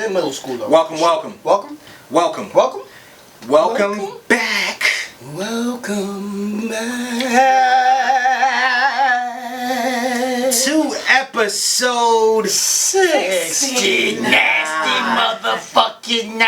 in middle school though. Welcome back. Welcome back to episode 60. Nasty motherfucking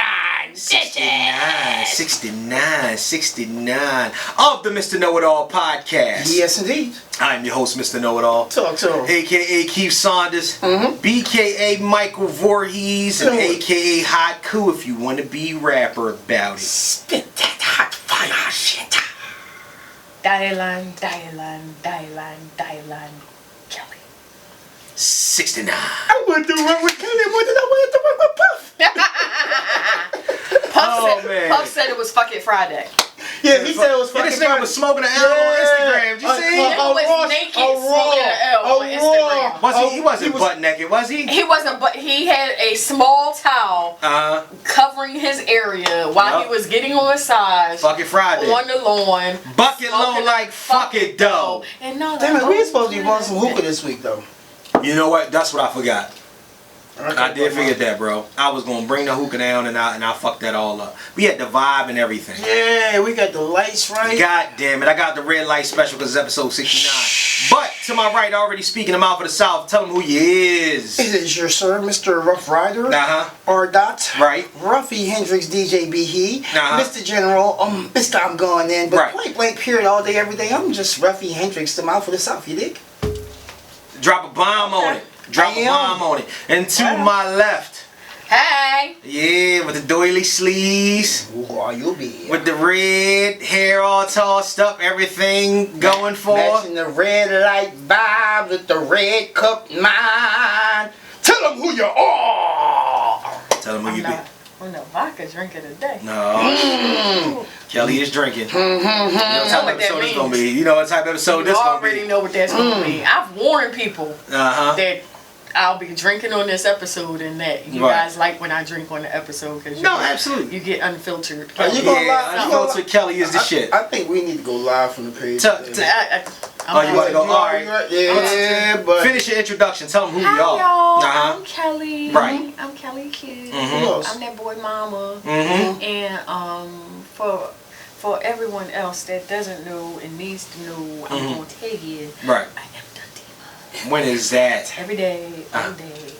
69 of the Mr. Know-It-All podcast. Yes, indeed. I'm your host, Mr. Know-It-All. Talk to him. AKA Keith Saunders, BKA Michael Voorhees, and AKA Hot Coup if you want to be rapper about it. Spit that hot fire shit. Dialine, Kellie. 69. I went to work with Kellie. I went to work with Puff. Puff said it was Fuck It Friday. Yeah, he said it was fucking This nigga was smoking an L on Instagram. Did you see? He was naked smoking an L on Instagram. He wasn't butt naked, was he? He wasn't, but he had a small towel covering his area while he was getting on massage. Fuck It Friday. On the lawn. Bucket low like fuck it though. And no, damn it, we were supposed to be on some hookah this week though. You know what? That's what I forgot. Okay, I did forget that, bro. I was gonna bring the hookah down and I fucked that all up. We had the vibe and everything. Yeah, we got the lights right. God damn it! I got the red light special because it's episode 69. But to my right, already speaking, I'm out for the South. Tell him who he is. It is your sir, Mr. Rough Ryder. R Dot Right. Ruffy Hendrix DJ Be He. Mr. General. Mr. I'm going in. But point blank period all day, every day. I'm just Ruffy Hendrix. I'm out for the South. You dig? Drop a bomb on it. Drop a bomb on it. And to my left. Hey. Yeah, with the doily sleeves. Ooh, you be. With the red hair all tossed up, everything going for. Matching the red light vibe with the red cup mind. Tell them who you are. Tell them who you be. I'm the vodka drinker today. No. Kellie is drinking. You know what type of episode this gonna be. You know what type of episode this gonna be. You already know what that's gonna be. I've warned people that I'll be drinking on this episode and that you guys like when I drink on the episode because absolutely. You get unfiltered. Unfiltered Kellie is the shit. I think we need to go live from the page. You want to go? All right. Yeah, but finish your introduction. Tell them who you are. Y'all. I'm Kellie. Right. I'm Kellie Q. else? I'm that boy mama. And for everyone else that doesn't know and needs to know, I'm gonna tell you. Right. I am the diva. When is that? Every day, all day,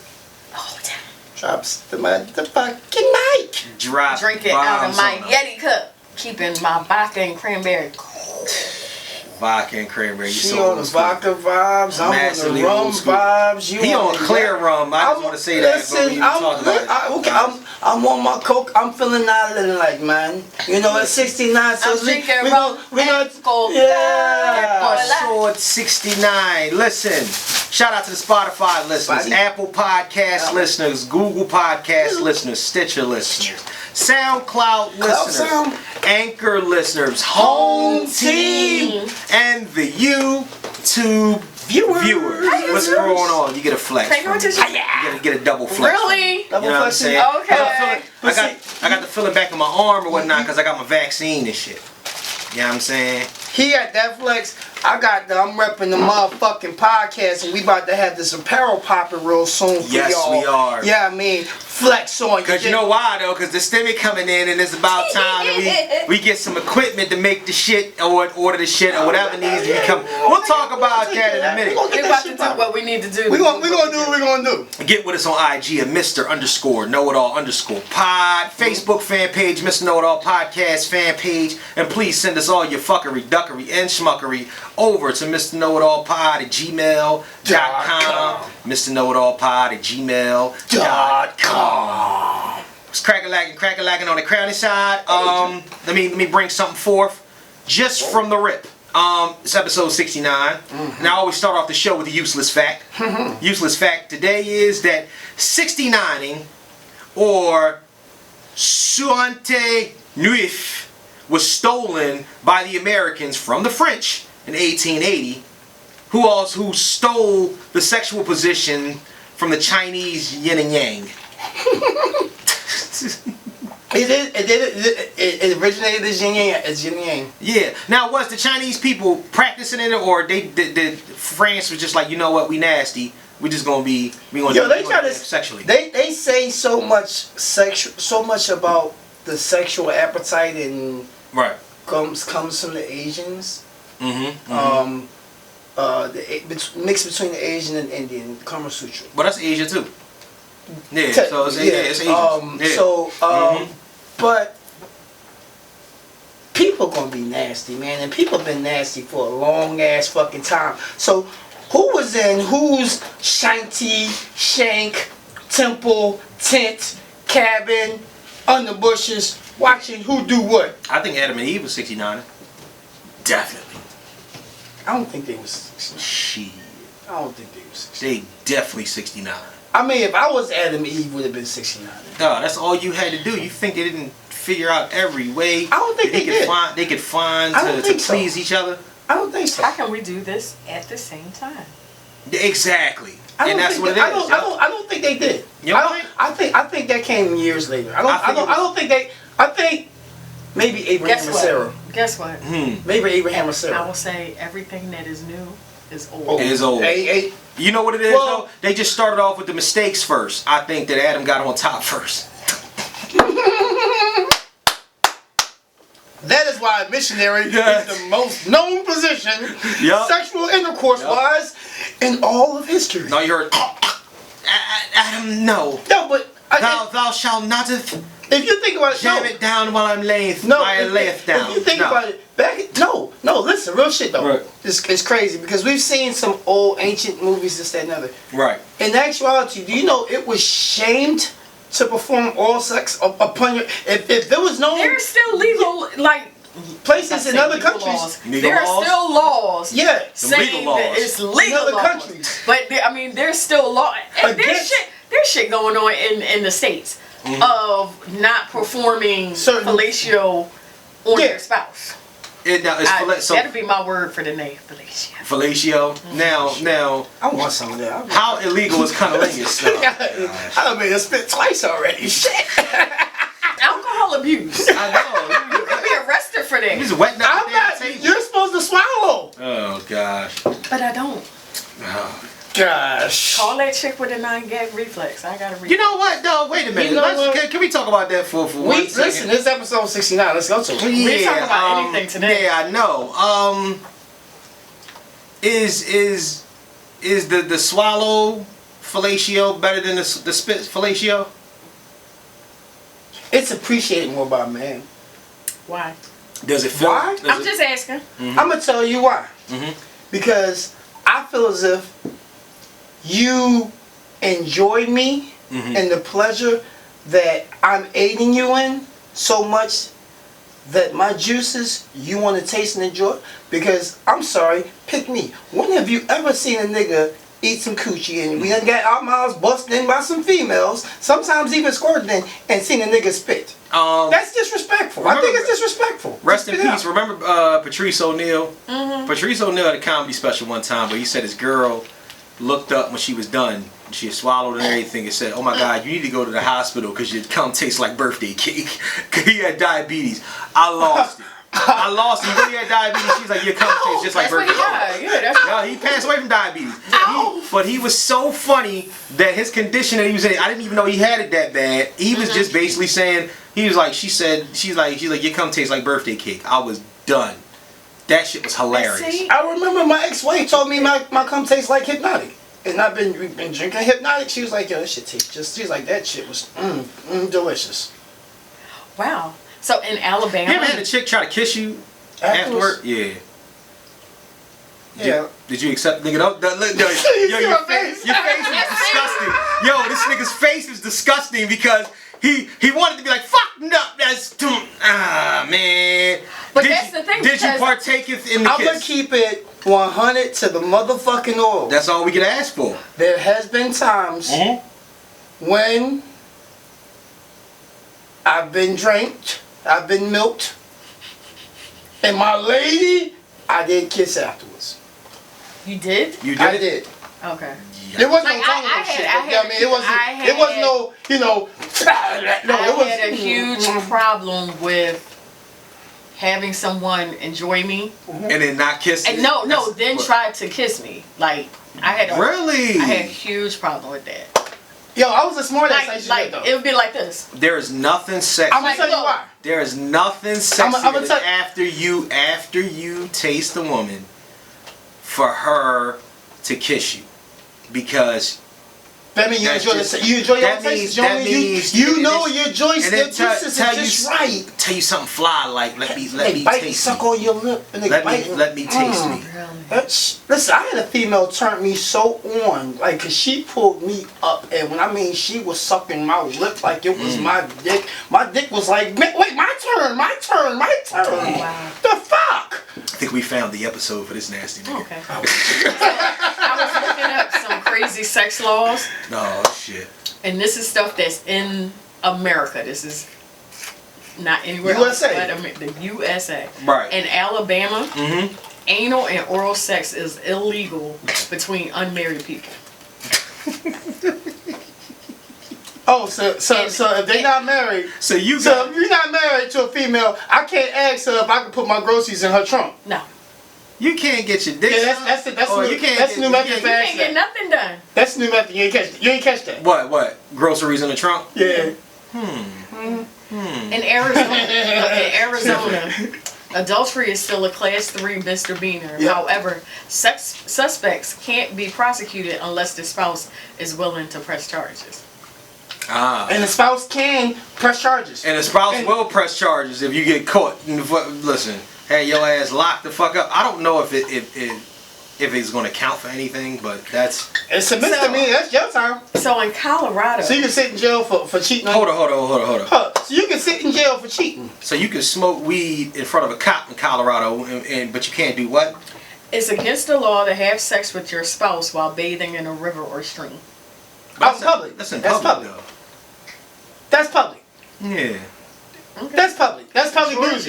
all the time. Drops the motherfucking mic. Drop. Drink it out of my Yeti cup, keeping my vodka and cranberry. Vodka and cranberry. She on the vodka vibes. I'm on the rum vibes. He on clear rum. I just want to say that. But I'm on my coke. I'm feeling island like, man. You know it's 69, so we gonna episode 69. Listen, shout out to the Spotify listeners, Apple Podcast listeners, Google Podcast listeners, Stitcher listeners, SoundCloud listeners, Anchor listeners, Home Team, and the YouTube viewers. What's going on? You get a flex. You get a double flex. Really? You know what I'm saying? Okay. I got the feeling back in my arm or whatnot because I got my vaccine and shit. You know what I'm saying? He at that flex. I'm repping the motherfucking podcast, and we about to have this apparel popping real soon for y'all. Yes, we are. Yeah, I mean, flex on you. Because you know why, though? Because the Stimmy coming in, and it's about time that we get some equipment to make the shit or order the shit or whatever needs to become. We'll talk about that in a minute. We're about to do what we need to do. We're gonna do what we're gonna do. Get with us on IG at Mr_Know-It-All_pod, Facebook fan page, Mr. Know-It-All Podcast fan page, and please send us all your fucking duckery and schmuckery over to MrKnowItAllPod@gmail.com. MrKnowItAllPod@gmail.com. It's crack-a-lacking on the crowny side. Let me bring something forth just from the rip. It's episode 69. And I always start off the show with a useless fact. Useless fact today is that 69ing or 69 was stolen by the Americans from the French in 1880, who stole the sexual position from the Chinese yin and yang. It originated as yin yang. Yeah. Now, was the Chinese people practicing it, or did France was just like, you know what, we nasty, We gonna they try to sexually. They say so much about the sexual appetite and comes from the Asians. Mix between the Asian and Indian Kama Sutra. But that's Asia too. Yeah, so it's Asian. But people gonna be nasty, man, and people been nasty for a long ass fucking time. So who was in whose shanty, shank, temple, tent, cabin, under bushes, watching who do what? I think Adam and Eve was 69. Definitely. I don't think they was 69. Shit. I don't think they was 69. They definitely 69. I mean, if I was Adam and Eve, would have been 69. No, that's all you had to do. You think they didn't figure out every way? I don't think they did. They could find to please each other? I don't think so. How can we do this at the same time? Exactly. I And that's what it is. I don't think they did. You know what I think that came years later. I think maybe Abraham or Sarah. Guess what? Maybe Abraham or I Sarah. will say everything that is new is old. It is old. You know what it is though? They just started off with the mistakes first. I think that Adam got on top first. That is why a missionary is the most known position, sexual intercourse wise, in all of history. No, you heard. Adam, no. No, but thou shalt not. If you think about it, jam it down while I'm laying. Layeth down. If you think about it, listen, real shit though. Right. It's crazy because we've seen some old ancient movies, this, that, and other. Right. In actuality, do you know it was shamed to perform oral sex upon your? If there was no, there's still legal places in other countries. There are still laws. Yeah, saying that it's legal in other countries. But there's still law. And there's shit going on in the States of not performing fellatio on your spouse. That'd be my word for the name, fellatio. Fellatio. Now, I want some of that. How illegal is cunnilingus? I done made a spit twice already. Shit. Alcohol abuse. I know. You could be arrested for that. He's wetting up I'm not. You're supposed to swallow. Oh gosh. But I don't. Oh. Gosh. Call that chick with a 9-gag reflex. I got a reflex. You know what? No, wait a minute. Can we talk about that for 1 second? Listen, this is episode 69. Let's go to it. We ain't talking about anything today. Yeah, I know. Is the swallow fellatio better than the spit fellatio? It's appreciated more by a man. Why? Does it feel? Why? I'm just asking. I'm gonna tell you why. Because I feel as if you enjoy me and the pleasure that I'm aiding you in so much that my juices you want to taste and enjoy. Because I'm sorry, pick me. When have you ever seen a nigga eat some coochie and we done got our mouths busted in by some females, sometimes even squirted in, and seen a nigga spit? That's disrespectful. I think it's disrespectful. Rest in peace. Remember Patrice O'Neal? Patrice O'Neal had a comedy special one time where he said his girl looked up when she was done. She had swallowed and everything and said, "Oh my God, you need to go to the hospital because your cum tastes like birthday cake." Because he had diabetes. I lost it. I lost him. When he had diabetes, she was like, "Your cum tastes just like birthday cake." He passed away from diabetes. But he was so funny that his condition that he was in, I didn't even know he had it that bad. He was just basically saying, he was like, she's like, your cum tastes like birthday cake. I was done. That shit was hilarious. I remember my ex-wife told me my cum tastes like Hypnotic. And I've been drinking Hypnotic. She was like, yo, this shit tastes just, she's like, that shit was delicious. Wow. So in Alabama. You ever had a chick try to kiss you afterward? Yeah. Did you accept the nigga? Yo, your face is disgusting. Yo, this nigga's face is disgusting because he wanted to be like, fuck no, that's man. But that's the thing. Did you partake in the kiss? I'm gonna keep it 100 to the motherfucking oil. That's all we can ask for. There has been times when I've been drank, I've been milked, and my lady, I did kiss afterwards. You did? You did? I did. Okay. There wasn't no tongue shit. It wasn't no, you know. I had a huge problem with having someone enjoy me and then not kiss. And then try to kiss me. Like I had really. I had a huge problem with that. Yo, I was a smart ass. Like it would be like this. There is nothing sexy. I'm gonna tell you why. There is nothing sexy after you taste a woman for her to kiss you, because that means you enjoy your taste. You know your joints. Their juices are just right. Tell you something fly, like let me taste. Suck on your lip and they bite. Let me taste me. Listen, I had a female turn me so on, like, cause she pulled me up, and when I mean she was sucking my lip like it was my dick. My dick was like, wait, my turn. Oh, wow. The fuck? I think we found the episode for this nasty nigga. Okay. I was looking up some crazy sex laws. Oh shit. And this is stuff that's in America. This is not anywhere USA. else but the USA. Right. In Alabama, anal and oral sex is illegal between unmarried people. Oh, so if they're not married, so if you're not married to a female, I can't ask her if I can put my groceries in her trunk. No. You can't get your dick. Yeah, that's new method. You can't get nothing done. That's new method. You ain't catch that. What? Groceries in the trunk? Yeah. In Arizona, adultery is still a class 3 misdemeanor. Yep. However, suspects can't be prosecuted unless the spouse is willing to press charges. And the spouse can press charges. And the spouse will press charges if you get caught. Listen, hey, your ass locked the fuck up. I don't know if it's going to count for anything, but it's a misdemeanor. That's your time. So in Colorado, so you can sit in jail for cheating. Hold on. So you can sit in jail for cheating. So you can smoke weed in front of a cop in Colorado, but you can't do what? It's against the law to have sex with your spouse while bathing in a river or stream. That's public. That's public. Though. That's public. Yeah. Okay. That's public. That's public news.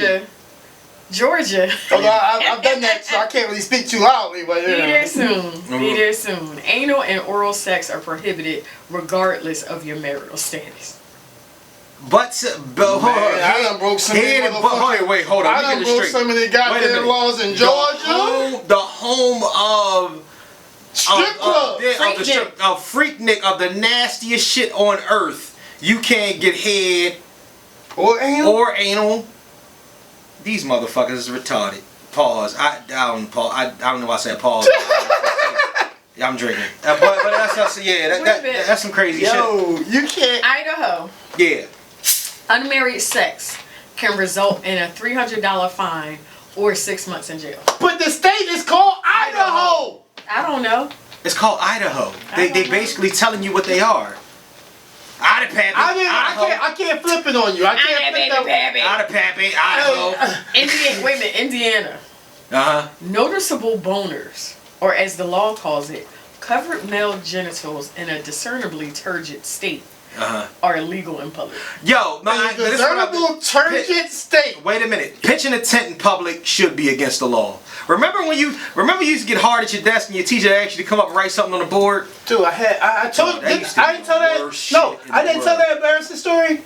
Georgia. Although I've done that, so I can't really speak too loudly. But Be there soon. Anal and oral sex are prohibited regardless of your marital status. But hold on. I done broke some wait, hold on. I done broke some of the goddamn laws in Georgia. The home of strip club. Of the nastiest shit on earth. You can't get head or anal. These motherfuckers is retarded. Pause. I don't know why I said pause. Yeah, I'm drinking. But that's some crazy shit. Yo, you can't. Idaho. Yeah. Unmarried sex can result in a $300 fine or 6 months in jail. But the state is called Idaho. I don't know. It's called Idaho. They basically telling you what they are. I can't flip it on you. I can't flip it. Idaho. Indiana. Noticeable boners, or as the law calls it, covered male genitals in a discernibly turgid state, are illegal in public. Yo, discernible turgid state. Wait a minute. Pitching a tent in public should be against the law. Remember you used to get hard at your desk and your teacher asked you to come up and write something on the board? Dude, I told you. I didn't tell that. No, I didn't tell that embarrassing story.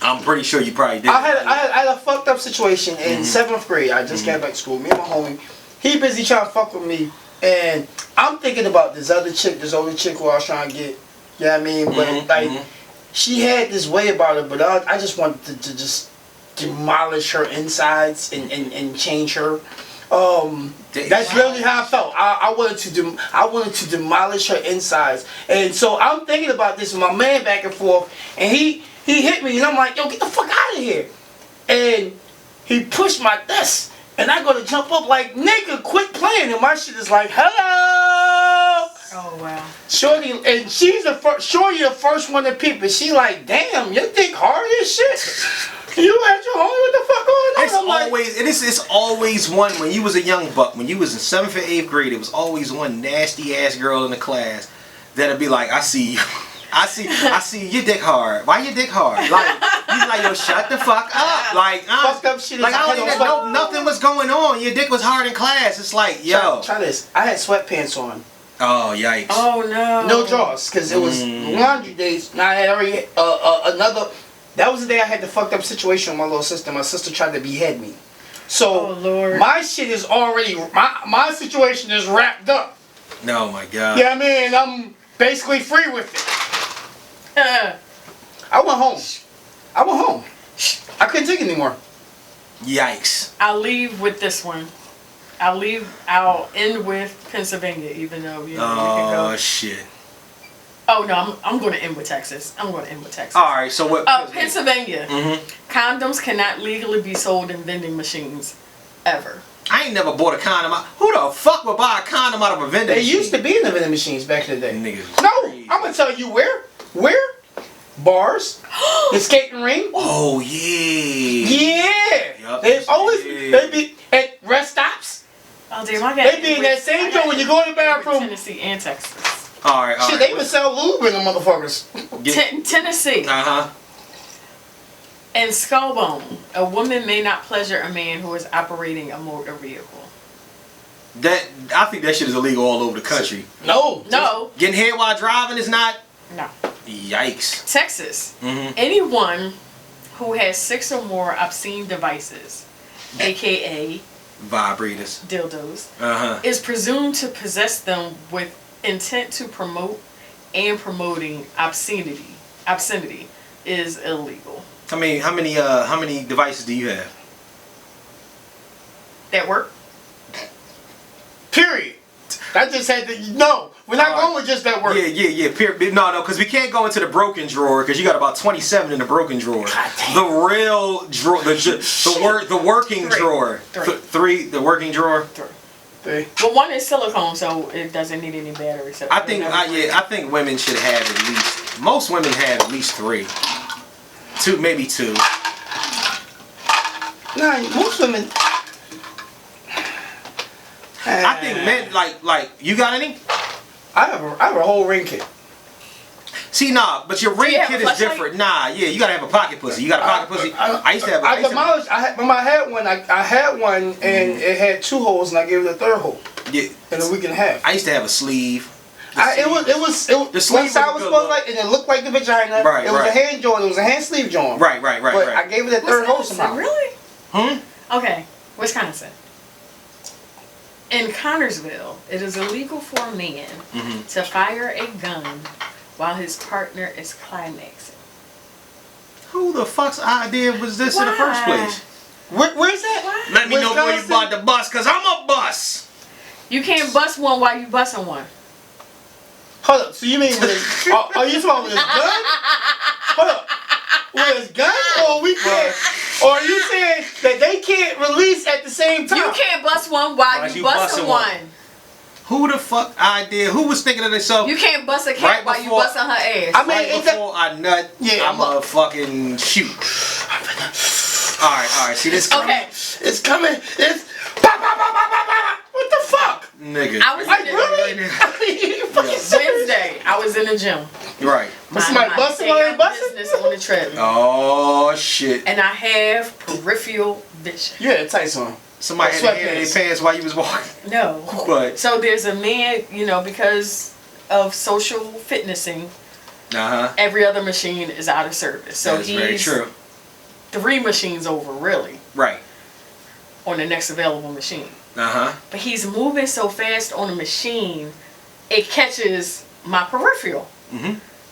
I'm pretty sure you probably did. I had a fucked up situation in 7th grade. I just came back to school. Me and my homie, he busy trying to fuck with me, and I'm thinking about this older chick who I was trying to get. You know what I mean? But she had this way about her, but I just wanted to just demolish her insides and change her. That's really how I felt. I wanted to demolish her insides, and so I'm thinking about this with my man back and forth, and he hit me, and I'm like, yo, get the fuck out of here, and he pushed my desk, and I go to jump up like, nigga, quit playing, and my shit is like, hello. Oh wow. Shorty, and she's Shorty the first one to peep, and she like, damn, your dick hard as shit. You at your home? What the fuck going on? It's always one when you was a young buck, when you was in 7th or 8th grade, it was always one nasty ass girl in the class that'd be like, I see you. I see your dick hard. Why your dick hard? Like, he's like, yo, shut the fuck up. Like, fucked up shit. Like, I don't even know nothing was going on. Your dick was hard in class. It's like, yo. Try this. I had sweatpants on. Oh, yikes. Oh, no. No drawers, because it was laundry days. Now I had already another. That was the day I had the fucked up situation with my little sister. My sister tried to behead me. So, my shit is already, my situation is wrapped up. No, my God. Yeah, I mean, I'm basically free with it. I went home. I couldn't take it anymore. Yikes. I'll leave with this one. I'll end with Pennsylvania, even though you can go. Oh shit. Oh no, I'm going to end with Texas. All right, so what? Pennsylvania. Condoms cannot legally be sold in vending machines, ever. I ain't never bought a condom. Who the fuck would buy a condom out of a vending machine? They used to be in the vending machines back in the day. Niggas. No, I'm gonna tell you where. Bars, the skating ring. Oh yeah. Yeah. Yep. They be at rest stops. Oh damn, I got. They be in that same joint when you go in the bathroom. Tennessee and Texas. All right. Shit, they even sell lube in them motherfuckers. Tennessee. In Skullbone, a woman may not pleasure a man who is operating a motor vehicle. I think that shit is illegal all over the country. No. Getting head while driving is not. No. Yikes. Texas. Anyone who has 6 or more obscene devices, aka vibrators, dildos, is presumed to possess them with intent to promote, and promoting obscenity is illegal. How many devices do you have? That work? Period. I just had to. No, we're not going with just that word. Yeah. Period. No, because we can't go into the broken drawer because you got about 27 in the broken drawer. The real drawer, the working drawer. Three. The working drawer. Three. Well, one is silicone, so it doesn't need any batteries. I think women should have at least. Most women have at least 3. 2, maybe 2. Nah, most women. I think men like you got any? I have a whole ring kit. See, but your ring kit is different. You gotta have a pocket pussy. You got a pocket pussy. I used to have. I had one. I had one, and it had 2 holes, and I gave it a 3rd hole. Yeah. In a week and a half. I used to have a sleeve. It was one side was supposed like, and it looked like the vagina. Right. It was a hand joint. It was a hand sleeve joint. Right. But I gave it a 3rd hole somehow. Really? Okay, Wisconsin. In Connorsville, it is illegal for a man to fire a gun while his partner is climaxing. Who the fuck's idea was this in the first place? Where's that? Let me know where you about to bust, cause I'm a bust. You can't bust one while you busting one. Hold up. So you mean with are you talking with his gun? Hold up. With his gun, or we can't? Or are you saying that they can't release at the same time? You can't bust one while you busting one. Who the fuck idea? Who was thinking of themselves? You can't bust a cat while you busting her ass. I mean, before I nut, I'm a fucking shoot. All right. See this coming? Okay. It's coming. It's what the fuck? Nigga. I was Wednesday. I was in the gym. Right. Somebody busting or ain't busting? Business on the treadmill. Oh shit. And I have peripheral vision. You had a tights on. Somebody had to their pants while you was walking. No. But so there's a man, because of social fitnessing. Every other machine is out of service. So that's very true. 3 machines over, really. Right. On the next available machine. But he's moving so fast on the machine, it catches my peripheral.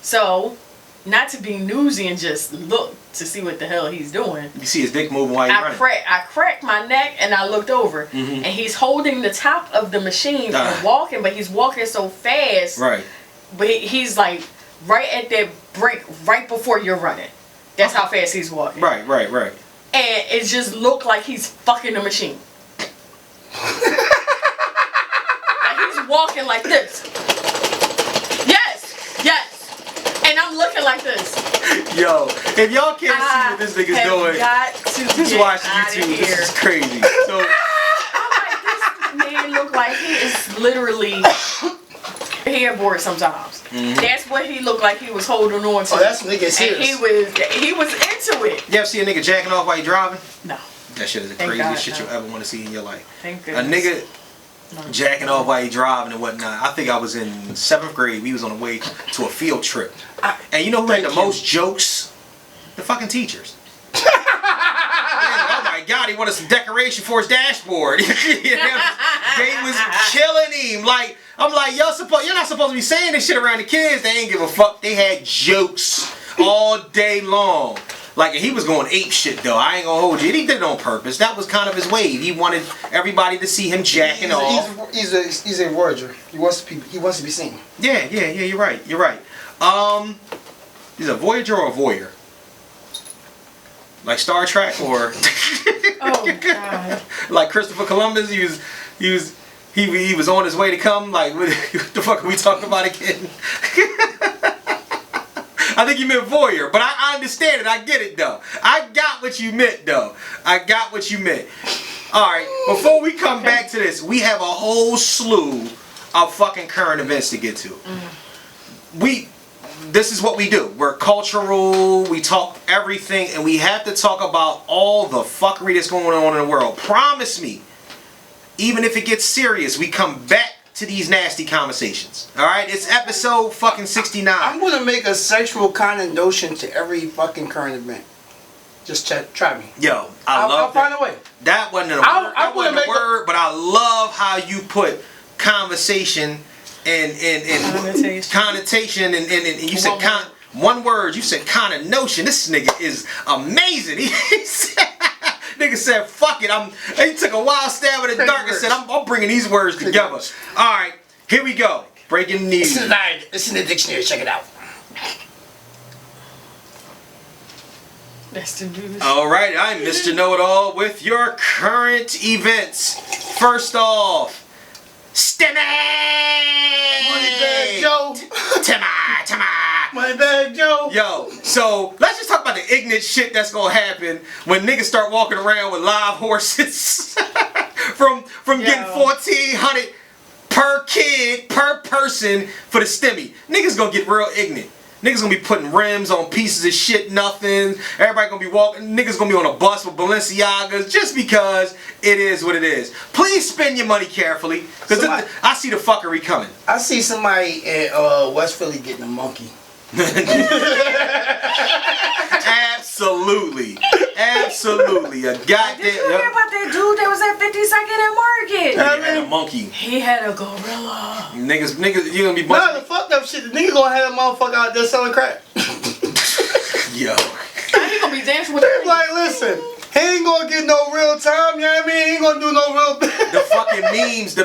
So, not to be newsy and just look to see what the hell he's doing. You see his dick moving while you're running. I cracked my neck and I looked over. And he's holding the top of the machine and walking, but he's walking so fast. Right. But he's like right at that break, right before you're running. That's how fast he's walking. Right. And it just looked like he's fucking the machine. Like he's walking like this. Yes. And I'm looking like this. Yo, if y'all can't see what this nigga's doing, just watch YouTube. This is crazy. So I'm like, this man look like he is literally headboard sometimes. That's what he looked like he was holding on to. Oh, that's nigga serious. And he was into it. You ever see a nigga jacking off while you driving? No. That shit is the craziest shit you ever want to see in your life. Thank goodness. A nigga jacking off while you driving and whatnot. I think I was in 7th grade. We was on the way to a field trip. And you know who had the most jokes? The fucking teachers. Oh my God, he wanted some decoration for his dashboard. They was killing him. Like, I'm like, you're not supposed to be saying this shit around the kids. They ain't give a fuck. They had jokes all day long. Like, and he was going ape shit though. I ain't gonna hold you. He did it on purpose. That was kind of his wave. He wanted everybody to see him jacking off. He's a voyager. He wants to be seen. Yeah. You're right. He's a voyager or a voyeur? Like Star Trek or? Oh God. Like Christopher Columbus. He was on his way to come. Like, what the fuck are we talking about again? I think you meant voyeur, but I understand it. I get it though. I got what you meant though. Alright, before we come back to this, we have a whole slew of fucking current events to get to. This is what we do. We're cultural, we talk everything, and we have to talk about all the fuckery that's going on in the world. Promise me, even if it gets serious, we come back to these nasty conversations. Alright? It's episode fucking 69. I'm gonna make a sexual connotation to every fucking current event. Just try me. Yo, I'll find a way. That wasn't a word, but I love how you put conversation and connotation and you said one word, you said connotation. This nigga is amazing. Nigga said, fuck it. He took a wild stab in the dark and said, I'm bringing these words together. Alright, here we go. Breaking news. It's in the dictionary. Check it out. That's the news. Alright, I'm Mr. Know-It-All with your current events. First off, Stimmy! Moneybag Joe! Timmy! Moneybag Joe! Yo, so let's just talk about the ignorant shit that's gonna happen when niggas start walking around with live horses. from getting $1,400 per kid, per person for the Stimmy. Niggas gonna get real ignorant. Niggas gonna be putting rims on pieces of shit, nothing. Everybody gonna be walking. Niggas gonna be on a bus with Balenciagas just because it is what it is. Please spend your money carefully, because I see the fuckery coming. I see somebody in West Philly getting a monkey. Absolutely. A goddamn. Did you hear about that dude that was at 52nd and Market? He had a monkey. He had a gorilla. Niggas, you gonna be No, the fucked up shit. The nigga gonna have a motherfucker out there selling crack. Yo. He gonna be dancing with the like, listen, he ain't gonna get no real time, you know what I mean? He ain't gonna do no real The fucking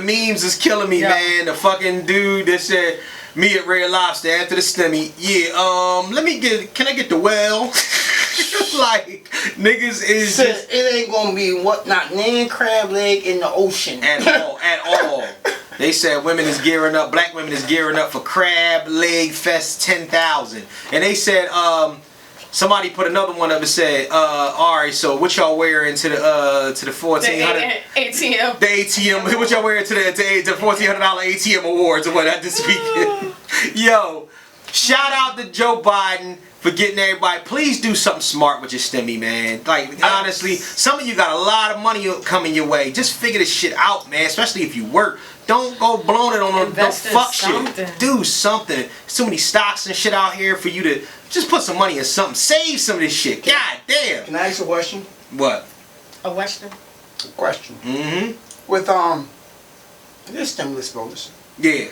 memes is killing me, man. The fucking dude that said, me at Red Lobster after the Stimmy. Yeah, can I get the well? Like, niggas is just... It ain't gonna be not nan crab leg in the ocean. At all. They said women is gearing up, black women is gearing up for Crab Leg Fest 10,000. And they said, somebody put another one up and said, alright, so what y'all wearing to the 1400 ATM. The ATM, what y'all wearing to the $1,400 ATM awards or whatever this weekend? Yo, shout out to Joe Biden for getting everybody. Please do something smart with your Stimmy, man. Like, honestly, some of you got a lot of money coming your way. Just figure this shit out, man, especially if you work. Don't go blowing it on no fuck shit. Do something. There's too many stocks and shit out here for you to just put some money in something. Save some of this shit. God damn. Can I ask a question? What? A question? A question. Mm-hmm. With this stimulus bonus. Yeah.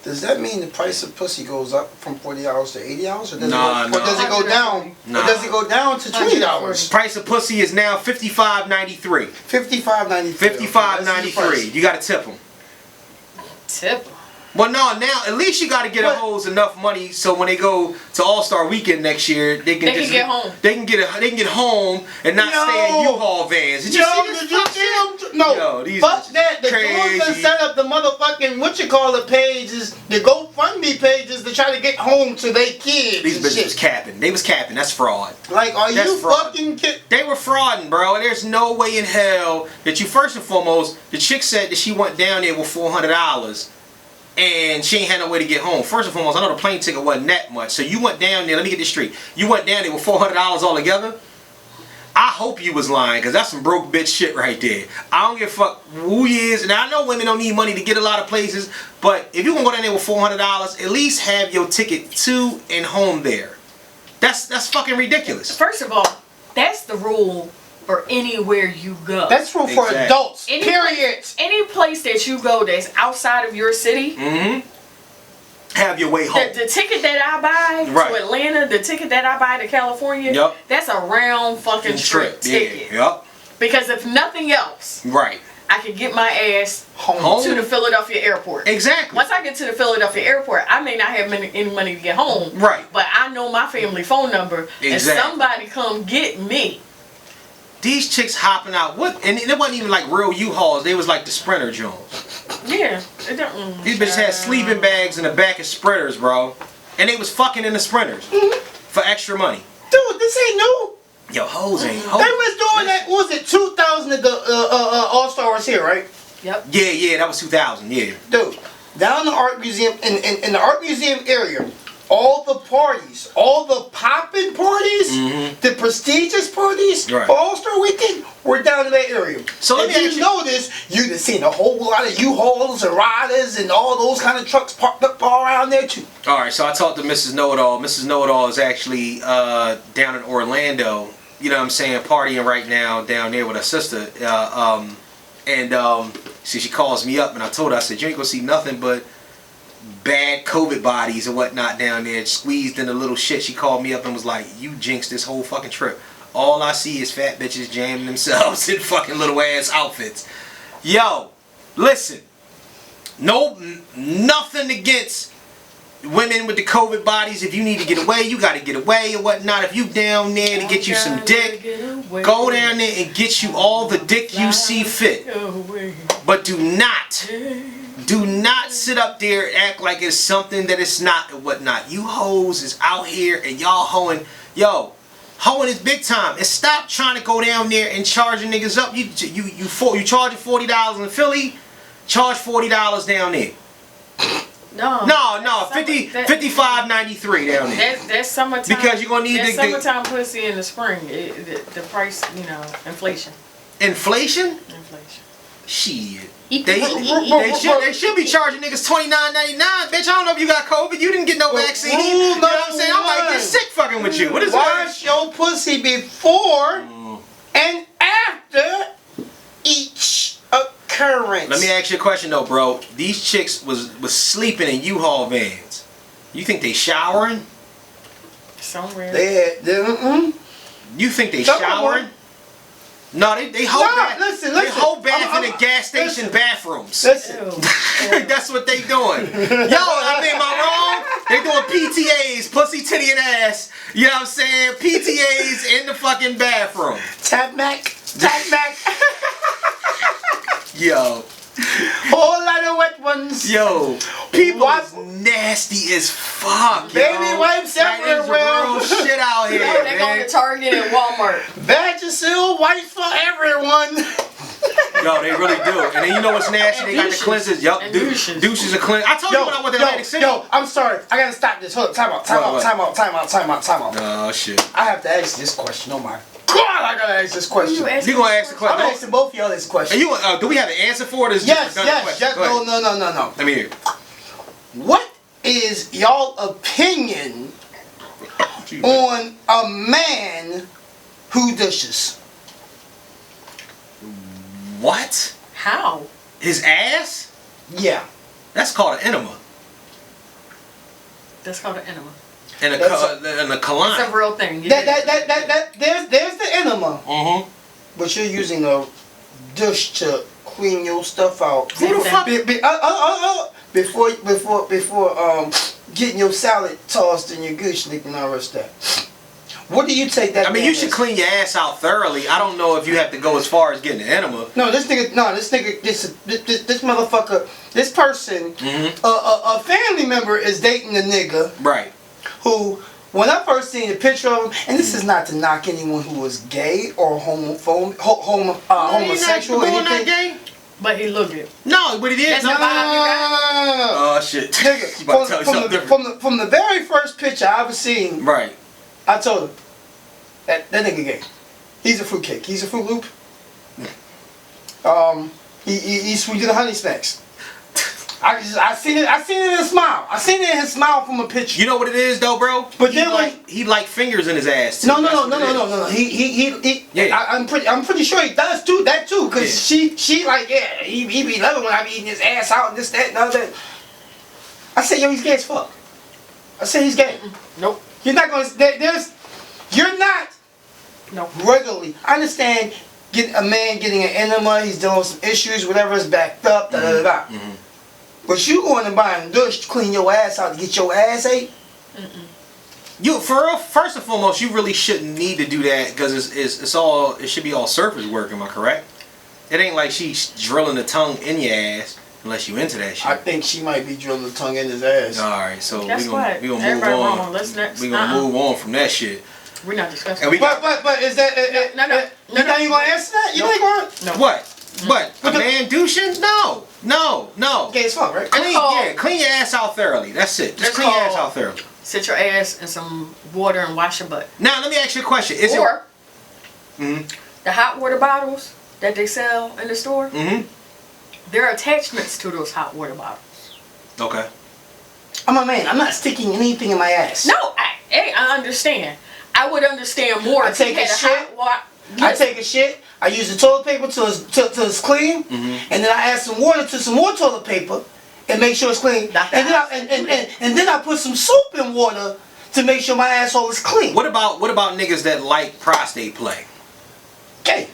Does that mean the price of pussy goes up from $40 to $80, or does it go down? Nah. Or does it go down to $20? Price of pussy is now $55.93. $55.93. $55.93. You gotta tip them. Tip them. Well, no, now at least you got to get a hoes enough money so when they go to All-Star Weekend next year, they can get home. They can get home and not stay in U-Haul vans. Did you see this? No, fuck that. The dudes that set up the motherfucking pages, the GoFundMe pages to try to get home to their kids. These bitches was capping. They was capping. That's fraud. Like, you fucking kidding? They were frauding, bro. There's no way in hell that you. First and foremost, the chick said that she went down there with $400. And she ain't had no way to get home. First and foremost, I know the plane ticket wasn't that much. So you went down there, let me get this straight. You went down there with $400 all together? I hope you was lying, because that's some broke bitch shit right there. I don't give a fuck who you is. And I know women don't need money to get a lot of places, but if you gonna go down there with $400, at least have your ticket to and home there. That's fucking ridiculous. First of all, that's the rule or anywhere you go. That's for adults. Period. Any place that you go that's outside of your city. Have your way home. The ticket that I buy to Atlanta, the ticket that I buy to California, that's a round fucking trip ticket. Yep. Because if nothing else, I can get my ass home to the Philadelphia airport. Exactly. Once I get to the Philadelphia airport, I may not have any money to get home. Right. But I know my family phone number. And somebody come get me. These chicks hopping out. And it wasn't even like real U-Hauls. They was like the Sprinter Jones. Yeah. These bitches had sleeping bags in the back of Sprinters, bro. And they was fucking in the Sprinters. For extra money. Dude, this ain't new. Yo, hoes ain't. They was doing that, what was it, 2000 at the All-Star was here, right? Yep. Yeah, that was 2000, yeah. Dude, down in the art museum, in the art museum area, all the parties, all the poppin' parties, the prestigious parties for All-Star Weekend were down in that area. So if you notice, you'd have seen a whole lot of U-Hauls and Riders and all those kind of trucks parked up all around there too. Alright, so I talked to Mrs. Know-It-All. Mrs. Know-It-All is actually down in Orlando, you know what I'm saying, partying right now down there with her sister. So she calls me up and I told her, I said, you ain't gonna see nothing but bad COVID bodies and whatnot down there, squeezed in a little shit. She called me up and was like, you jinxed this whole fucking trip. All I see is fat bitches jamming themselves in fucking little ass outfits. Yo, listen, nothing against women with the COVID bodies. If you need to get away, you gotta get away and whatnot. If you down there to get you some dick, go down there and get you all the dick you see fit. But do not sit up there and act like it's something that it's not and whatnot. You hoes is out here and y'all hoeing. Yo, hoeing is big time. And stop trying to go down there and charging niggas up. You charging $40 in Philly, charge $40 down there. No, $55.93 down there. That's summertime. Because you're gonna need the summertime pussy in the spring. The price, inflation. Inflation? Inflation. Shit. They should be charging niggas $29.99. Bitch, I don't know if you got COVID. You didn't get no vaccine. You know what I'm saying? I might get sick fucking with you. What is that? Wash your pussy before and after each occurrence. Let me ask you a question though, bro. These chicks was sleeping in U-Haul vans. You think they showering? Somewhere. You think they showering? No, they hold bath. Listen. They hold bath in the gas station bathrooms. Listen. That's what they doing. Yo, am I wrong? They doing PTAs, pussy, titty, and ass. You know what I'm saying? PTAs in the fucking bathroom. Tap Mac. Yo. Whole lot of wet ones. Yo. People is nasty as fuck, Baby wipes everywhere. Real shit out here, they go to Target and Walmart. Vagisil wipes for everyone. Yo, they really do. And then you know what's nasty? They got the cleansers. Yup, douches are clean. I told you when I went to Atlantic City. Yo, I'm sorry. I gotta stop this. Hold up. Time out. Oh, shit. I have to ask this question. Oh my God, I gotta ask this question. You gonna ask the question? I'm asking both of y'all this question. Do we have an answer for it? Yes. No. Let me hear. What is y'all opinion on a man who dishes? What? How? His ass? Yeah. That's called an enema. That's called an enema. And a colon. It's a real thing. There's the enema. But you're using a dish to clean your stuff out. Who the fuck? Before getting your salad tossed in your goose, and all rest that. What do you take that? I mean, you should clean your ass out thoroughly. I don't know if you have to go as far as getting an enema. This motherfucker, this person, a family member is dating a nigga. Right. Who, when I first seen a picture of him, and this is not to knock anyone who was gay or homosexual or anything. Not gay? But he looked good. No, but he did. No. Oh shit. Nigga, from the very first picture I ever seen, right. I told him that nigga gay. He's a fruitcake. He's a Fruit Loop. He's sweeter than Honey Smacks. I seen it in his smile. I seen it in his smile from a picture. You know what it is though, bro? But then he like fingers in his ass too. No. He yeah. I'm pretty sure he does too. That too, cause she like he be loving when I be eating his ass out and this, that, and other. I said, yo, he's gay as fuck. I said he's gay. Nope. You're not gonna. You're not. No. Regularly, I understand. Get a man getting an enema. He's dealing with some issues. Whatever is backed up. Da da da. But you going and buying a douche to clean your ass out to get your ass ate? You for real, first and foremost, you really shouldn't need to do that because it should be all surface work. Am I correct? It ain't like she's drilling the tongue in your ass unless you into that shit. I think she might be drilling the tongue in his ass. All right, so we gonna move on. We gonna move on from that shit. We're not discussing. But is that no? You not even gonna answer that? You think what? What? What? A man douching? No. Gay as fuck, right? Clean your ass out thoroughly. That's it. Just clean your ass out thoroughly. Sit your ass in some water and wash your butt. Now let me ask you a question. The hot water bottles that they sell in the store. There are attachments to those hot water bottles. Okay. I'm a man. I'm not sticking anything in my ass. No, I understand. I would understand more. I take a shit. I take a shit. I use the toilet paper till it's clean, and then I add some water to some more toilet paper, and make sure it's clean. And then I put some soap in water to make sure my asshole is clean. What about niggas that like prostate play? Gay.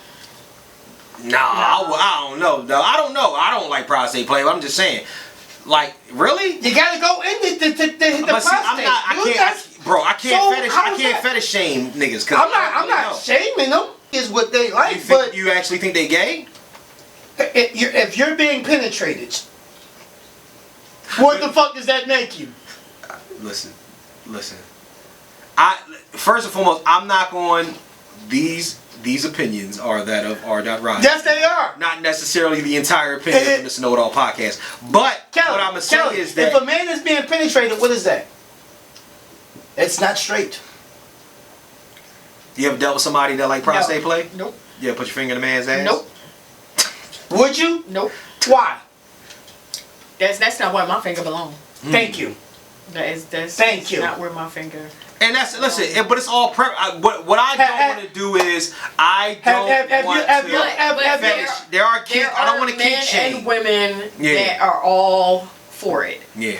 Nah, I don't know. Though. I don't know. I don't like prostate play. But I'm just saying. Like, really? You gotta go in the prostate. I can't fetish shame niggas. I'm not shaming them. Is what they like, but you actually think they gay? If you're being penetrated, what the fuck does that make you? Listen. First and foremost, I'm not going. These opinions are that of R Dot Ryder. Yes, they are. Not necessarily the entire opinion of the KnowItAll podcast. But Kellie, what I'm gonna say is that if a man is being penetrated, what is that? It's not straight. You ever dealt with somebody that like prostate play? Nope. You ever put your finger in a man's ass? Nope. Would you? Nope. Why? That's not where my finger belongs. Thank you. Thank you. Not where my finger. And but it's all prep. What I don't want to do is I don't want to fetish. There are kids. I don't want to kink shame. And women that are all for it. Yeah.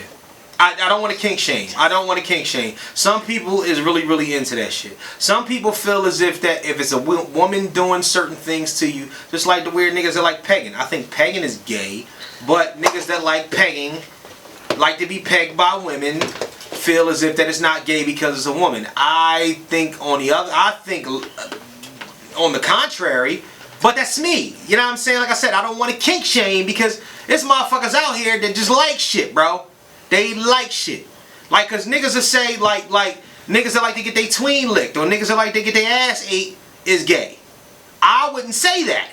I don't want to kink shame. Some people is really into that shit. Some people feel as if it's a woman doing certain things to you, just like the weird niggas that like pegging. I think pegging is gay, but niggas that like pegging, like to be pegged by women, feel as if that it's not gay because it's a woman. I think on the contrary, but that's me. You know what I'm saying? Like I said, I don't want to kink shame because there's motherfuckers out here that just like shit, bro. They like shit. Like, cause niggas will say like niggas that like to get their tween licked or niggas that like to get their ass ate is gay. I wouldn't say that.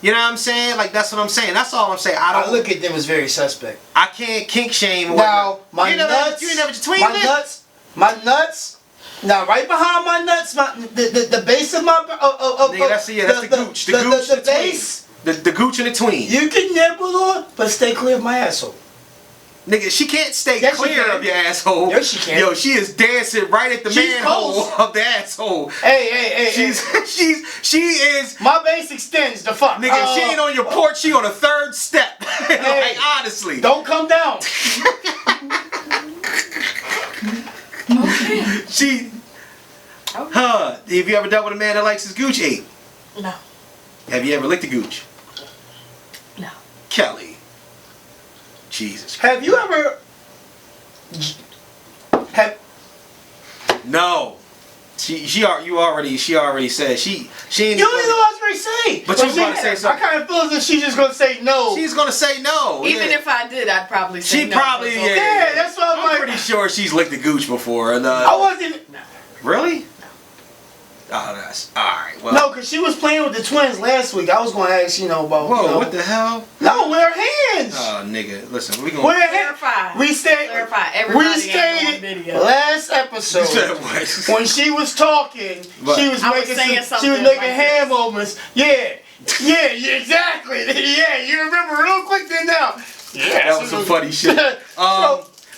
You know what I'm saying? Like, that's what I'm saying. That's all I'm saying. I look at them as very suspect. I can't kink shame. Now, my nuts. You ain't never tween licked? My nuts. Now, right behind my nuts, the base of my nigga, that's the gooch. The gooch, the base. The gooch and the tween. You can nibble on, but stay clear of my asshole. Nigga, she can't stay clear of your asshole. Yes, she can. Yo, she is dancing right at the manhole of the asshole. Hey. She is. My base extends the fuck. Nigga, she ain't on your porch. She on the third step. Like, honestly. Don't come down. Okay. Have you ever dealt with a man that likes his gooch ate? No. Have you ever licked a gooch? No. Kellie. Jesus. Have you ever? No. She already said she ain't. You don't even know what I was going to say. But she was going to say something. I kind of feel as if she's just going to say no. She's going to say no. Even if I did, I'd probably say no. She probably yeah. That's what I'm like. Pretty sure she's licked the gooch before. And I wasn't. No. Really? Oh, that's alright. Well, no, because she was playing with the twins last week. I was going to ask, about. Whoa, what the hell? No, with her hands. Oh, nigga. Listen, we going to clarify. We stated last episode when she was talking, she was making hand movements. Yeah, exactly. Yeah, you remember real quick then now. Yeah, that was some funny shit.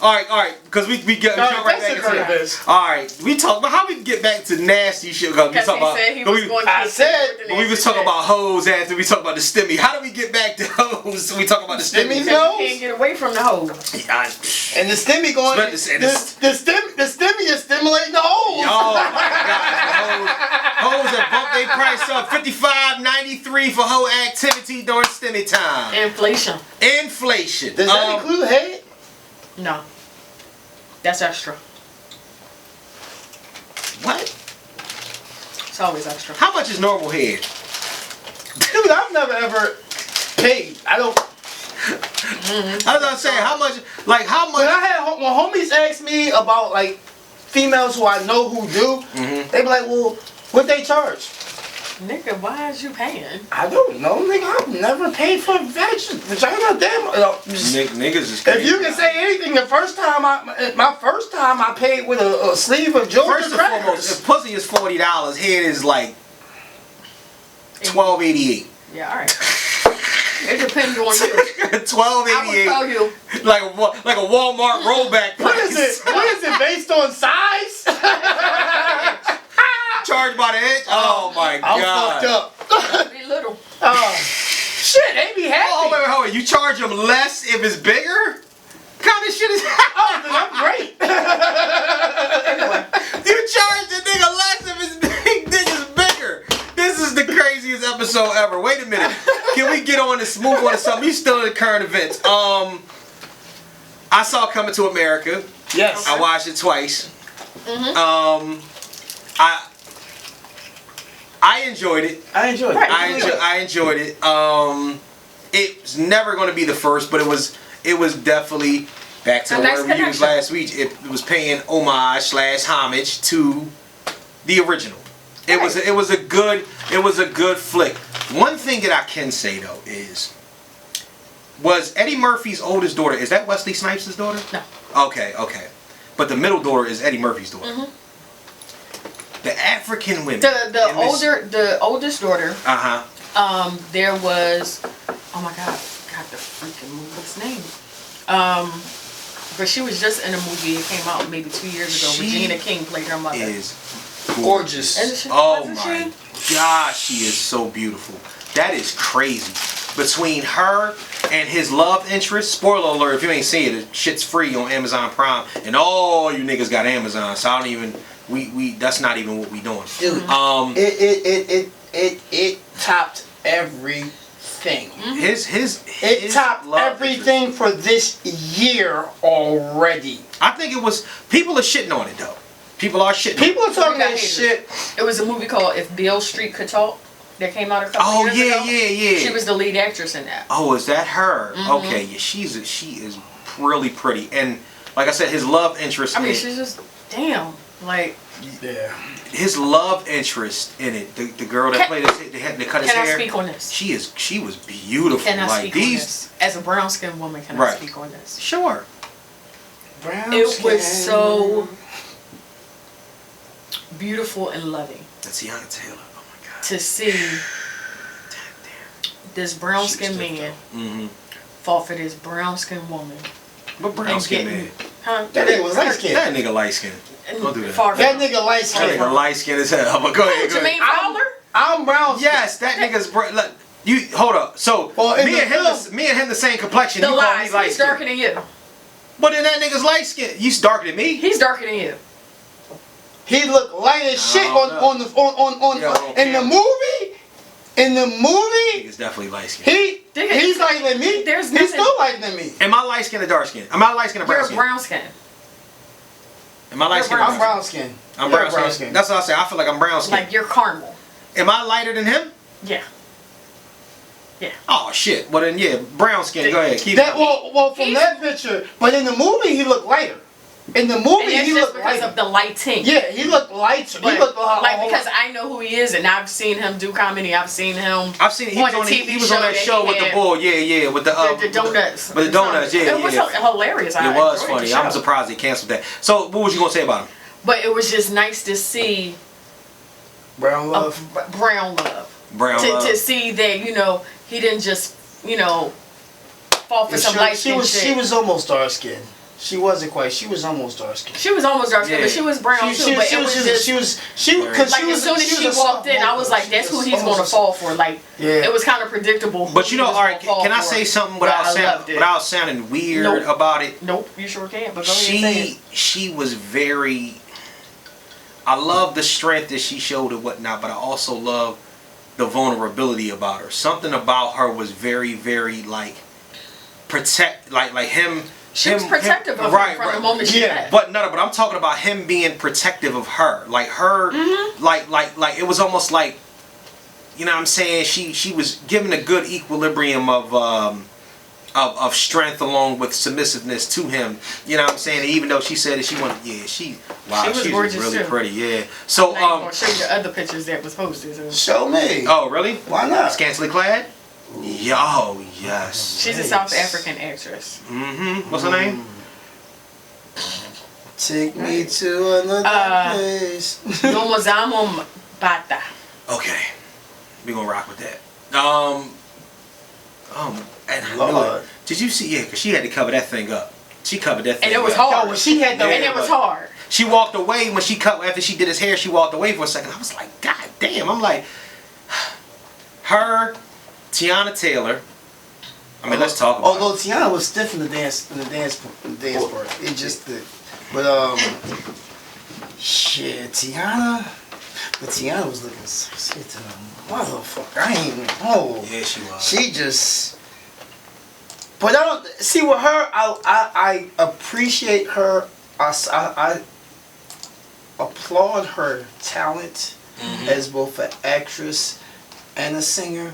All right, because we get jump right back into this. All right, we talk about how we get back to nasty shit. Because we talk about. We was talking about hoes after we talk about the stimmy. How do we get back to hoes? We talk about the stimmy. You can't get away from the hoes. And the stimmy going. The stimmy is stimulating the hoes. Oh my God, hoes have bumped their price up $55.93 for hoe activity during stimmy time. Inflation. Does that include head? No. That's extra. What? It's always extra. How much is normal head? Dude, I've never ever paid. I don't. I was gonna say how much. When homies ask me about like females who I know who do, they be like, "Well, what they charge?" Nigga, why is you paying? I don't know, nigga. I've never paid for vagina. Damn. Niggas is crazy. If you can say anything, my first time I paid with a sleeve of Georgia First and foremost, if pussy is $40, head is like $12.88. Yeah, all right. It depends on you. $12.88. I will tell you. Like a Walmart rollback price. What is it based on size? Charged by the inch? Oh my God. I'm fucked up. Be little. Shit, they be happy. Oh, wait. You charge them less if it's bigger? What kind of shit is that? Oh, then I'm great. You charge the nigga less if his big dick is bigger. This is the craziest episode ever. Wait a minute. Can we get on this, move on to something? You still in the current events. I saw Coming to America. Yes. I watched it twice. I enjoyed it. I enjoyed it. I enjoyed it. It's never going to be the first, but it was definitely, back to the word we used last week, it was paying homage to the original. It was a good flick. One thing that I can say though was Eddie Murphy's oldest daughter, is that Wesley Snipes' daughter? No. Okay. But the middle daughter is Eddie Murphy's daughter. The African women. The oldest daughter. There was, oh my God, I forgot the freaking movie's name. But she was just in a movie. It came out maybe 2 years ago. Regina King played her mother. Is gorgeous. Oh my gosh, she is so beautiful. That is crazy. Between her and his love interest, spoiler alert, if you ain't seen it, shit's free on Amazon Prime, and all you niggas got Amazon, so I don't even. That's not even what we doing. Dude, it topped everything. It topped everything for this year already. I think it was, people are shitting on it though. People are shitting. People are talking that shit. It was a movie called If Beale Street Could Talk that came out a couple years ago. Yeah. She was the lead actress in that. Oh, is that her? Okay, yeah, she is really pretty, and like I said, his love interest. I mean, she's just like. Yeah. His love interest in it, the girl that played his, that cut his hair. Can I speak on this? She was beautiful. Can I speak on this? As a brown skinned woman, can I speak on this? Sure. It was so beautiful and loving. That's Tiana Taylor. Oh my God. To see this brown skinned man fought for this brown skinned woman. What brown skinned man? Huh? That nigga was light skinned. That nigga light skinned. Don't do that. That nigga light skinned. That nigga light skinned as hell. But go ahead. Jermaine Fowler? I'm brown skinned. Yes, that nigga's look. You hold up. So me and him the same complexion. The you call me light he's darker than you. But then that nigga's light skinned. He's darker than me. He's darker than you. He looked light as shit in the movie. In the movie, he's definitely light skinned. He's lighter than me. He's still lighter than me. Am I light skinned or dark skinned? Am I light skinned or brown skinned? You're brown skinned. Am I light skinned? I'm brown skinned. I'm brown skinned. That's what I say. I feel like I'm brown skinned. Like you're caramel. Am I lighter than him? Yeah. Yeah. Oh shit. Well then, yeah, brown skin. Go ahead. Keep that. Well, from that picture, but in the movie he looked lighter. In the movie he looked because of the lighting. Yeah, he looked lighter. He looked like because I know who he is and I've seen him do comedy. I've seen him. He was on that show with the bull. Yeah, with the donuts. With the donuts. Yeah, it was hilarious. It was funny. I'm surprised they canceled that. So what was you gonna say about him? But it was just nice to see brown love. To see that he didn't just fall fall for some light skin shit. She was almost dark skinned. She wasn't quite. She was almost dark skinned. She was almost dark skinned, but she was brown too. But it was just as soon as she walked in, I was like, that's who he's going to fall for. Like, it was kind of predictable. But you know, all right, can I say something without sounding weird about it? Nope, you sure can. But go ahead. She was very. I love the strength that she showed and whatnot, but I also love the vulnerability about her. Something about her was very, very like him. She was protective of him from the moment she left. But I'm talking about him being protective of her. Like her, like it was almost like, you know what I'm saying? She was given a good equilibrium of strength along with submissiveness to him. You know what I'm saying? And even though she said that she wanted, she was gorgeous really too. pretty, yeah. So I'm gonna show you the other pictures that was posted. So. Show me. Oh really? Why not? Scantily clad. Yo, yes. She's a South African actress. What's her name? Take me to another place. Nomozamo Bata. Okay, we gonna rock with that. And I know it. Did you see? Yeah, because she had to cover that thing up. She covered that thing up. And it was up. hard. She had and it was hard. She walked away when after she did his hair. She walked away for a second. I was like, God damn. I'm like, her. Tiana Taylor. I mean, let's talk about. Although Tiana was stiff in the dance part, it just did. But shit, Tiana. But Tiana was looking sexy to the motherfucker. I ain't even know. Yeah, she was. She just. But I don't see with her. I appreciate her. I applaud her talent as both an actress and a singer.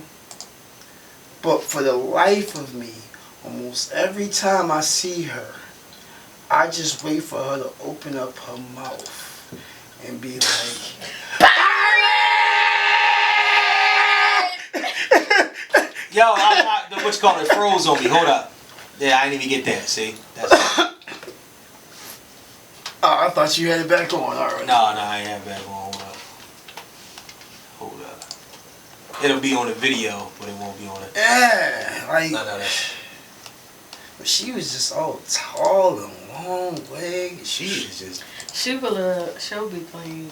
But for the life of me, almost every time I see her, I just wait for her to open up her mouth and be like, Yo, I'm not, what you call it, froze on me. Hold up. Yeah, I didn't even get that. See? That's it. Oh, I thought you had it back on already. No, I ain't have it back on. Hold up. It'll be on the video, but it won't be on it. Yeah, like. No. But she was just all tall and long legged. She is just. She'll be playing.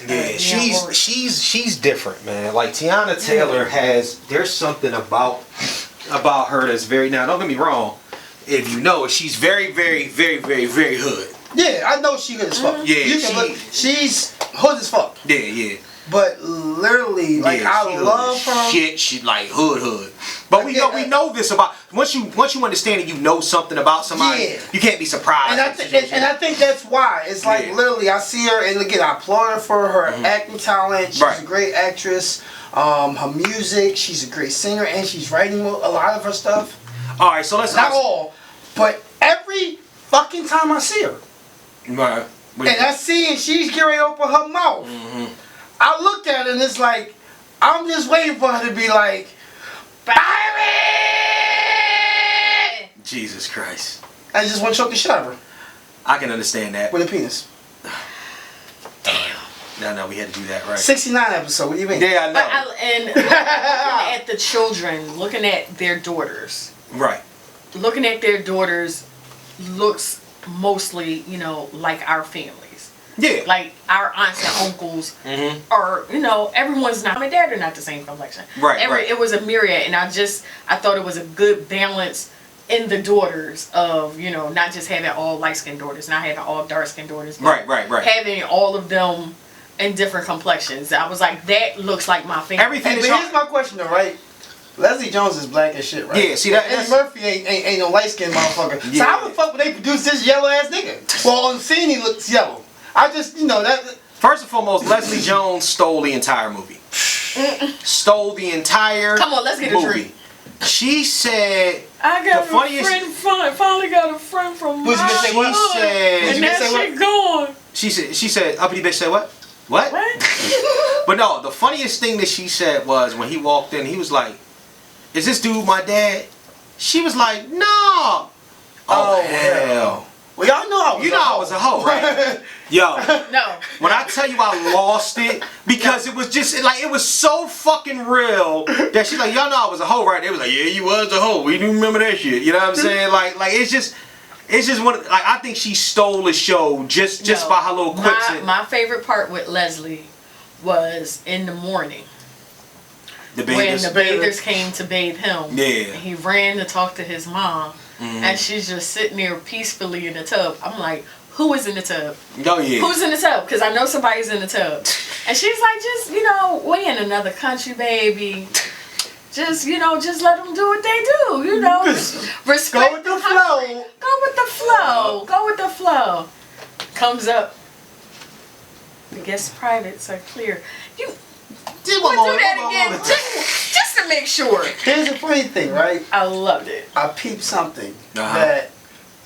Yeah, she's different, man. Like Tiana Taylor there's something about her that's very. Now, don't get me wrong. If you know, she's very, very, very, very, very hood. Yeah, I know she hood as fuck. Yeah, she's hood as fuck. Yeah. But literally, like I love her. Shit, she like hood. But we know this about once you understand it, you know something about somebody. Yeah. You can't be surprised. And I think that's why it's like literally I see her and again I applaud her for her acting talent. She's a great actress. Her music, she's a great singer, and she's writing a lot of her stuff. All right, so let's not all, but every fucking time I see her, right? And I see and she's getting ready to open her mouth. I looked at her and it's like, I'm just waiting for her to be like, Byron! Jesus Christ. I just want to choke the shit out of her. I can understand that. With a penis. Damn. No, we had to do that, right? 69 episode, what do you mean? Yeah, I know. And looking at the children, looking at their daughters. Right. Looking at their daughters looks mostly, like our families. Yeah. Like our aunts and uncles are, everyone's not, mom and dad are not the same complexion. Right. It was a myriad, and I thought it was a good balance in the daughters of, not just having all light-skinned daughters, not having all dark-skinned daughters. Right. Having all of them in different complexions. I was like, that looks like my family. Everything. But here's my question though, right? Leslie Jones is black as shit, right? Yeah, see that? Eddie Murphy ain't no light-skinned motherfucker. Yeah. So how the fuck would they produce this yellow-ass nigga? Well, on the scene he looks yellow. I just, that... First and foremost, Leslie Jones stole the entire movie. Stole the entire Come on, let's get a drink. She said... I got finally got a friend from my hood. And that shit gone. She said, uppity bitch said what? What? But no, the funniest thing that she said was when he walked in, he was like, is this dude my dad? She was like, no. Oh hell. Well, y'all know I was a hoe, right? Yo. No. When I tell you I lost it, because it was just, like, it was so fucking real that she's like, y'all know I was a hoe, right? They was like, yeah, you was a hoe. We do remember that shit. You know what I'm saying? Like it's just one, like, I think she stole the show just by her little quips. My favorite part with Leslie was in the morning. The bathers. When the bathers came to bathe him. Yeah. He ran to talk to his mom. And she's just sitting there peacefully in the tub. I'm like, who is in the tub? Oh, yeah. Who's in the tub? Because I know somebody's in the tub. And she's like, just, we in another country, baby. Just, just let them do what they do, Respect Go with the flow. Go with the flow. Go with the flow. Comes up. The guest privates are clear. You want to do that again? Just to make sure. Here's the funny thing, right? I loved it. I peeped something that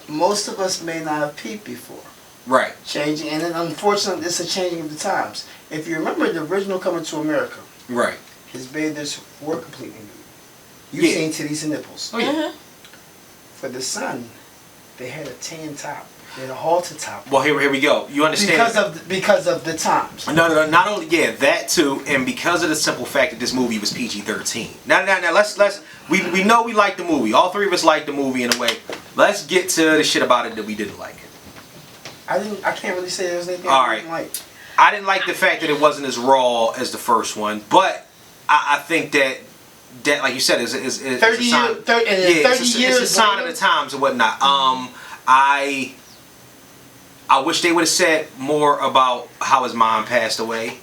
most of us may not have peeped before. Right. Changing, and then unfortunately, it's a changing of the times. If you remember the original Coming to America, right, his bathers were completely nude. You've seen titties and nipples. Oh yeah. For the son, they had a tan top. They had a halter top. Well, here we go. You understand? Because of the times. No. Not only that too, and because of the simple fact that this movie was PG-13. Now, let's we know we like the movie. All three of us like the movie in a way. Let's get to the shit about it that we didn't like. I can't really say there's anything I didn't like. I didn't like the fact that it wasn't as raw as the first one, but I think that like you said is 30 years. It's a sign of the times and whatnot. I wish they would have said more about how his mom passed away.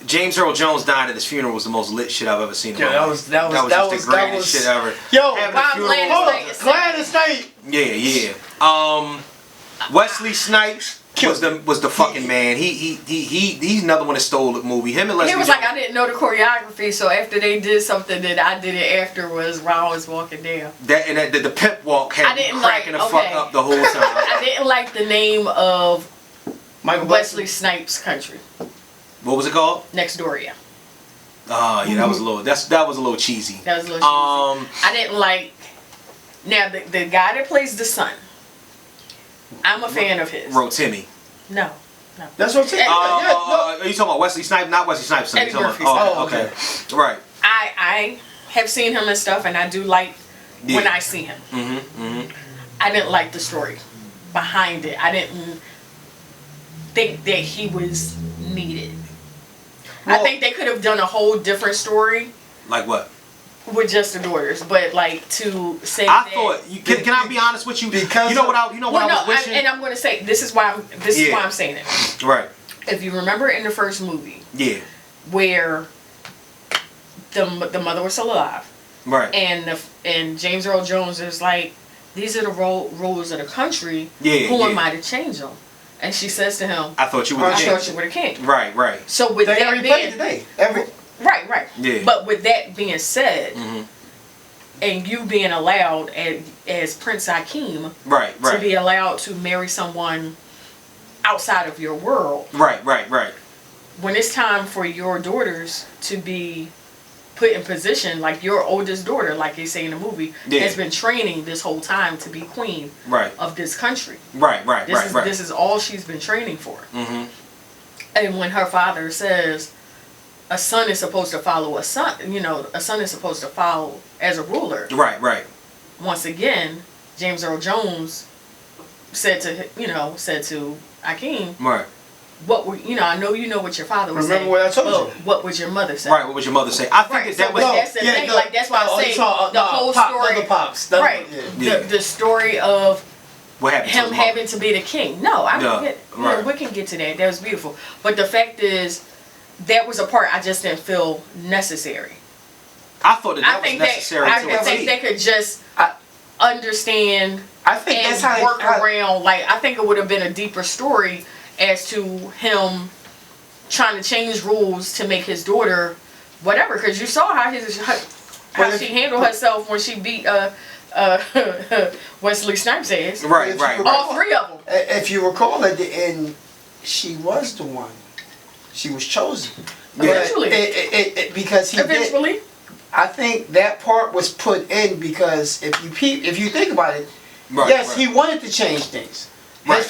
James Earl Jones dying at his funeral was the most lit shit I've ever seen. Yeah, that was the greatest shit ever. Yo, Gladys Knight. Yeah. Wesley Snipes was the fucking man. He's another one that stole the movie. Him and Leslie. He was like, I didn't know the choreography, so after they did something that I did it after was while I was walking down. The pimp walk had me cracking the fuck up the whole time. I didn't like the name of Wesley Snipes' country. What was it called? Next Door, yeah. Oh yeah, that was a little cheesy. That was a little cheesy. I didn't like. Now the guy that plays the son, I'm a fan of his. Rotimi. No. That's what I'm saying. Are you talking about Wesley Snipes? Not Wesley Snipes. Eddie Murphy. Okay. Right. I have seen him and stuff, and I do like when I see him. I didn't like the story behind it. I didn't think that he was needed. Well, I think they could have done a whole different story. Like what? With just the daughters, but like to say can I be honest with you? Because I was wishing. And I'm going to say this is why I'm saying it. Right. If you remember in the first movie, where the mother was still alive, right, and James Earl Jones is like, these are the rules of the country. Who am I to change them? And she says to him, I thought you were the king. Right. So with that being Right. Yeah. But with that being said, and you being allowed as Prince Hakeem, right, to be allowed to marry someone outside of your world. Right. When it's time for your daughters to be put in position, like your oldest daughter, like they say in the movie, has been training this whole time to be queen of this country. Right. This is all she's been training for. And when her father says, a son is supposed to follow a son. A son is supposed to follow as a ruler. Right. Once again, James Earl Jones said to Hakeem, right. I know you know what your father was saying. Remember what I told you. What would your mother say? Right. What would your mother say? I think that was. That's the thing. That's why I say the whole story. Right. The story of what happened him having to be the king. No, I don't get it. Right. We can get to that. That was beautiful. But the fact is, that was a part I just didn't feel necessary. I thought that was necessary. I think they could just understand that's how work around. Like, I think it would have been a deeper story as to him trying to change rules to make his daughter whatever. Because you saw how she handled herself when she beat Wesley Snipes' ass. Right. All three of them. If you recall, at the end, she was the one. She was chosen. Eventually. Because he eventually. I think that part was put in because if you think about it, yes, he wanted to change things. His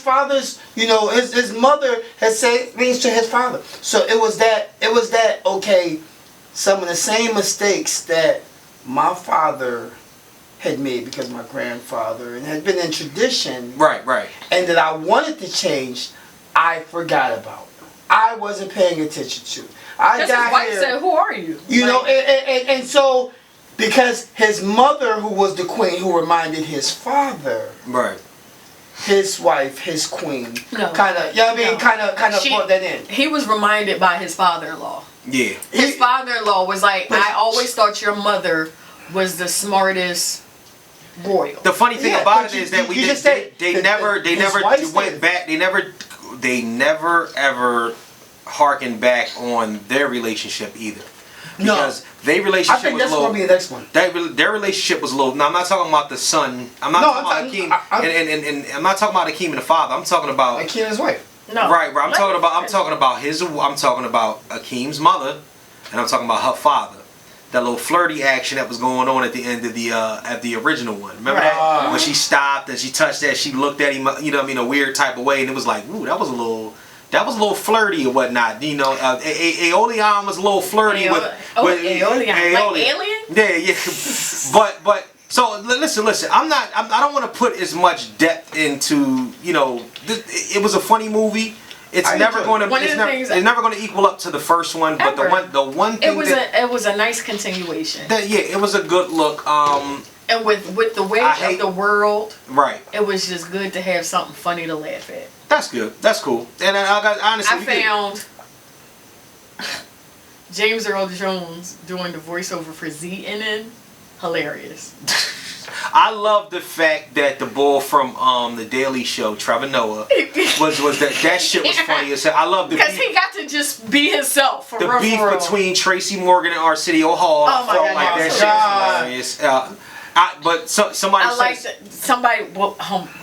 father's, his mother had said things to his father. So it was that, okay, some of the same mistakes that my father had made because my grandfather, and had been in tradition. Right. And that I wanted to change, I forgot about. I wasn't paying attention to. His wife said, "Who are you?" And so, because his mother, who was the queen, who reminded his father. Right. His wife, his queen, kind of brought that in. He was reminded by his father-in-law. Yeah. His father-in-law was like, I always thought your mother was the smartest royal. The funny thing about it is that they never went back. They never ever harkened back on their relationship either. Because their relationship I think was that's low. Gonna be the next one. Their relationship was low. Now I'm not talking about the son. I'm not talking about Akeem, and I'm not talking about Akeem and the father. I'm talking about Akeem and his wife. No. Right. I'm talking about Akeem's mother, and I'm talking about her father. That little flirty action that was going on at the end of the original one. Remember that when she stopped and she touched that, she looked at him, a weird type of way, and it was like, ooh, that was a little flirty or whatnot. Aeolian was a little flirty with Aeolian, like Alien. Yeah. But so listen. I don't want to put as much depth into. It was a funny movie. It's never going to equal up to the first one. But the one thing it was a nice continuation. It was a good look. And with the weight of the world, right? It was just good to have something funny to laugh at. That's good. That's cool. And honestly, I found James Earl Jones doing the voiceover for ZNN hilarious. I love the fact that the bull from the Daily Show, Trevor Noah, was that shit was funny as hell. I love the because he got to just be himself. For the beef between Tracy Morgan and Arsenio Hall. Oh my God! Like that shit was hilarious. Somebody. I like somebody. Well,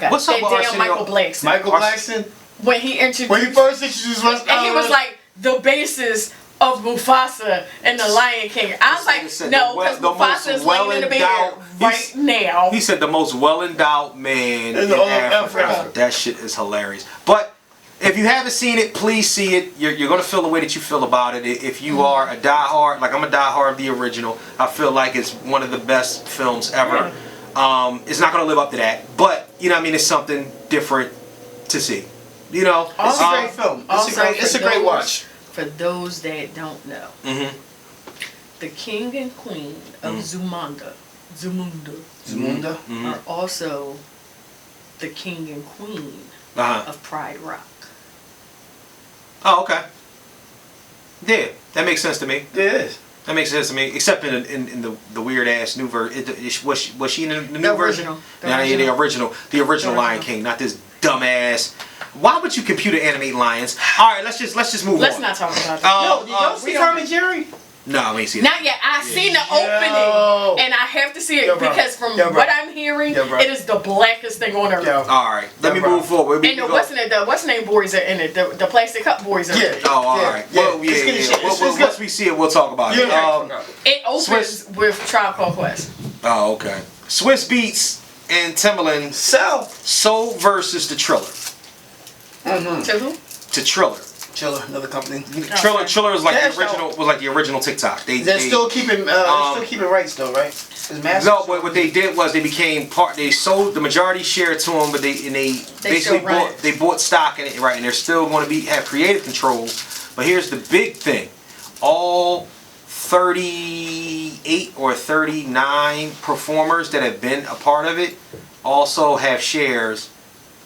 what's up, damn Michael Blackson. Michael Blackson. When he first introduced us, and he was like the basis of Mufasa and the Lion King. I was like, no, because Mufasa is laying in the bed right now. He said the most well-endowed man in Africa. That shit is hilarious. But if you haven't seen it, please see it. You're going to feel the way that you feel about it. If you are a diehard, like I'm a diehard of the original, I feel like it's one of the best films ever. Yeah. It's not going to live up to that. But, it's something different to see. It's a great film. It's a great watch. For those that don't know, the king and queen of Zamunda are also the king and queen of Pride Rock. Oh, okay. Yeah, that makes sense to me. It is. That makes sense to me, except in the weird ass new version. Was she in the new version? The original Lion King, not this dumbass. Why would you computer animate lions? All right, let's just move on. Let's not talk about that. Did y'all see Tom and Jerry? No, I ain't seen it. Not yet. I seen the opening, and I have to see it because from what I'm hearing, it is the blackest thing on earth. All right, let me move forward. And what's the name boys are in it? The plastic cup boys are in it. Oh, all right. Well, once we see it, we'll talk about it. It opens with Tribe Called Quest. Oh, okay. Swiss Beats and Timbaland. Soul versus the Triller. To who? To Triller. Triller, another company. Triller is like the original TikTok. They're still keeping rights though, right? No, what they did was they became part. They sold the majority share to them, but they basically bought stock in it, right? And they're still going to have creative control. But here's the big thing: all 38 or 39 performers that have been a part of it also have shares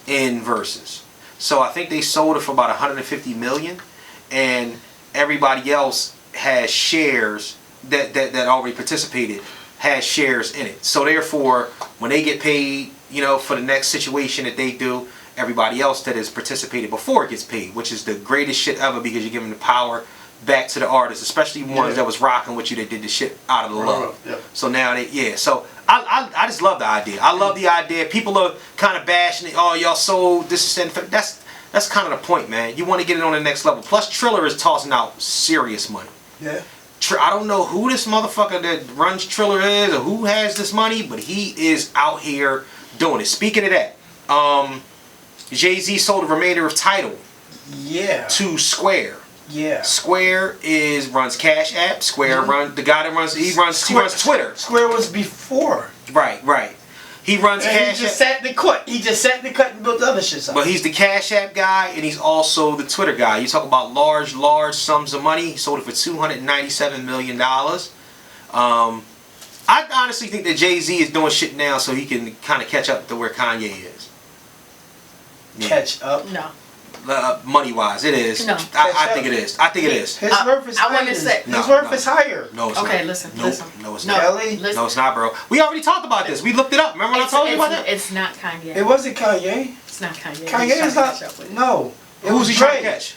in Versus. So I think they sold it for about 150 million, and everybody else has shares that already participated has shares in it. So therefore, when they get paid, for the next situation that they do, everybody else that has participated before it gets paid, which is the greatest shit ever because you're giving the power back to the artists, especially ones that was rocking with you that did the shit out of the love. Yeah. So now so I just love the idea. I love the idea. People are kind of bashing it. Oh, y'all sold this and that's kind of the point, man. You want to get it on the next level. Plus, Triller is tossing out serious money. Yeah. I don't know who this motherfucker that runs Triller is or who has this money, but he is out here doing it. Speaking of that, Jay-Z sold the remainder of Tidal to Square. Yeah. Square runs Cash App. Square runs the guy that runs Twitter. Square was before. Right. He runs Cash App. He just sat the cut and built the other shit up. But he's the Cash App guy and he's also the Twitter guy. You talk about large sums of money. He sold it for $297 million. I honestly think that Jay-Z is doing shit now so he can kind of catch up to where Kanye is. Yeah. Catch up? No. Money-wise, it is. No. I think it is. I think it is. His worth is higher. His worth is higher. No, it's not. Okay, listen. No, it's not. Kellie? No, it's not, bro. We already talked about this. We looked it up. Remember when I told you about that? It's not Kanye. It wasn't Kanye. It's not Kanye. Kanye is not. No. Who was he trying to catch?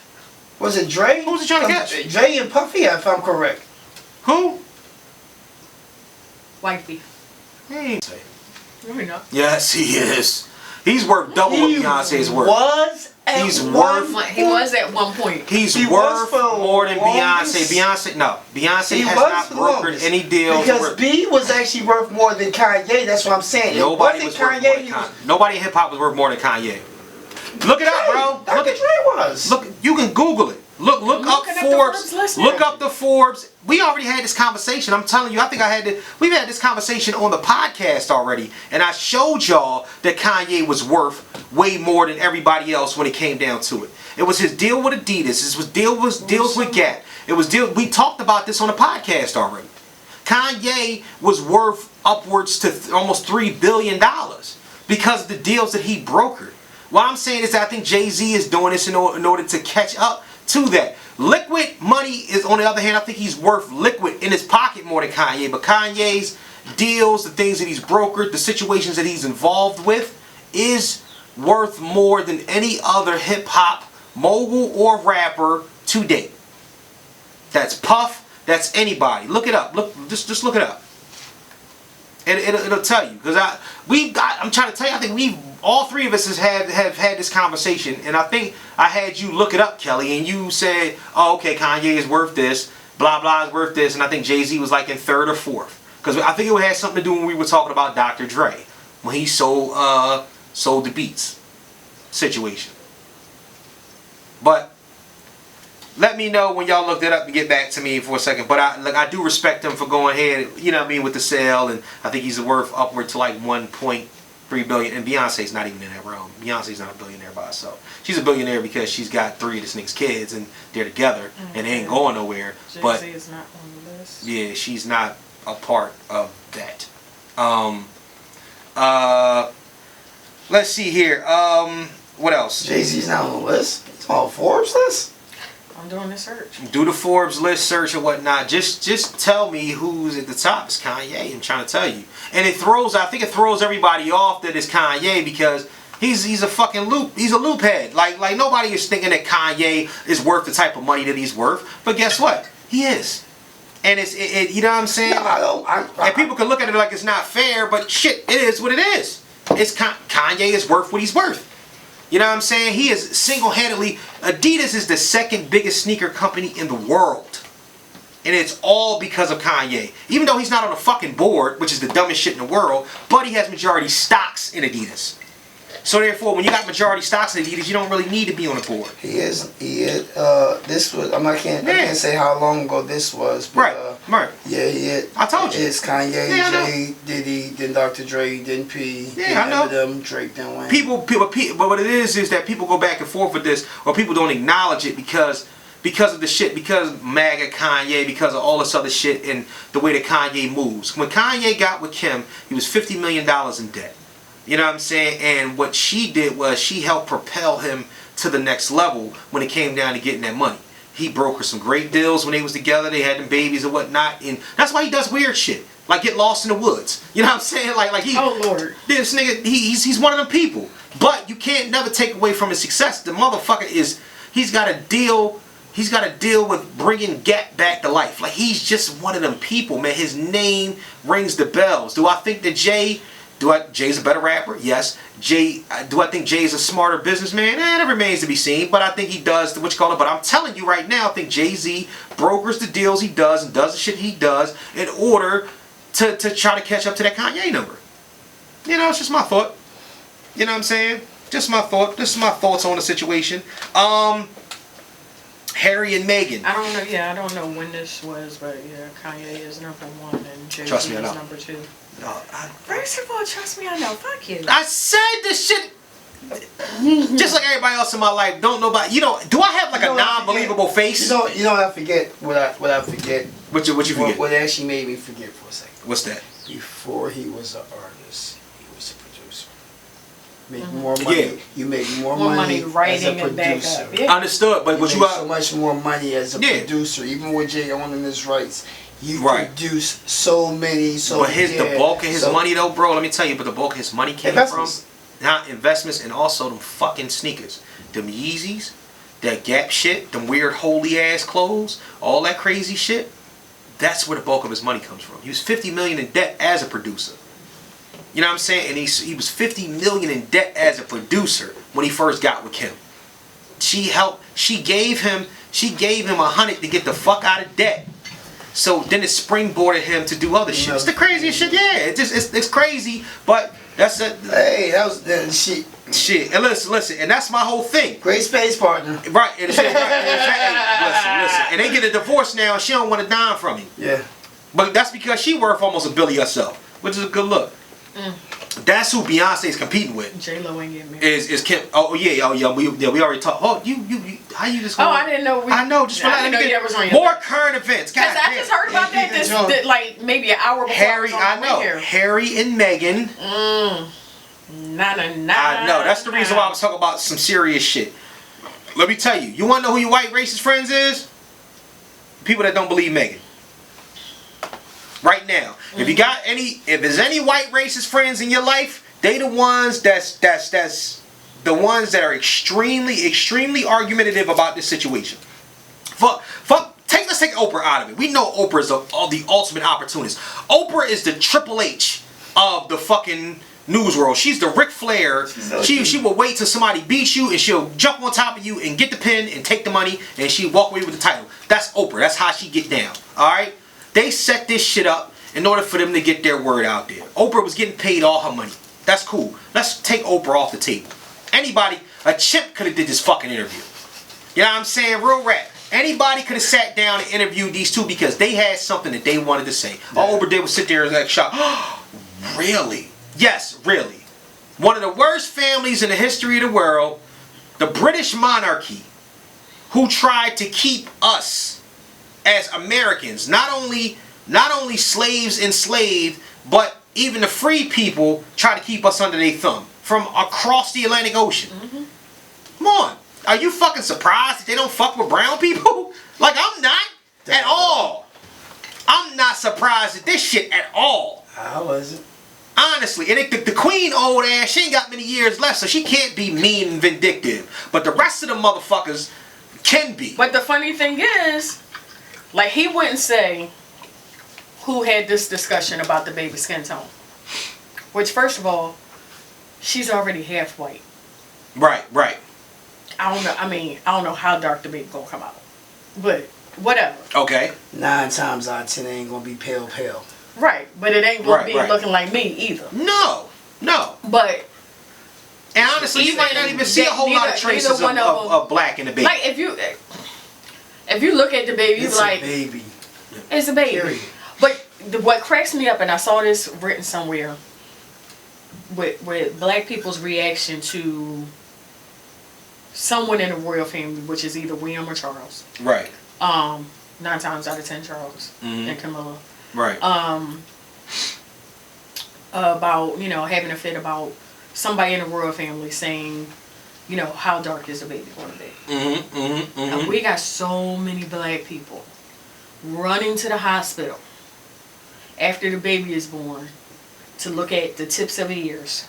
Was it Dre? Who was he trying to catch? Dre and Puffy, if I'm correct. Who? Wifey. Hey. You know. Yes, he is. He's worth double what Beyonce's worth. He was at one point. He's worth more than Beyonce. Beyonce has not brokered any deals. Because B was actually worth more than Kanye. That's what I'm saying. Nobody was worth more than Kanye. Nobody in hip hop was worth more than Kanye. Look it up, bro. Dr. Dre was. Look, you can Google it. Look up Forbes. Look up the Forbes. We already had this conversation. I'm telling you, we've had this conversation on the podcast already. And I showed y'all that Kanye was worth way more than everybody else when it came down to it. It was his deal with Adidas. It was deals with Gap. We talked about this on the podcast already. Kanye was worth upwards to almost $3 billion because of the deals that he brokered. What I'm saying is that I think Jay-Z is doing this in order to catch up to that. Liquid money is, on the other hand, I think he's worth liquid in his pocket more than Kanye. But Kanye's deals, the things that he's brokered, the situations that he's involved with, is worth more than any other hip-hop mogul or rapper to date. That's Puff. That's anybody. Look it up. Just look it up. It'll tell you, because I'm trying to tell you, I think all three of us have had this conversation, and I think I had you look it up, Kelly, and you said, oh, okay, Kanye is worth this, blah blah is worth this, and I think Jay-Z was like in third or fourth, because I think it had something to do when we were talking about Dr. Dre, when he sold the Beats situation. But let me know when y'all looked it up and get back to me for a second. But I do respect him for going ahead, you know what I mean, with the sale. And I think he's worth upward to like $1.3 billion. And Beyonce's not even in that realm. Beyonce's not a billionaire by herself. She's a billionaire because she's got 3 of this nigga's kids and they're together and they ain't going nowhere. But Jay-Z is not on the list. Yeah, she's not a part of that. Let's see here. What else? Jay-Z's not on the list. It's on Forbes list. I'm doing the search. Do the Forbes list search or whatnot. Just tell me who's at the top. It's Kanye. I'm trying to tell you. And I think it throws everybody off that it's Kanye because he's a fucking loop. He's a loop head. Like nobody is thinking that Kanye is worth the type of money that he's worth. But guess what? He is. And it's you know what I'm saying? No, and people can look at it like it's not fair, but shit, it is what it is. It's Kanye is worth what he's worth. You know what I'm saying? He is single-handedly, Adidas is the second biggest sneaker company in the world. And it's all because of Kanye. Even though he's not on the fucking board, which is the dumbest shit in the world, but he has majority stocks in Adidas. So therefore, when you got majority stocks in Adidas, you don't really need to be on the board. He is. This was. I can't say how long ago this was. But, right. Yeah. I told you. It's Kanye, Jay, Diddy, then Dr. Dre, then P. Yeah, I know. Them, Drake, then Wayne. People. But what it is that people go back and forth with this, or people don't acknowledge it because of the shit, because MAGA Kanye, because of all this other shit and the way that Kanye moves. When Kanye got with Kim, he was $50 million in debt. You know what I'm saying? And what she did was she helped propel him to the next level when it came down to getting that money. He brokered some great deals when they was together. They had them babies and whatnot. And that's why he does weird shit. Like get lost in the woods. You know what I'm saying? Like he... Oh, Lord. This nigga, he's one of them people. But you can't never take away from his success. The motherfucker is... He's got to deal with bringing Gap back to life. Like he's just one of them people, man. His name rings the bells. Do I think that Jay Jay's a better rapper? Yes. Do I think Jay's a smarter businessman? That remains to be seen. But I think he does what you call it. But I'm telling you right now, I think Jay-Z brokers the deals he does and does the shit he does in order to try to catch up to that Kanye number. You know, it's just my thought. You know what I'm saying? Just my thought. This is my thoughts on the situation. Harry and Meghan. I don't know. Yeah, I don't know when this was, but yeah, Kanye is number 1 and Jay-Z is number 2. No, first of all, trust me, I know. Fuck you. I said this shit. Just like everybody else in my life, don't nobody. You know, do I have like a non-believable face? You know, I forget what I forget. What you forget? What actually made me forget for a second. What's that? Before he was an artist, he was a producer. Make more money. Yeah. You make more money writing as a producer. Yeah. Understood, but what you make so much more money as a producer, even with Jay owning his rights. You produce so many, But the bulk of his money though, bro, let me tell you, but the bulk of his money came from not investments and also them fucking sneakers. Them Yeezys, that Gap shit, them weird holy ass clothes, all that crazy shit. That's where the bulk of his money comes from. He was $50 million in debt as a producer. You know what I'm saying? And he was $50 million in debt as a producer when he first got with Kim. She gave him $100 to get the fuck out of debt. So then it springboarded him to do other shit. It's the craziest shit. Yeah, it's crazy, but that's it. Hey, that was shit. Shit, and listen, and that's my whole thing. Great space partner. Right, and listen, and they get a divorce now, and she don't want to dime from him. Yeah. But that's because she worth almost $1 billion herself, which is a good look. That's who Beyonce's competing with. J-Lo ain't getting married. Is Kim? Oh yeah. We already talked. Oh, you. How you just? I didn't know. I know. Just I didn't know that was on your more current events. Because I just heard about that. This like maybe an hour before. Harry, I know. Harry and Meghan. Nah. I know. That's the reason why I was talking about some serious shit. Let me tell you. You want to know who your white racist friends is? People that don't believe Meghan. Right now, if there's any white racist friends in your life, they the ones that's the ones that are extremely argumentative about this situation. Let's take Oprah out of it. We know Oprah is the ultimate opportunist. Oprah is the Triple H of the fucking news world. She's the Ric Flair. She will wait till somebody beats you and she'll jump on top of you and get the pin and take the money and she walk away with the title. That's Oprah. That's how she get down. All right. They set this shit up in order for them to get their word out there. Oprah was getting paid all her money. That's cool. Let's take Oprah off the table. Anybody, a chimp could have did this fucking interview. You know what I'm saying? Real rap. Anybody could have sat down and interviewed these two because they had something that they wanted to say. Yeah. All Oprah did was sit there and like shock. Really? Yes, really. One of the worst families in the history of the world, the British monarchy, who tried to keep us as Americans, not only slaves enslaved, but even the free people try to keep us under their thumb from across the Atlantic Ocean. Come on, are you fucking surprised that they don't fuck with brown people? Like I'm not at all. I'm not surprised at this shit at all. I wasn't. Honestly, and the queen old ass, she ain't got many years left, so she can't be mean and vindictive. But the rest of the motherfuckers can be. But the funny thing is, like, he wouldn't say who had this discussion about the baby skin tone. Which, first of all, she's already half white. Right. I don't know. I mean, I don't know how dark the baby gonna come out. But, whatever. Okay. 9 times out of 10, it ain't gonna be pale. Right. But it ain't gonna be looking like me either. No. But... And honestly, you might not even see a whole lot of traces of black in the baby. Like, if you look at the baby, you're like... It's a baby. Period. But what cracks me up, and I saw this written somewhere, with black people's reaction to someone in the royal family, which is either William or Charles. Right. 9 times out of 10 Charles and Camilla. Right. About, having a fit about somebody in the royal family saying, how dark is the baby going to be? And we got so many black people running to the hospital after the baby is born to look at the tips of the ears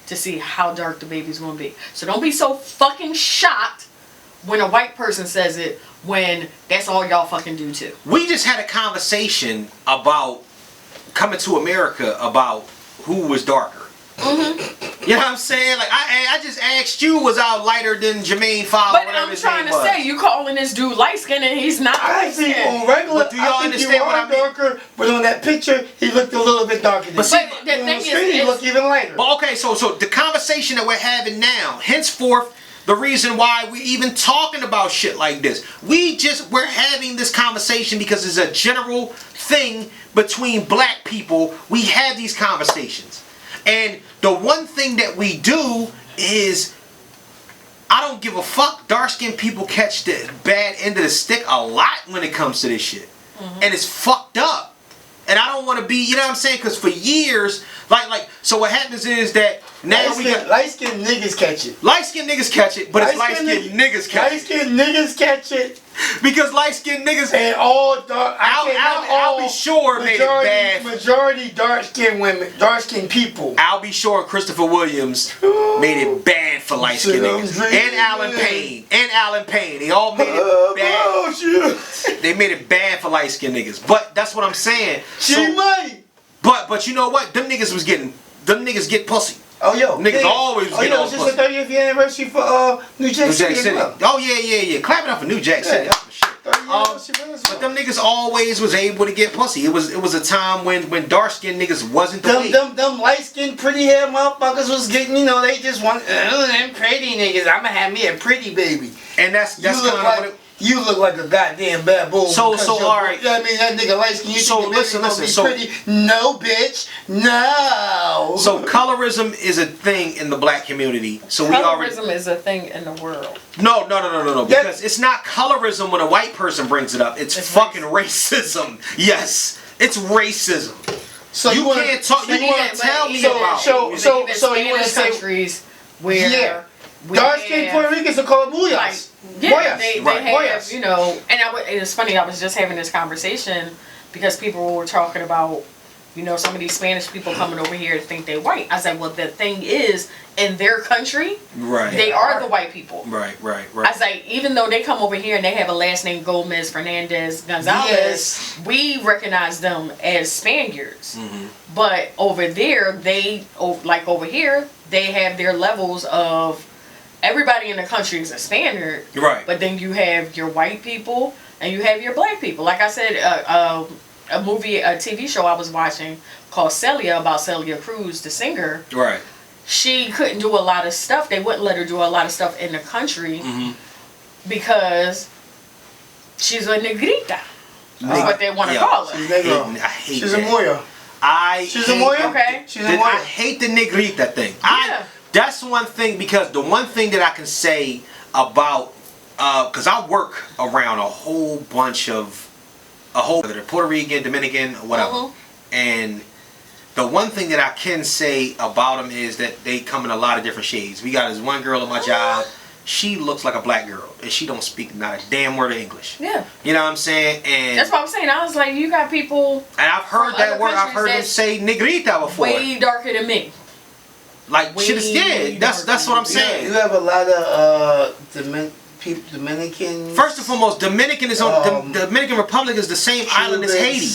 to see how dark the baby's going to be. So don't be so fucking shocked when a white person says it when that's all y'all fucking do too. We just had a conversation about coming to America about who was darker. You know what I'm saying? Like I just asked you, was I lighter than Jermaine Fowler? But I'm trying to say, you calling this dude light skinned and he's not. I think on regular, but do y'all understand what I mean? Darker, but on that picture, he looked a little bit darker. But the thing is, he looked even lighter. But okay, so the conversation that we're having now, henceforth, the reason why we're even talking about shit like this, we're having this conversation because it's a general thing between black people. We have these conversations. And the one thing that we do is, I don't give a fuck. Dark-skinned people catch the bad end of the stick a lot when it comes to this shit. And it's fucked up. And I don't want to be, you know what I'm saying? Because for years, so what happens is that now light-skinned niggas catch it. Light-skinned niggas catch it, but it's light-skinned niggas catch it. Light-skinned niggas catch it. Because light-skinned niggas and all dark. I'll be sure made it bad. Majority dark-skinned women, dark-skinned people. I'll be sure Christopher Williams made it bad for light-skinned niggas. And Alan Payne. They all made it bad. They made it bad for light-skinned niggas. But that's what I'm saying. Money. But you know what? Them niggas get pussy. Oh yo, niggas always get it was just the 30th anniversary for New Jack City. Oh yeah. Clap it up for New Jack City. But them niggas always was able to get pussy. It was a time when dark skinned niggas wasn't the way. Them light skinned pretty hair motherfuckers was getting, they just want them pretty niggas. I'ma have me a pretty baby. And that's kind of what it. You look like a goddamn baboon. So alright. I mean, that nigga light skin. So listen. Pretty. No, bitch. No. So colorism is a thing in the black community. Colorism is a thing in the world. No. Because it's not colorism when a white person brings it up. It's fucking racism. Yes, it's racism. So you can't talk. You want to tell me about? So you want to say countries where dark skinned Puerto Ricans are called booyahs. Yeah, they have, and it was funny, I was just having this conversation because people were talking about, some of these Spanish people coming over here to think they white. I was like, well, the thing is, in their country, they are the white people. Right. I was like, even though they come over here and they have a last name Gomez, Fernandez, Gonzalez, we recognize them as Spaniards. But over there, over here, they have their levels of, everybody in the country is a Spaniard, right? But then you have your white people and you have your black people. Like I said, a TV show I was watching called Celia, about Celia Cruz, the singer. Right. She couldn't do a lot of stuff. They wouldn't let her do a lot of stuff in the country because she's a negrita. That's what they want to call her. I hate she's a Moya. She's a Moya? Okay. She's a Moya. I hate the negrita thing. Yeah. That's one thing, because the one thing that I can say about, because I work around a whole bunch of, whether Puerto Rican, Dominican, or whatever. And the one thing that I can say about them is that they come in a lot of different shades. We got this one girl at my job. She looks like a black girl, and she don't speak not a damn word of English. Yeah. You know what I'm saying? And that's what I'm saying. I was like, you got people. And I've heard that word. I've heard them say negrita before. Way darker than me. Like shit is that's what I'm saying. You have a lot of Dominican. First and foremost, Dominican is on the Dominican Republic is the same island as Haiti.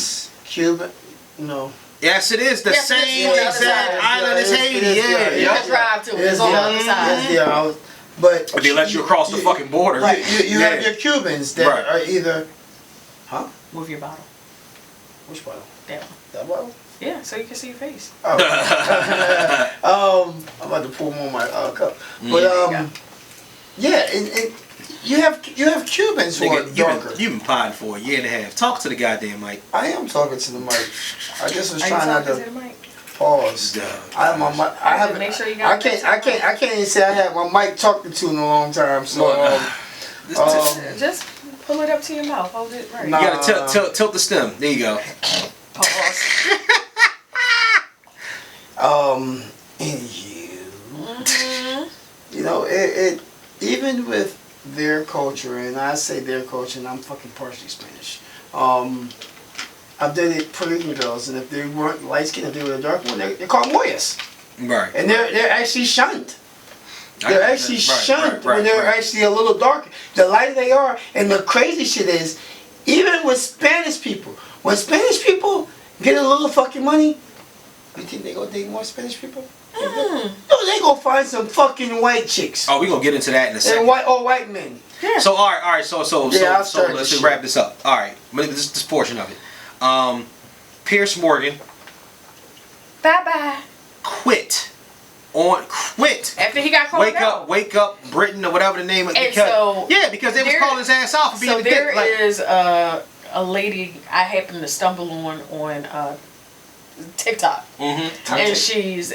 Cuban, no. Yes, it is the same exact island as Haiti. Yeah, you can drive to it. It's on the other side. But they let you across the fucking border. Right. You have your Cubans that are either. Move your bottle. Which bottle? That one. That bottle? Yeah, so you can see your face. Oh. I'm about to pour more on my cup. But and you have Cubans who are darker. You've been potting for a year and a half. Talk to the goddamn mic. I am talking to the mic. I just was trying not to pause. I have my mic. I can't even say I had my mic talking to in a long time. So just pull it up to your mouth. Hold it right. You gotta tilt the stem. There you go. Pause. And it even with their culture, and I say their culture, and I'm fucking partially Spanish. I've dated Puerto Rican girls, and if they weren't light skinned, if they were dark one, they're called Moyas. Right. And they're actually shunned. They're actually shunned when they're actually a little darker. The lighter they are, and the crazy shit is, even with Spanish people, when Spanish people get a little fucking money, You think they gonna date more Spanish people? No, they gonna find some fucking white chicks. Oh, we gonna get into that in a second. And white men. Yeah. So all right. So let's just wrap this up. All right, this portion of it. Piers Morgan. Bye. Quit. After he got called out. Wake up, Britain, or whatever the name of it. Because they was calling his ass out for being a dick. So there is a lady I happened to stumble on TikTok, and she's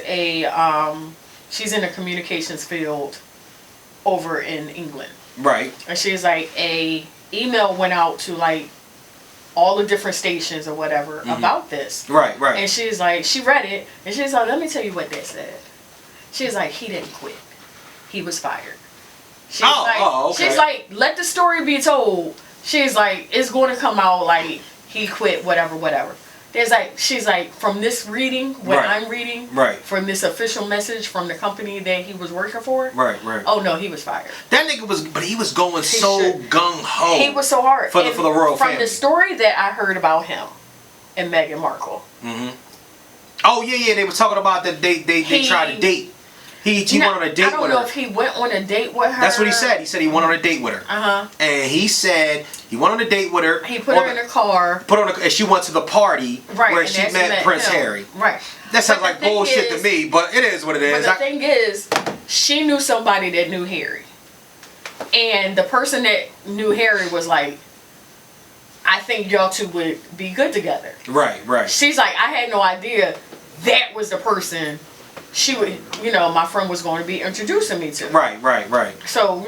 she's in the communications field over in England. Right. And she's like, a email went out to like all the different stations or whatever about this. Right. And she's like, she read it, and she's like, let me tell you what they said. She's like, he didn't quit. He was fired. She's okay. She's like, let the story be told. She's like, it's going to come out like he quit, whatever. She's like, from this reading, I'm reading, from this official message from the company that he was working for, oh no, he was fired. That nigga he was going gung ho. He was so hard for the royal family. From the story that I heard about him and Meghan Markle. Oh yeah, they were talking about that they tried to date. He went on a date with her. I don't know if he went on a date with her. That's what he said. He said he went on a date with her. And he said he went on a date with her. He put her in a car. And she went to the party where she met Prince Harry. Right. That sounds like bullshit to me, but it is what it is. But the thing is, she knew somebody that knew Harry. And the person that knew Harry was like, I think y'all two would be good together. Right. She's like, I had no idea that was the person she would, my friend was going to be introducing me to. Right. So,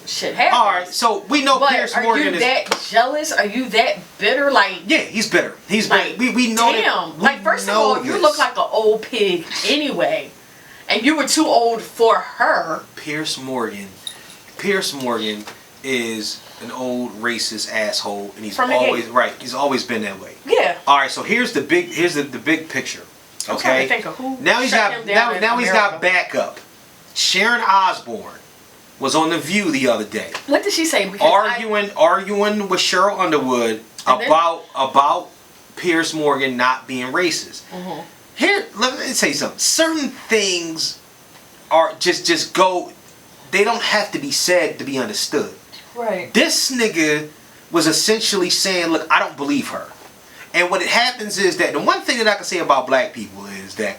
shit happens. All right, so we know Piers Morgan is... Are you that jealous? Are you that bitter? Like... Yeah, he's bitter. He's bitter. We know damn. Like, first of all, you look like an old pig anyway. And you were too old for her. Piers Morgan is an old racist asshole, and he's always... Right, he's always been that way. Yeah. All right, so here's the big picture. Okay. I'm trying to think of who now he's got backup. Sharon Osbourne was on The View the other day. What did she say? Arguing with Cheryl Underwood about Piers Morgan not being racist. Here, let me say something. Certain things are just go. They don't have to be said to be understood. Right. This nigga was essentially saying, "Look, I don't believe her." And what it happens is that the one thing that I can say about black people is that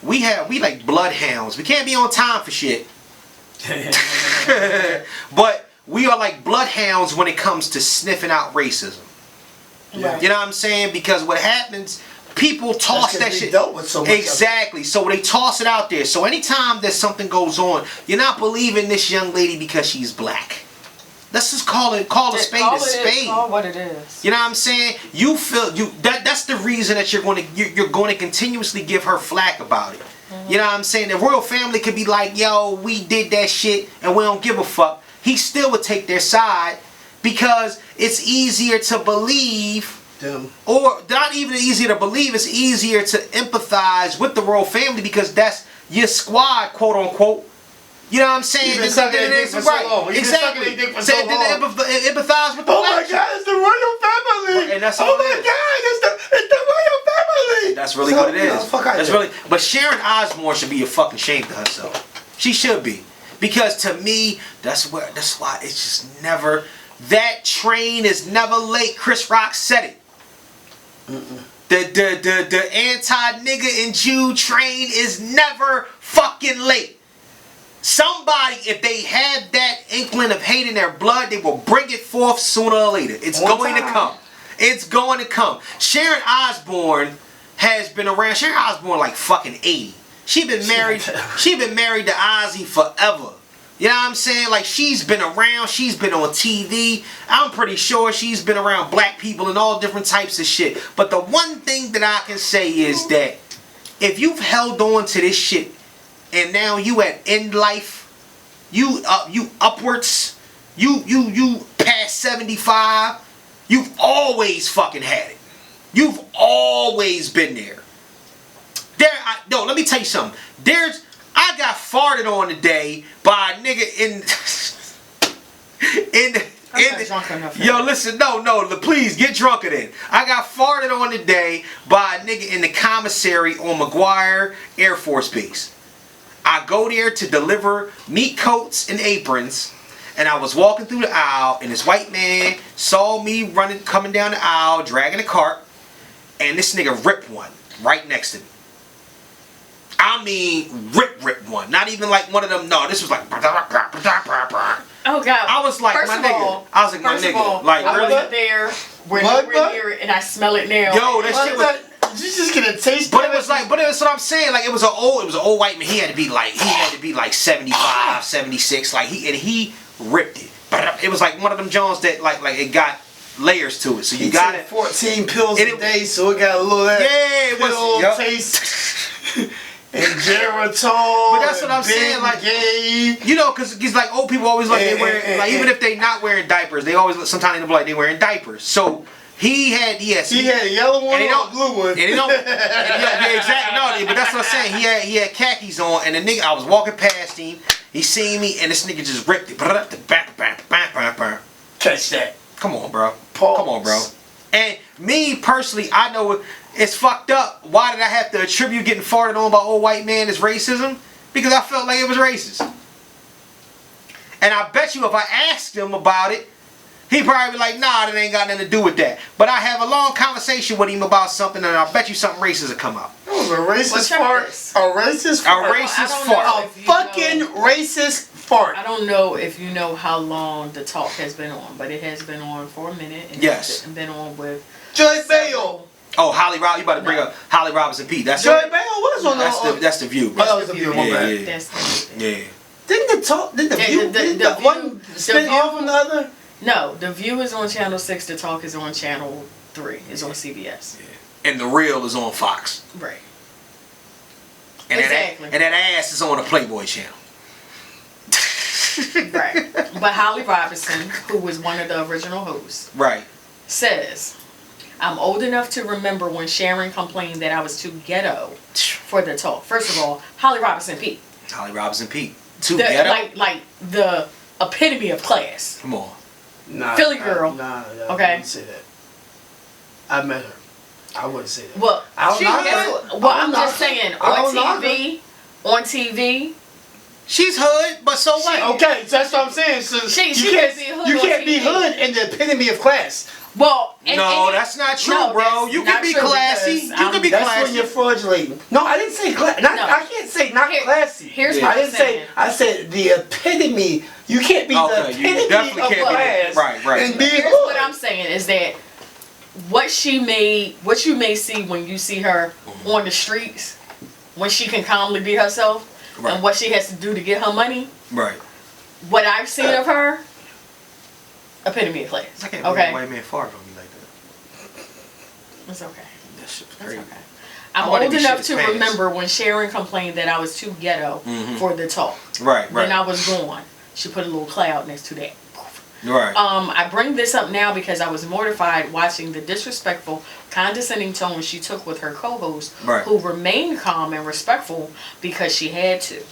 we like bloodhounds. We can't be on time for shit. But we are like bloodhounds when it comes to sniffing out racism. Yeah. You know what I'm saying? Because what happens, people toss that shit. Dealt with so much exactly. So they toss it out there. So anytime that something goes on, you're not believing this young lady because she's black. Let's just call a spade a spade. Call what it is. You know what I'm saying? You feel that's the reason that you're going to continuously give her flack about it. You know what I'm saying? The royal family could be like, yo, we did that shit and we don't give a fuck. He still would take their side because it's easier to believe, or not even easier to believe, it's easier to empathize with the royal family because that's your squad, quote unquote. You know what I'm saying? You've been sucking their dick for so long. Exactly. Empathize with the oh my God, it's the royal family. And that's all it is. Oh my God, it's the royal family. That's really what it is. But Sharon Osbourne should be fucking ashamed of herself. She should be. Because to me, that's why it's just never, that train is never late. Chris Rock said it. The anti-nigga and Jew train is never fucking late. Somebody, if they have that inkling of hate in their blood, they will bring it forth sooner or later. It's going to come. It's going to come. Sharon Osbourne has been around. Sharon Osbourne like fucking 80. She been married to Ozzy forever. You know what I'm saying? Like, she's been around. She's been on TV. I'm pretty sure she's been around black people and all different types of shit. But the one thing that I can say is that if you've held on to this shit and now you at end life, you upwards, you past 75, you've always fucking had it. You've always been there. Let me tell you something. I got farted on today by a nigga I'm not drunk enough. Yo, listen, no, please get drunker then. I got farted on today by a nigga in the commissary on McGuire Air Force Base. I go there to deliver meat coats and aprons, and I was walking through the aisle, and this white man saw me coming down the aisle, dragging a cart, and this nigga ripped one right next to me. I mean, rip one. Not even like one of them. No, this was like. Oh God! I was like, first my of nigga. All, I was like, my first of nigga. all, Like, I really? wasn't there. We're nowhere near it, and I smell it now. Yo, that shit was. You just get a taste. But it was like, but it was what I'm saying. Like, it was an old white man. He had to be like 75, 76. Like he ripped it. But it was like one of them Jones that like it got layers to it. So you got it. 14 pills a day, so it got a little that. Yeah, it was taste. And Geritol. But that's what I'm saying. Like, you know, because like old people always like they wear like even if they not wearing diapers, they always sometimes they look like they wearing diapers. So. He had he had a yellow one and a blue one. And he don't yeah, exactly. No, but that's what I'm saying. He had khakis on, and the nigga I was walking past him. He seen me, and this nigga just ripped it. Catch that. Come on, bro. Pause. Come on, bro. And me personally, I know it's fucked up. Why did I have to attribute getting farted on by old white man as racism? Because I felt like it was racist. And I bet you if I asked him about it, he'd probably be like, nah, that ain't got nothing to do with that. But I have a long conversation with him about something, and I bet you something racist will come out. That was a racist fart. A racist fart. A racist fart. A fucking racist fart. I don't know if you know how long the talk has been on, but it has been on for a minute. And yes. It's been on with Joy Bale. Oh, Holly Robinson. You about to bring up Holly Robinson Pete. That's Joy Bale was on that's the View. Oh, that was the View. Yeah. That's the yeah. Didn't the View? Did the one spin off from the other? No, The View is on Channel 6. The Talk is on Channel 3. It's on CBS. Yeah. And The Real is on Fox. Right. And exactly. That ass is on the Playboy channel. Right. But Holly Robinson, who was one of the original hosts, right, says, I'm old enough to remember when Sharon complained that I was too ghetto for the talk. First of all, Holly Robinson Pete. Holly Robinson Pete. Too ghetto? Like the epitome of class. Come on. Nah, Philly girl. Nah, okay. I wouldn't say that. I met her. I wouldn't say that. Well, I'm just saying, on TV, she's hood, but so what? Okay, so that's what I'm saying. So she can't be hood in the epitome of class. Well, no, that's not true, no, bro. You can be classy. You can be classy. That's when you're fraudulating. No, I didn't say classy. No. I can't say not classy. Here's what I didn't say. I said the epitome. You can't be the epitome of class. Right. And be Here's hood. what I'm saying is that what you may see when you see her on the streets, when she can calmly be herself, and what she has to do to get her money. Right. What I've seen of her. Epitome of class. I can't believe a white man farted on me like that. It's okay. That shit's crazy. Okay. I'm old enough to remember when Sharon complained that I was too ghetto for the talk. Right. When I was gone, she put a little cloud next to that. Right. I bring this up now because I was mortified watching the disrespectful, condescending tone she took with her co-host, who remained calm and respectful because she had to.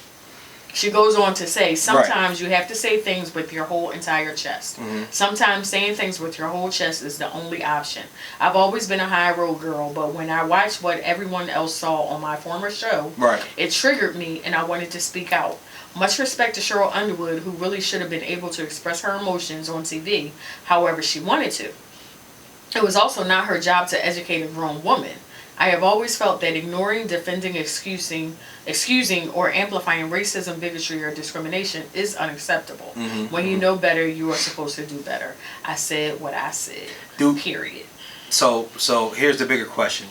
She goes on to say, sometimes you have to say things with your whole entire chest. Sometimes saying things with your whole chest is the only option. I've always been a high road girl, but when I watched what everyone else saw on my former show, it triggered me and I wanted to speak out. Much respect to Cheryl Underwood, who really should have been able to express her emotions on TV however she wanted to. It was also not her job to educate a grown woman. I have always felt that ignoring, defending, excusing, or amplifying racism, bigotry, or discrimination is unacceptable. When you know better, you are supposed to do better. I said what I said. Period. So here's the bigger question: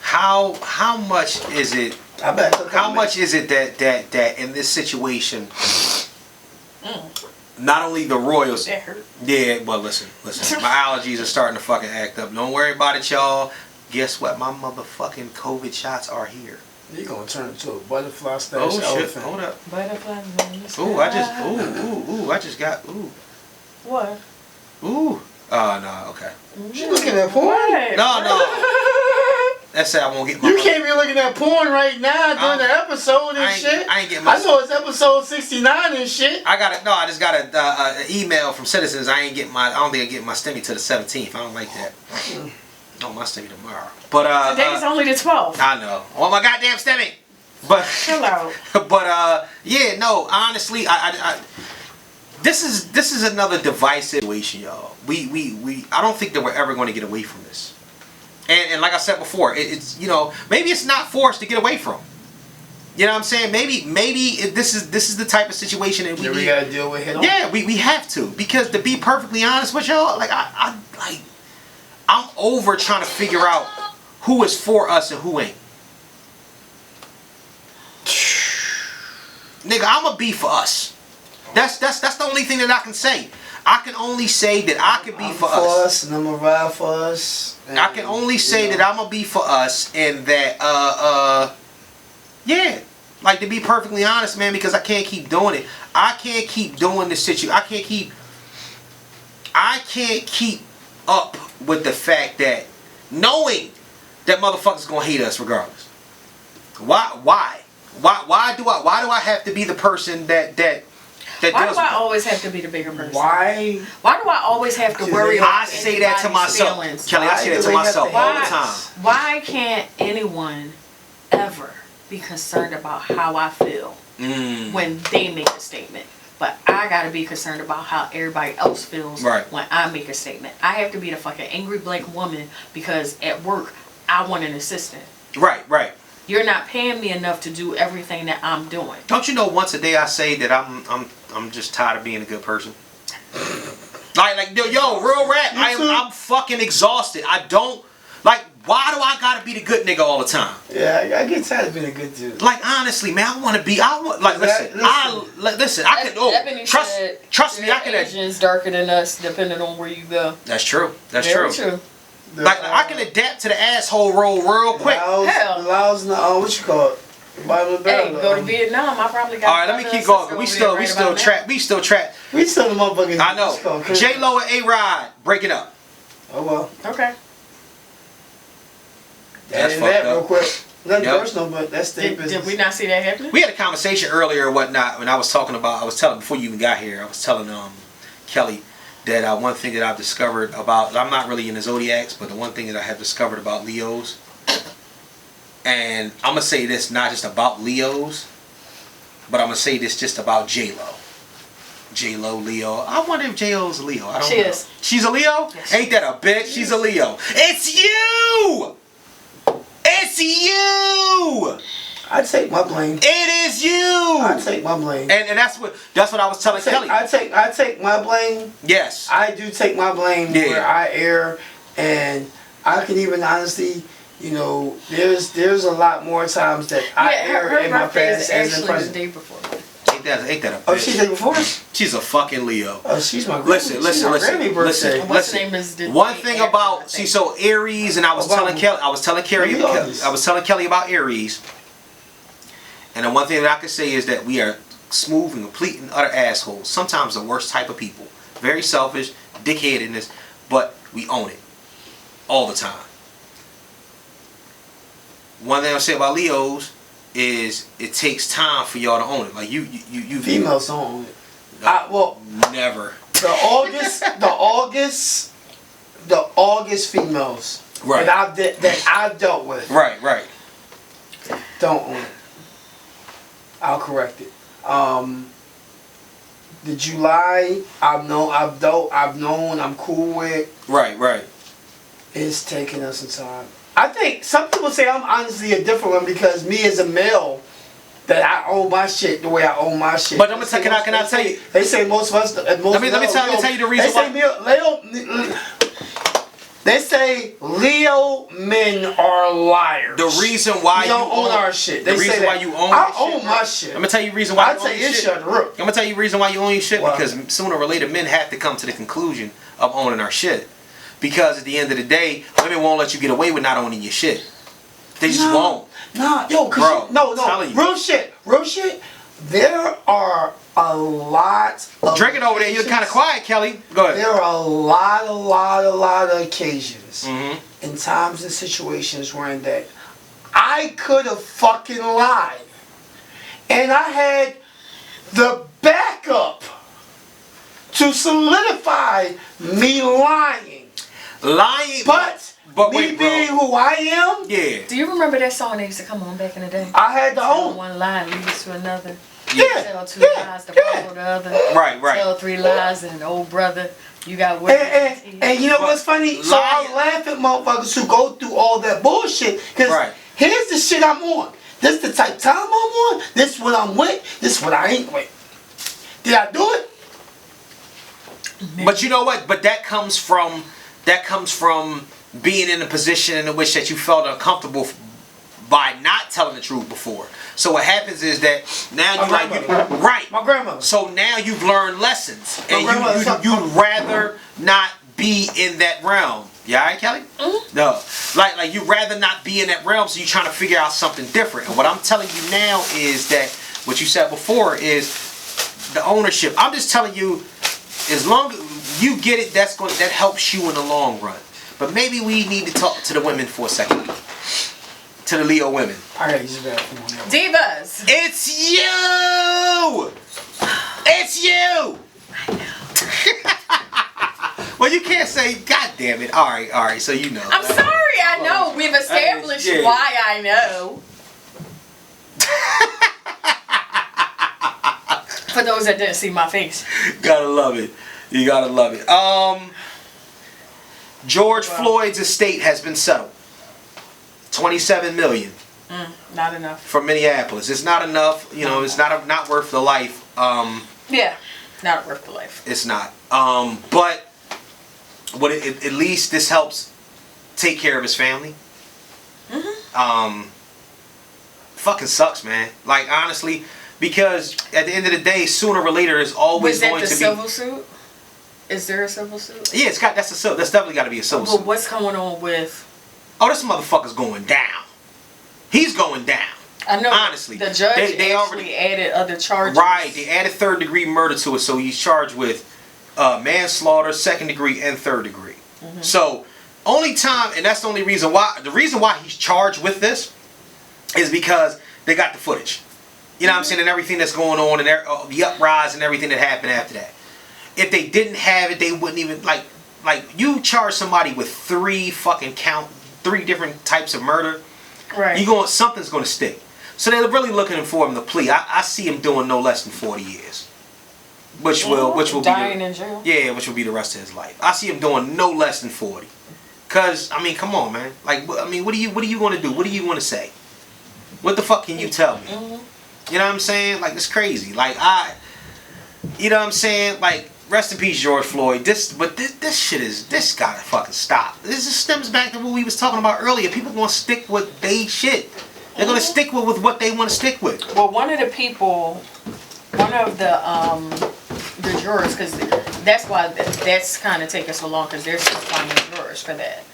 how much is it? How much is it that in this situation? Not only the Royals. That hurt. Yeah, well, listen. My allergies are starting to fucking act up. Don't worry about it, y'all. Guess what? My motherfucking COVID shots are here. You're gonna turn into a butterfly stash elephant. Hold up. Butterfly. I just got. What? Oh, no, okay. She looking at porn? No. That's it. I won't get my. You can't be looking at porn right now during the episode and shit. I ain't getting my. I know it's episode 69 and shit. I just got an email from citizens. I don't think I get my Stimmy to the 17th. I don't like that. No, my Stimmy tomorrow. But today's only the 12th. I know. Oh my goddamn Stimmy. But chill out. But yeah, no. Honestly, this is another divisive situation, y'all. I don't think that we're ever going to get away from this. And like I said before, it's maybe it's not for us to get away from. You know what I'm saying? Maybe this is the type of situation that we gotta deal with. Yeah, we have to, because to be perfectly honest with y'all, like I'm over trying to figure out who is for us and who ain't. Nigga, I'ma be for us. That's the only thing that I can say. I can only say that I can be for us. And I'm gonna ride for us. I can only say that I'm gonna be for us, and that yeah, like, to be perfectly honest, man, because I can't keep doing it. I can't keep doing this situation. I can't keep up with the fact that knowing that motherfuckers gonna hate us regardless. Why do I have to be the person that why do I always have to be the bigger person? Why do I always have to worry about I say that to myself. Feelings? Kelly, I say that to myself all the time. Why can't anyone ever be concerned about how I feel when they make a statement? But I gotta be concerned about how everybody else feels when I make a statement. I have to be the fucking angry black woman because at work I want an assistant. Right. You're not paying me enough to do everything that I'm doing. Don't you know once a day I say that I'm just tired of being a good person? Like yo, real rap. I'm fucking exhausted. I don't like. Why do I gotta be the good nigga all the time? Yeah, I get tired of being a good dude. Like, honestly, man, I want to be. Listen. I can. Trust me. I can. Asians darker than us, depending on where you go. That's true. Very true. Like, I can adapt to the asshole role real quick. Laos, what you call it? Hey, go to Vietnam. I probably got. All right, let me keep going. We still trapped. We still the motherfuckers. I know. J-Lo and A Rod breaking up. Oh well. Okay. That's fucked that up. Real quick. Nothing personal, but that's their business. Did we not see that happening? We had a conversation earlier or whatnot when I was telling before you even got here. I was telling Kelly that one thing that I've discovered about, I'm not really into zodiacs, but the one thing that I have discovered about Leos, and I'm gonna say this not just about Leos, but I'm gonna say this just about J-Lo, Leo. I wonder if J-Lo's a Leo. I don't know. Is. She's a Leo? Yes, ain't that a bitch? She's a Leo. It's you! It's you! I take my blame. It is you! I take my blame. And that's what I was telling Kelly. I take my blame. Yes. I do take my blame where I err, and I can even honestly, there's a lot more times that I err in my past as in present. The day before. Ain't that a bitch? Oh, she's the day before? She's a fucking Leo. Oh, she's my listen. What's name is the one thing about so Aries, and I was telling Kelly about Aries. And the one thing that I can say is that we are smooth and complete and utter assholes. Sometimes the worst type of people. Very selfish, dickheadedness, but we own it. All the time. One thing I'll say about Leos is it takes time for y'all to own it. Like you females don't own it. Never. The August females that I've dealt with. Right. Don't own it. I'll correct it. The July I've known, I'm cool with. Right. It's taking us some time. I think some people say I'm honestly a different one because me as a male, that I own my shit the way I own my shit. But I'm gonna can I tell you? They say most of us. Let me tell you the reason why. They say Leo men are liars. The reason why we don't own our shit. The reason why you own I own my shit. I'm gonna tell you the reason why. I'm gonna tell you the reason why you own your shit because sooner or later men have to come to the conclusion of owning our shit. Because at the end of the day, women won't let you get away with not owning your shit. They just won't. Nah, yo, no. Real shit. There are a lot of drinking over there. You're kind of quiet, Kelly. Go ahead. There are a lot of occasions in times and situations wherein that I could have fucking lied. And I had the backup to solidify me lying. But me being who I am. Yeah. Do you remember that song that used to come on back in the day? I had the own. One lie leads to another. Yeah. Tell two lies to follow the other. Right. Tell 3 lies and an old brother. You got what? And you know what's funny? So I laugh at motherfuckers who go through all that bullshit. Because here's the shit I'm on. This the type of time I'm on. This what I'm with. This what I ain't with. Did I do it? But you know what? But that comes from being in a position in which that you felt uncomfortable by not telling the truth before. So what happens is that now you my grandmother. So now you've learned lessons, and you'd rather not be in that realm. You alright, Kelly? Mm-hmm. No, like you'd rather not be in that realm, so you're trying to figure out something different. And what I'm telling you now is that what you said before is the ownership. I'm just telling you, as long as you get it, that helps you in the long run. But maybe we need to talk to the women for a second. To the Leo women. I gotta use the bathroom. Divas. It's you! It's you! I know. Well, you can't say, God damn it. Alright, so you know. I'm sorry, I know. We've established why I know. For those that didn't see my face. Gotta love it. You gotta love it. George Floyd's estate has been settled. $27 million. Not enough. From Minneapolis. It's not enough. You know, it's not worth the life. Yeah, not worth the life. It's not. But at least this helps take care of his family. Fucking sucks, man. Like, honestly, because at the end of the day, sooner or later, there's always going to be. Was that the civil suit? Is there a civil suit? Yeah, that's definitely got to be a civil suit. But what's going on with? Oh, this motherfucker's going down. He's going down. I know. Honestly, the judge they already added other charges. Right, they added 3rd-degree murder to it, so he's charged with manslaughter, 2nd degree, and 3rd degree. So, only time, and that's the only reason why. The reason why he's charged with this is because they got the footage. You know what I'm saying, and everything that's going on, and the uprise and everything that happened after that. If they didn't have it, they wouldn't even like you charge somebody with 3 different types of murder. Right. Something's going to stick. So they're really looking for him to plea. I see him doing no less than 40 years, which will dying in jail. Yeah, which will be the rest of his life. I see him doing no less than 40. Cause I mean, come on, man. Like, I mean, what are you going to do? What do you want to say? What the fuck can you tell me? You know what I'm saying? Like, it's crazy. Like you know what I'm saying? Like, rest in peace, George Floyd. This gotta fucking stop. This just stems back to what we was talking about earlier. People gonna stick with they shit. They're gonna stick with what they want to stick with. Well, one of the jurors, because that's why that's kind of taking so long, because they're still finding jurors for that.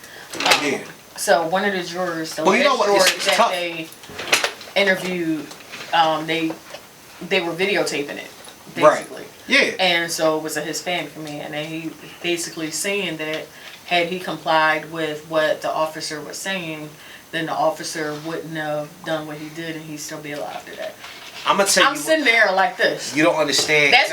Yeah. So one of the jurors, the well, you know what? jurors that they interviewed, they were videotaping it, basically. Right. Yeah. And so it was a Hispanic man, and he basically saying that had he complied with what the officer was saying, then the officer wouldn't have done what he did, and he'd still be alive today. I'm gonna tell you. I'm sitting there like this. You don't understand. That's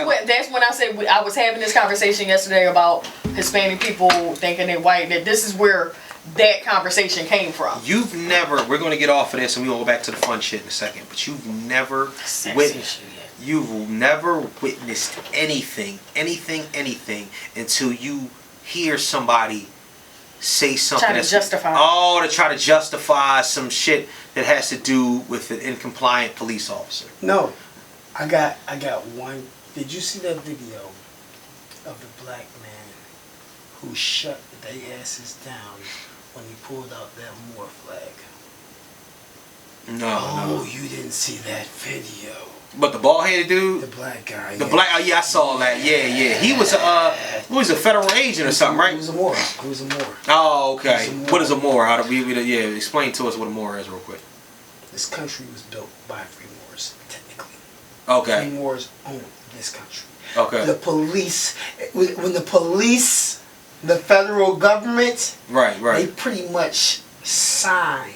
when I said I was having this conversation yesterday about Hispanic people thinking they're white. That this is where that conversation came from. You've never. We're gonna get off of this, and we'll go back to the fun shit in a second. But you've never You've never witnessed anything until you hear somebody say something to justify. To try to justify some shit that has to do with an incompliant police officer. No, I got one. Did you see that video of the black man who shut their asses down when he pulled out that Moore flag? No. You didn't see that video. But the bald-headed dude? The black guy. Oh yeah, I saw that. Yeah. He was a federal agent or something, right? He was a Moore. Oh, okay. What is a Moore? How do we explain to us what a Moore is real quick. This country was built by free Moors, technically. Okay. Free Moors own this country. Okay. The police, when the police the federal government, right, they pretty much sign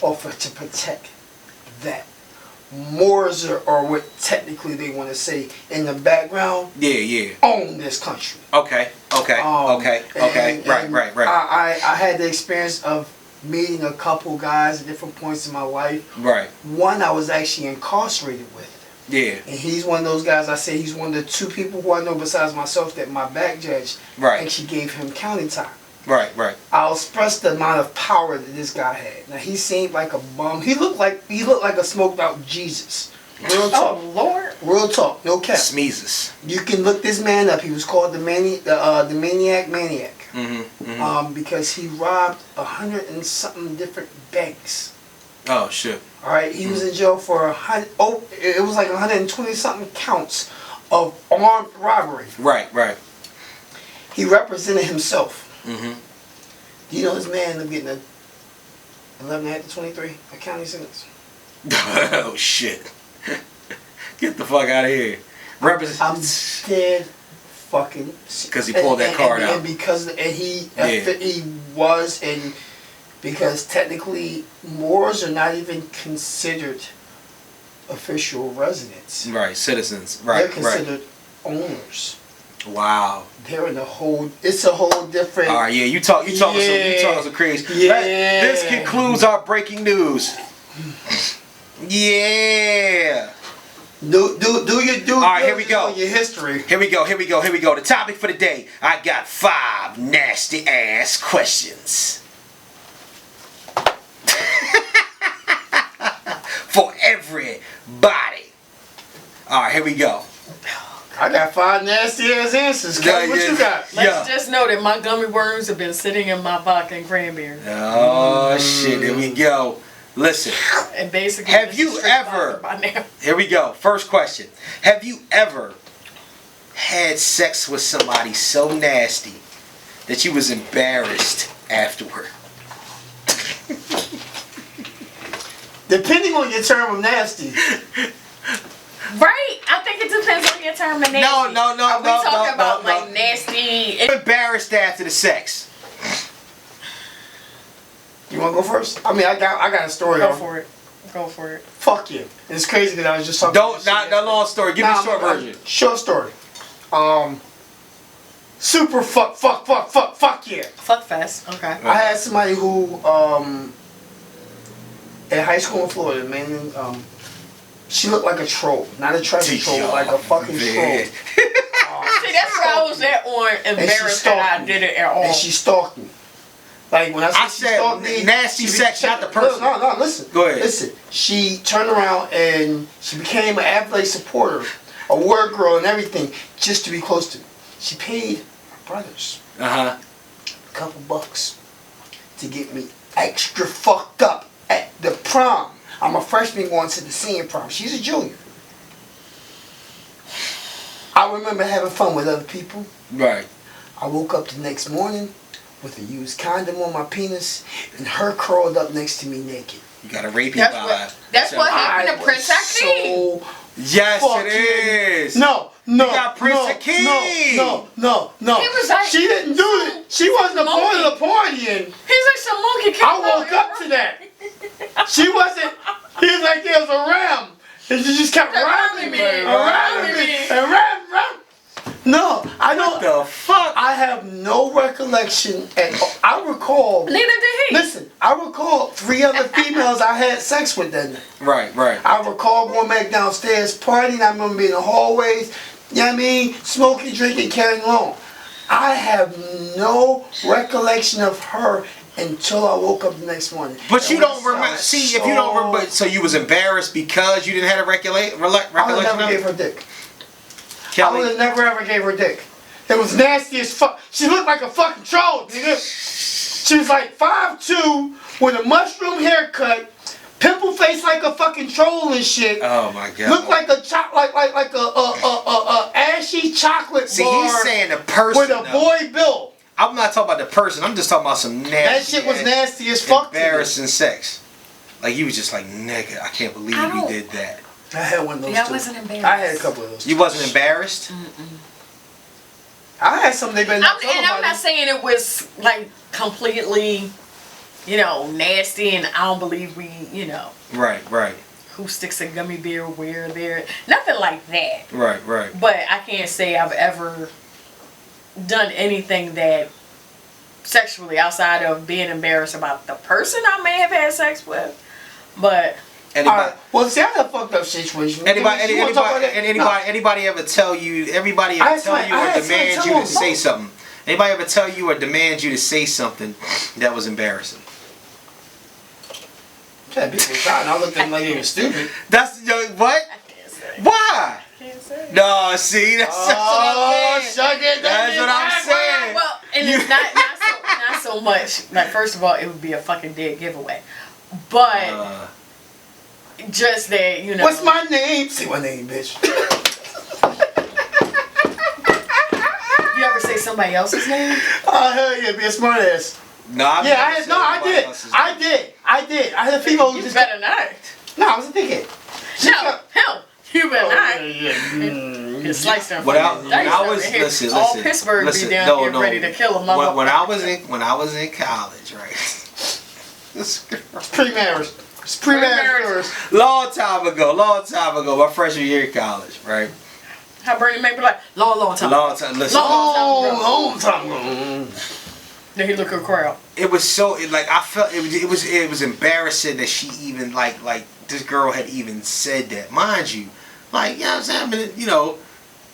offer to protect that. Moors are what technically they want to say in the background. Yeah. Own this country. Okay. Right. I had the experience of meeting a couple guys at different points in my life. Right. One I was actually incarcerated with. Yeah. And he's one of those guys, I say he's one of the 2 people who I know besides myself that my back judge actually gave him county time. Right. I'll express the amount of power that this guy had. Now he seemed like a bum. He looked like a smoked out Jesus. Real talk. Oh Lord. Real talk. No cap. Smeezus. You can look this man up. He was called the Maniac. Because he robbed 100 and something different banks. Oh shit. All right. He was in jail for it was like 120 something counts of armed robbery. Right. He represented himself. Mm-hmm. Do you know this man ended up getting a 11.5 to 23 a county sentence? Oh shit! Get the fuck out of here. I'm dead fucking. Because he pulled that card out. And because he was because technically Moors are not even considered official residents. Right, citizens. Right. They're considered owners. Wow. They're in it's a whole different. All right, yeah, you talking some crazy. Yeah. This concludes our breaking news. Yeah. Do your all right, here we go. Your history. Here we go. The topic for the day. I got 5 nasty ass questions. For everybody. All right, here we go. I got 5 nasty ass answers. Kellie, what you got? Let's just know that my gummy worms have been sitting in my vodka and cranberry. Oh shit! Here we go. Listen. And basically, have you ever? Here we go. First question. Have you ever had sex with somebody so nasty that you was embarrassed afterward? Depending on your term of nasty. Right, I think it depends on your term of nasty. No. Are we talking about like nasty? Embarrassed after the sex. You want to go first? I mean, I got a story. Go for it. Fuck you. It's crazy because I was just talking. Not that long story. Give me a short version. Short story. Super fuck yeah. Fuck fest. Okay. I had somebody who in high school in Florida, man. She looked like a troll, not a treasure troll, but like a fucking troll. See, that's where I was at on embarrassed that I did it at all. And she stalked me. Like when I said me, nasty sex, not the person. No, listen. Go ahead. Listen, she turned around and she became an athlete supporter, a word girl and everything, just to be close to me. She paid my brothers a couple bucks to get me extra fucked up at the prom. I'm a freshman going to the senior prom. She's a junior. I remember having fun with other people. Right. I woke up the next morning with a used condom on my penis and her curled up next to me naked. You got a rapey vibe. That's what happened to Prince Hakeem. Yes, it is. No. You got Prince Hakeem. No. He was like, she didn't do it. She wasn't a part of the partying. He's like some monkey. I woke up to that. She wasn't. He was like there was a ram. And she just kept ramming me. No, I don't. What the fuck? I have no recollection at all. I recall. Neither did he. Listen, I recall 3 other females I had sex with that night. Right. I recall going back downstairs partying. I remember being in the hallways. You know what I mean? Smoking, drinking, carrying on. I have no recollection of her until I woke up the next morning. But you don't remember. See, if you don't remember, so you was embarrassed because you didn't have a recollection. I would never gave her dick. Kellie? I would have never ever gave her dick. It was nasty as fuck. She looked like a fucking troll, nigga. She was like 5'2" with a mushroom haircut, pimple face like a fucking troll and shit. Oh my god. Looked like a ashy chocolate bar. See, he's saying the person with a boy bill. I'm not talking about the person. I'm just talking about some nasty. That shit was nasty as fuck. Embarrassing sex. Like you was just like, nigga, I can't believe you did that. I had one of those too. I wasn't embarrassed. I had a couple of those. You wasn't embarrassed? I had something they better not tell nobody. I'm not saying it was like completely, nasty, and I don't believe we, Right. who sticks a gummy bear where there, nothing like that. Right. But I can't say I've ever done anything that sexually outside of being embarrassed about the person I may have had sex with. But anybody, well, see, I had a fucked up situation. Anybody ever tell you? Everybody ever tell you or demand you to say something? Anybody ever tell you or demand you to say something that was embarrassing? Yeah, people trying. I looked at them like they were stupid. That's what? I can't say. Why? No, see, that's what I'm saying. Suck it. That's what I'm saying. Well, and it's not so much. Like, first of all, it would be a fucking dead giveaway, but just that What's my name? Say my name, bitch. You ever say somebody else's name? Oh hell yeah, be a smart ass. No, I did. I had a female who You just better not. No, I was a dickhead. No, hell, you better not. Yeah. Get sliced in when I was listen, all Pittsburgh be down here ready to kill a mother. When I was in college, right? Pre-marriage. It's pre-marriage. Long time ago, my freshman year in college, right? How Bernie Mac be like, long time. Listen. Long time ago. Then he look at the crowd. It was so I felt it was embarrassing that she even like this girl had even said that. Mind you, like, you know what I'm saying,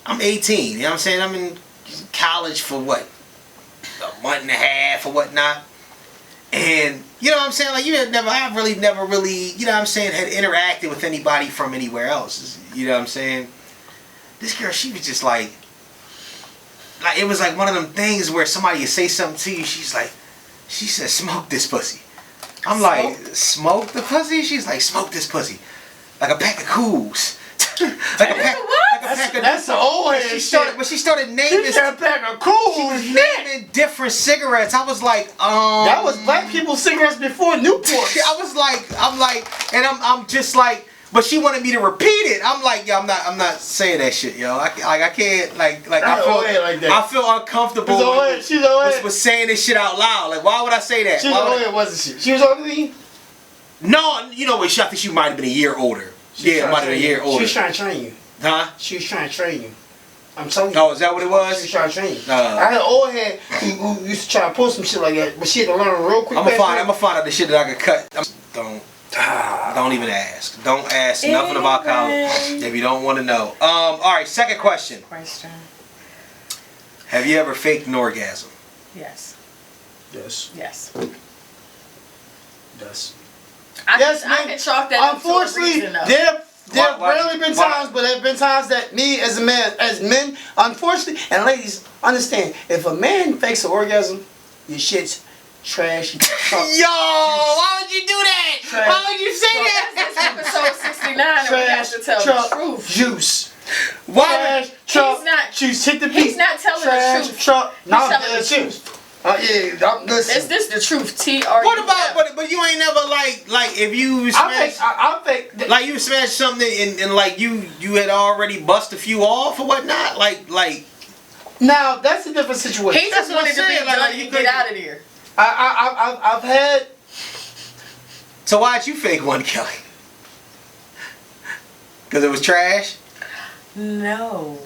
I'm 18, you know what I'm saying? I'm in college for what? A month and a half or whatnot. And you know what I'm saying? Like, I never really, you know what I'm saying, had interacted with anybody from anywhere else. You know what I'm saying? This girl, she was just like it was like one of them things where somebody would say something to you, she said, smoke this pussy. I'm like, smoke the pussy? She's like, smoke this pussy. Like a pack of Cools. That's the old head shit. But she started naming. She said a pack of Cools. She was naming different cigarettes. I was like, that was black people's cigarettes before Newport. I'm just like, but she wanted me to repeat it. I'm like, yo, I'm not saying that shit, yo. I can't, I feel uncomfortable with saying this shit out loud. Like, why would I say that? She was older, wasn't she? She was older than you? No, you know what? I think she might have been a year older. Yeah, might have been a year older. She was trying to train you. Huh? She was trying to train you. I'm telling you. Oh, is that what it was? She was trying to train you. I had an old head who used to try to pull some shit like that, but she had to learn real quick. I'm gonna find out the shit that I could cut. Don't even ask. Don't ask nothing about college if you don't want to know. All right, second question. Have you ever faked an orgasm? Yes. Yes. I can chalk that unfortunately, up to a reason, there have rarely been times, but there have been times that me as men, unfortunately, and ladies, understand, if a man fakes an orgasm, your shit's trash. Yo, why would you do that? Why would you say that? That's episode 69, and we have to tell the truth. Juice. Why? He's not. Juice. Hit the beat. He's not telling the truth. He's telling the truth. Listen. Is this the truth? TR. What about? But you ain't never like if you smash. I think like you smashed something and like you had already bust a few off or whatnot. Like. Now that's a different situation. He just wanted to be done and get out of there. I've had. So why'd you fake one, Kelly? Because it was trash? No.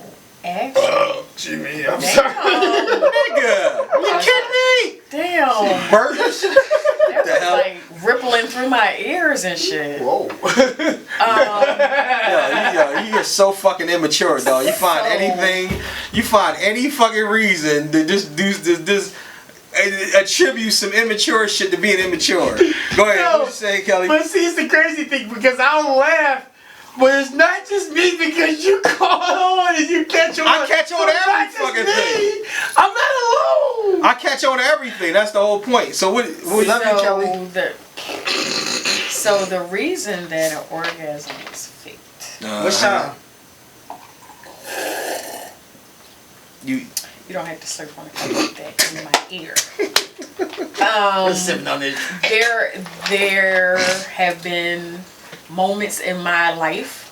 Actually. Jimmy, I'm sorry. Nigga. You kidding me? Damn. Burgers? That was like rippling through my ears and shit. Whoa. Yo, you're so fucking immature, dog. You find any fucking reason to just attribute some immature shit to being immature. Go ahead, what you say, Kelly? But see, it's the crazy thing because I'll laugh, but it's not just me because you caught on and you catch on. I catch on to every fucking thing. I'm not alone. I catch on to everything. That's the whole point. So what you love you, Kelly? So the reason that an orgasm is faked. Which time? You don't have to slurp on it like that in my ear. Sipping on it. There have been moments in my life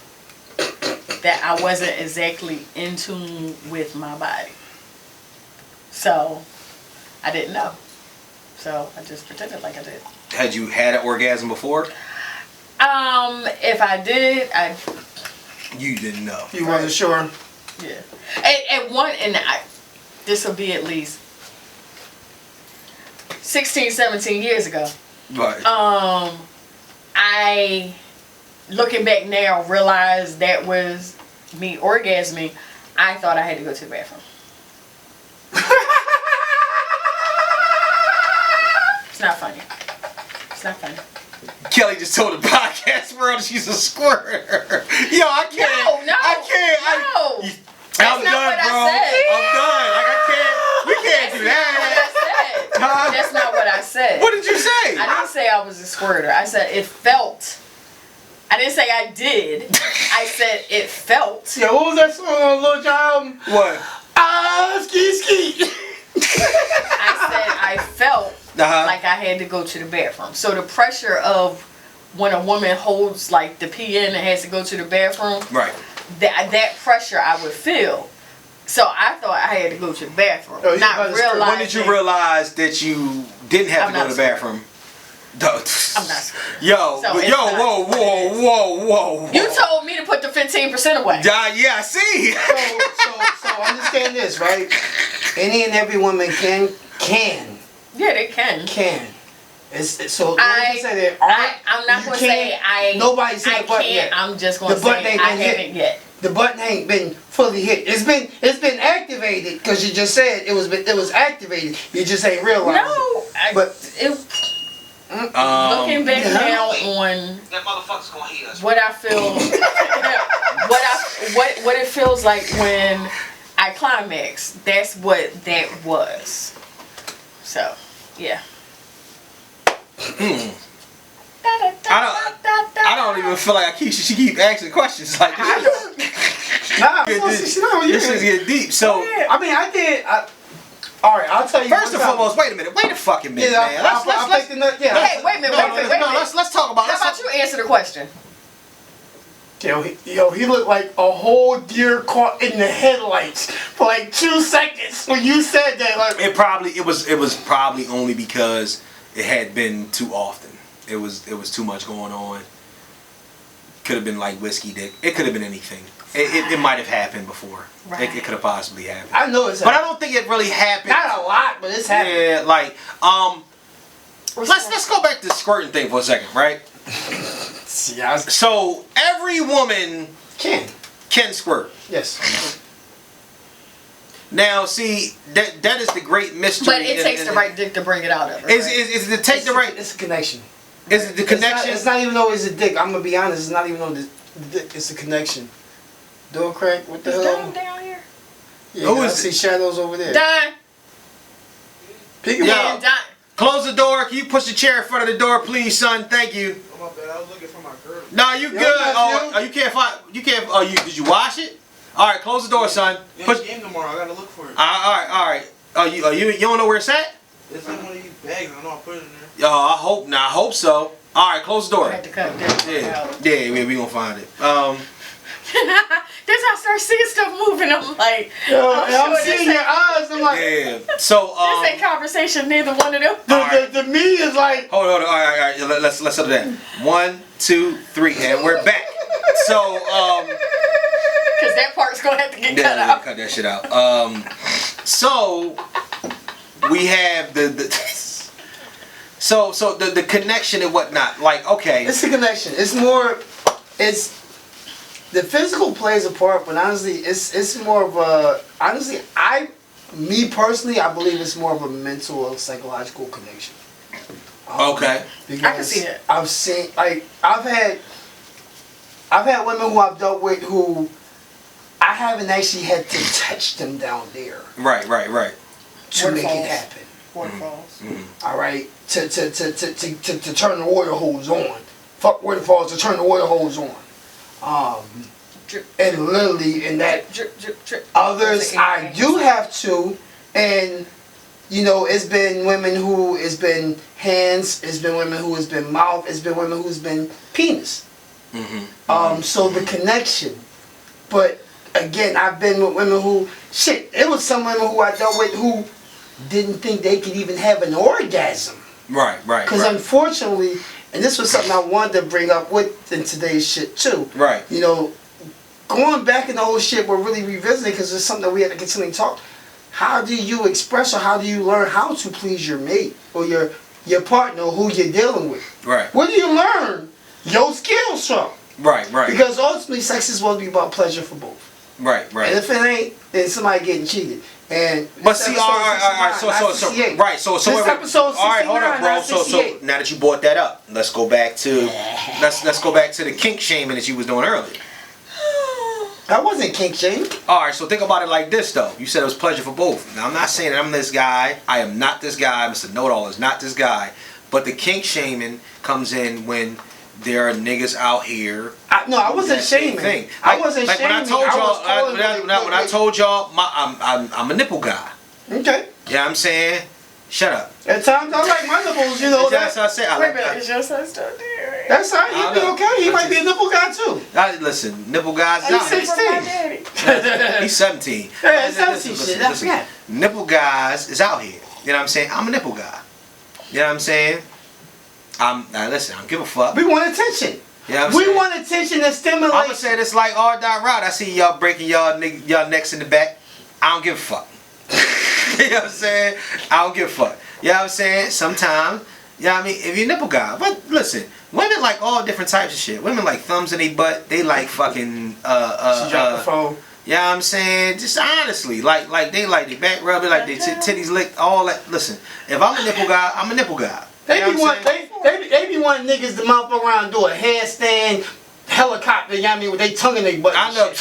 that I wasn't exactly in tune with my body. So I didn't know. So I just pretended like I did. Had you had an orgasm before? If I did, You didn't know. You wasn't sure? Yeah. This will be at least 16, 17 years ago. Right. I, looking back now, realized that was me orgasming. I thought I had to go to the bathroom. It's not funny. It's not funny. Kellie just told the podcast world she's a squirter. Yo, I can't. No. I can't. No. I'm done, bro. I'm done. Like, I can't. We can't do that. That's not what I said. What did you say? I didn't say I was a squirter. I said it felt. I didn't say I did. I said it felt. Yeah, what was that song on Lil Jon album? What? Ski. I said I felt like I had to go to the bathroom. So the pressure of when a woman holds like the PN and has to go to the bathroom, right? That pressure I would feel. So I thought I had to go to the bathroom. Not realizing. When did you realize that you didn't have to go to the bathroom? I'm not scared. Yo, So whoa. You told me to put the 15% away. Yeah, I see. So understand this, right? Any and every woman can. Yeah, they can. It's so I'm not gonna say Nobody's hit the button yet. I'm just gonna say I haven't yet. The button ain't been fully hit. It's been activated because you just said it was activated. You just ain't realized. No, looking back now on that motherfucker's gonna hit us. What I feel, what it feels like when I climax. That's what that was. So, yeah. I don't even feel like she keep asking questions like this. This is getting deep. So I mean, I did. All right, I'll tell you. First and foremost, wait a minute. Wait a fucking minute, man. Hey, wait a minute. Let's talk about. How about you answer the question? Yo, he looked like a whole deer caught in the headlights for like 2 seconds when you said that. Like, it was probably only because it had been too often. It was too much going on. Could have been like whiskey dick. It could have been anything. It might have happened before. Right. It could have possibly happened. I know it's happened. But I don't think it really happened. Not a lot, but it's happened. Yeah, like let's go back to the squirting thing for a second, right? Yeah. So every woman can squirt. Yes. Now, see, that is the great mystery. But it takes the right dick to bring it out of her. Is it take the right? It's a connection. Is it the connection? It's not even though it's a dick. I'm gonna be honest. It's not even though the dick. It's a connection. Door crack. What the hell? Down here. Yeah, I see shadows over there. Don. Yo, close the door. Can you push the chair in front of the door, please, son? Thank you. Oh, my bad. I was looking for my girl. No, you good. Oh, you can't find. You can't. Oh, did you wash it? All right, close the door, son. Yeah, Push. game tomorrow. I gotta look for it. All right. Oh, you don't know where it's at? It's in one of these bags. I know I put it in there. Oh, I hope not. I hope so. All right, close the door. I had to cut that out. Yeah, we gonna find it. That's how I start seeing stuff moving. I'm like, I'm seeing your eyes. I'm like, yeah. So this ain't conversation. Neither one of them. The me is like. Hold on. All right. Let's do that. 1, 2, 3, and we're back. So because that part's gonna have to get cut out. Cut that shit out. So we have So the connection and whatnot, like, okay. It's a connection. It's the physical plays a part, but honestly, it's more of a, honestly, me personally, I believe it's more of a mental or psychological connection. Okay. Because I can see it. I've seen, like, I've had women who I've dealt with who I haven't actually had to touch them down there. Right. To make it happen. Waterfalls. All right, to turn the water hose on. Fuck waterfalls, to turn the water hose on. And literally in that drip. others I do have to, and you know, it's been women who it's been hands, it's been women who has been mouth, it's been women who's been penis. So the connection. But again, I've been with women who it was some women who I dealt with who didn't think they could even have an orgasm. Right. Because unfortunately, and this was something I wanted to bring up with in today's shit too. Right. You know, going back in the whole shit, we're really revisiting because it's something that we had to continually talk. How do you express or how do you learn how to please your mate or your partner or who you're dealing with? Right. Where do you learn your skills from? Right. Because ultimately, sex is supposed to be about pleasure for both. Right. And if it ain't, then somebody getting cheated. And but see, all right. So this episode 69, all right, hold up, bro. So now that you brought that up, let's go back to let's go back to the kink shaming that you was doing earlier. That wasn't kink shaming. All right, so think about it like this, though. You said it was pleasure for both. Now, I'm not saying that I'm this guy. I am not this guy. Mr. Know-It-All is not this guy. But the kink shaming comes in when there are niggas out here. I wasn't shaming. I wasn't shaming. When I told y'all, when I told y'all, I'm a nipple guy. Okay. Yeah, I'm saying, shut up. At times I like my nipples, you know. That's what I said. Wait a minute, is your son still there? That's how he'd be okay. He might be a nipple guy too. Listen, nipple guys. He's 16. He's 17. Yeah, 17 shit. Listen. Nipple guys is out here. You know what I'm saying? I'm a nipple guy. You know what I'm saying? Listen, I don't give a fuck. We want attention. You know we want attention and stimulation. I'm gonna say this like R Dot Ryder. I see y'all breaking y'all necks in the back. I don't give a fuck. You know what I'm saying? I don't give a fuck. You know what I'm saying? Sometimes, you know what I mean? If you're a nipple guy, but listen, women like all different types of shit. Women like thumbs in their butt. They like fucking she dropped the phone. You know what I'm saying? Just honestly, like they like their back rubbing, like their titties licked, all that. Listen, if I'm a nipple guy, I'm a nipple guy. They be wanting niggas to mouth around and do a handstand, helicopter, you know what I mean, with they tongue in their butt. I know.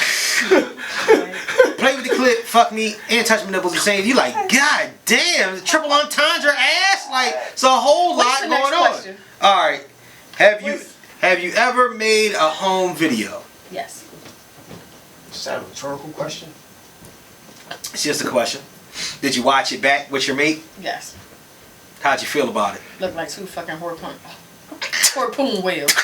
Play with the clip, fuck me, and touch my nipples the same. You like, god damn, triple entendre ass? Like, it's a whole lot going on. Alright. Have you ever made a home video? Yes. Is that a rhetorical question? It's just a question. Did you watch it back with your mate? Yes. How'd you feel about it? Looked like two fucking harpoon whales.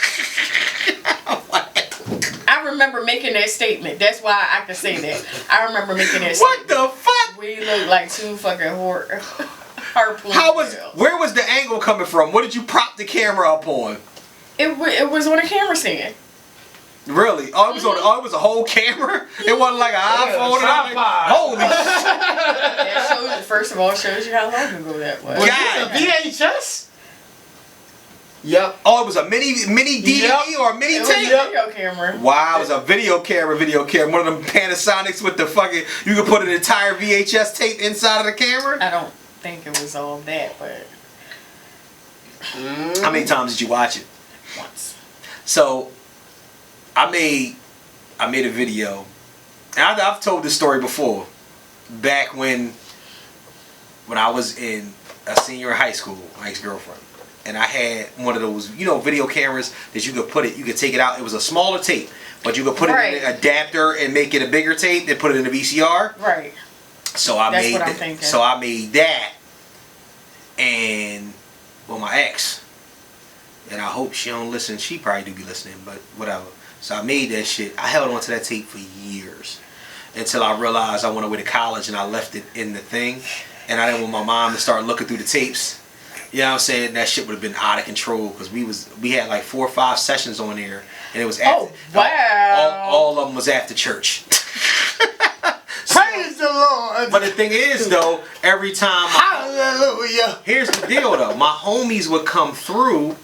I remember making that statement. That's why I can say that. I remember making that statement. What the fuck? We look like two fucking harpoon whales. Where was the angle coming from? What did you prop the camera up on? It was on a camera stand. Really? Oh, it was a whole camera? It wasn't like an iPhone? Holy shit. First of all, it shows you how long ago that was. Was this a VHS? Yep. Oh, it was a mini DVD or a mini tape? It was a video camera. Wow, it was a video camera. One of them Panasonics with the fucking, you could put an entire VHS tape inside of the camera? I don't think it was all that, but. How many times did you watch it? Once. So, I made a video, and I've told this story before, back when I was in a senior in high school, my ex-girlfriend, and I had one of those, video cameras that you could take it out. It was a smaller tape, but you could put it in an adapter and make it a bigger tape and put it in a VCR. Right. So I made that, and my ex, and I hope she don't listen. She probably do be listening, but whatever. So I made that shit. I held on to that tape for years until I realized I went away to college and I left it in the thing, and I didn't want my mom to start looking through the tapes. You know what I'm saying? That shit would have been out of control because we had like 4 or 5 sessions on there, and it was after, all of them was after church. Praise the Lord. But the thing is though, every time hallelujah. Here's the deal though, my homies would come through.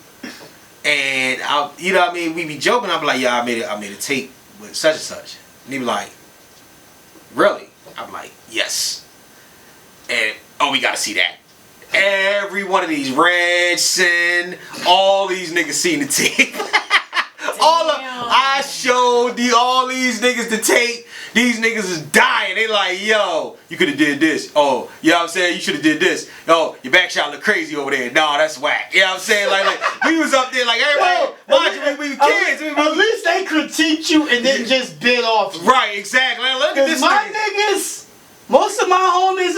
And you know what I mean? We be joking. I'd be like, yeah, I made a tape with such and such. And he'd be like, really? I'm like, yes. And we gotta see that. Every one of these Red Sin, all these niggas seen the tape. I showed all these niggas the tape. These niggas is dying. They like, yo, you could have did this. Oh, you know what I'm saying? You should have did this. Oh, your back shot look crazy over there. No, that's whack. You know what I'm saying? Like we was up there like everybody. We were kids. At least they critiqued you and didn't just bid off you. Right, exactly. Look at this my niggas, most of my homies,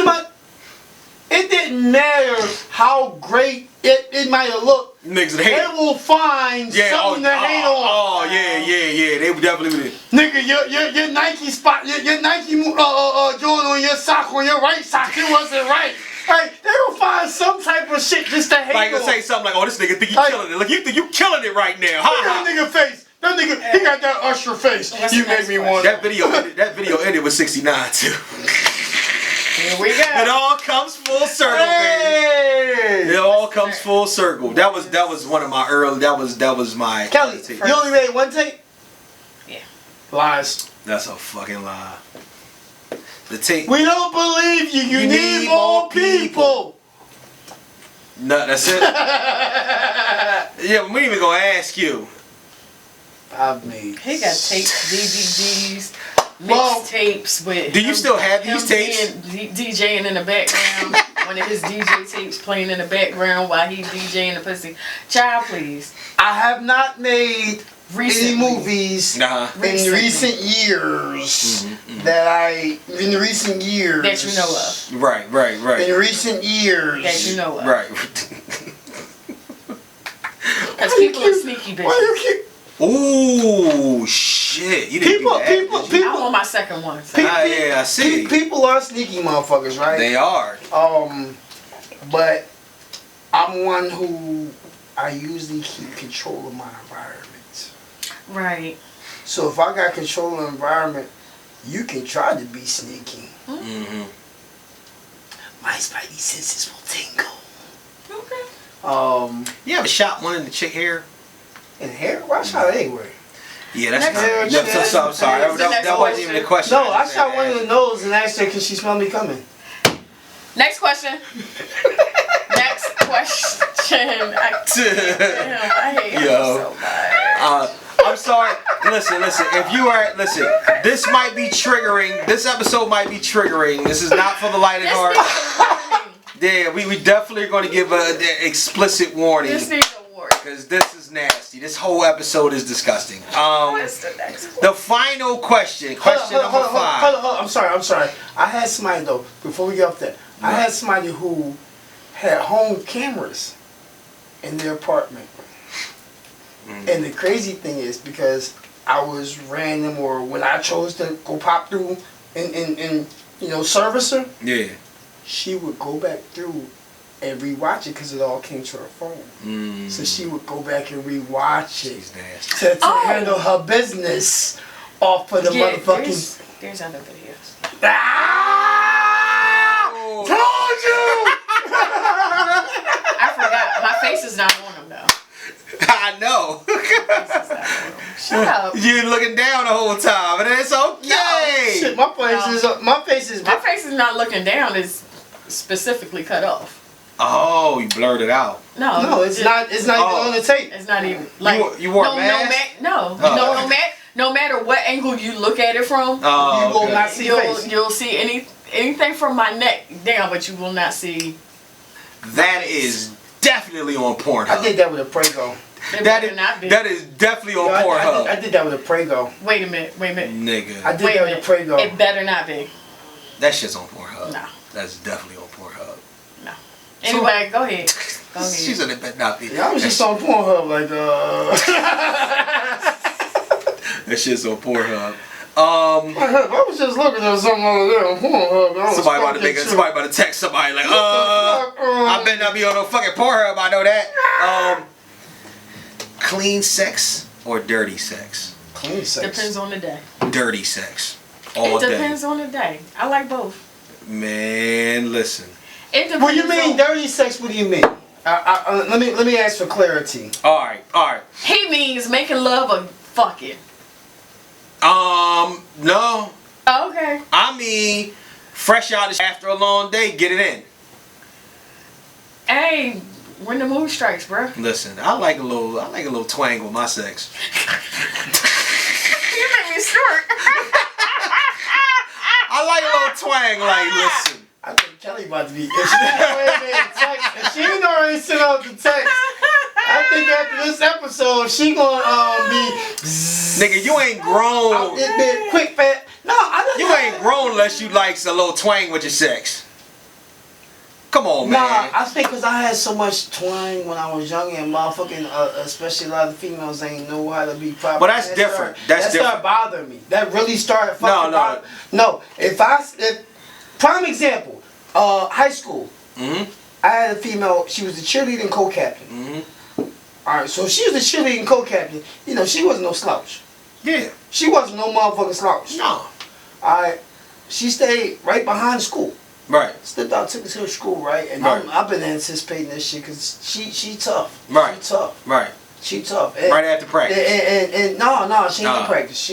it didn't matter how great it might have looked. Niggas hate. They will find something to hate on. Oh yeah. They definitely would. Nigga, your Nike spot, your Nike joint on your sock, on your right sock, it wasn't right. Like, they gonna find some type of shit just to hate Like, on. to say something like, oh, this nigga think you killing it. Like, you think you killing it right now. Look at that nigga face. That nigga, he got that Usher face. You make me want that video ended with 69 too. Here we go. It all comes full circle, baby. It all comes full circle. That was one of my early. That was my. Kelly, you only made one tape? Yeah. Lies. That's a fucking lie. The tape. We don't believe you. You need more people. No, that's it. Yeah, we ain't even gonna ask you. I've made. He got tapes, DVDs, mixtapes with. Do you still have these tapes? DJing in the background. One of his DJ tapes playing in the background while he DJing the pussy. Child, please. I have not made any movies in recent years that you know of. Right. In recent years that you know of. Right. Because people are sneaky bitches. Why you keep? Ooh, shit! You didn't people. I want my second one. So. Yeah, I see. People are sneaky motherfuckers, right? They are. But I'm one who I usually keep control of my environment. Right. So if I got control of the environment, you can try to be sneaky. Mm-hmm. My spidey senses will tingle. Okay. You ever shot one in the chick hair? In hair? Well, I shot anywhere. Yeah, that's hair. I'm sorry. That wasn't even a question. No, I shot one in the nose and asked her, "Can she smell me coming?" Next question. Next question. I hate him so much. I'm sorry. Listen. If you are this might be triggering. This episode might be triggering. This is not for the light of heart. Yeah, we definitely are going to give an explicit warning. This needs a warning. Because this is nasty. This whole episode is disgusting. What's the next one? The final question. Question number 5. Hold on. I'm sorry. I had somebody though. Before we get up there, I had somebody who had home cameras in their apartment. And the crazy thing is, because I was random or when I chose to go pop through and service her, yeah, she would go back through and rewatch it because it all came to her phone. So she would go back and rewatch it to handle her business off of the motherfucking. There's other videos. Told you! I forgot. My face is not on them though. I know. Shut up. You're looking down the whole time, and it's okay. No, shit, my face is not looking down. It's specifically cut off. Oh, you blurred it out. No, it's not. It's not even on the tape. It's not even like you wore a mask. No matter what angle you look at it from, you will not see you'll see anything from my neck down, but you will not see. That is definitely on Pornhub. I did that with a Prego. That is definitely on Pornhub. I did that with a Prego. Wait a minute. Nigga. I did that with a Prego. It better not be. That shit's on Pornhub. No. That's definitely on Pornhub. No. Anyway, go ahead. She said it better not be. Yeah, I was just on Pornhub like That shit's on Pornhub. I was just looking at something over there on Pornhub. Somebody about to text somebody like, I better not be on no fucking Pornhub. I know that. Clean sex or dirty sex? Clean sex. Depends on the day. Dirty sex. All day. It depends on the day. I like both. Man, listen. It depends. When you mean dirty sex, what do you mean? Let me ask for clarity. All right. He means making love or fucking. No. Oh, okay. I mean, fresh out after a long day, get it in. Hey, when the mood strikes, bro. Listen, I like a little twang with my sex. You make me snort. I like a little twang, like, listen. I think Kelly about to be. If she didn't already send out the text, I think after this episode, she gonna be. Nigga, you ain't grown. Quick, fat. No, you ain't grown unless you like a little twang with your sex. Come on, man. Nah, I think because I had so much twang when I was young and motherfucking, especially a lot of females ain't know how to be proper. But that's different. That started bothering me. That really started fucking bothering me. No, if prime example, high school. I had a female. She was the cheerleading co-captain. All right, so she was the cheerleading co-captain. You know, she wasn't no slouch. Yeah. She wasn't no motherfucking slouch. No. All right. She stayed right behind school. Right. Slipped out, took us to school, right? And I've been anticipating this shit because she tough. Right. She tough. Right. She tough. And, right after practice. And no, she ain't in practice.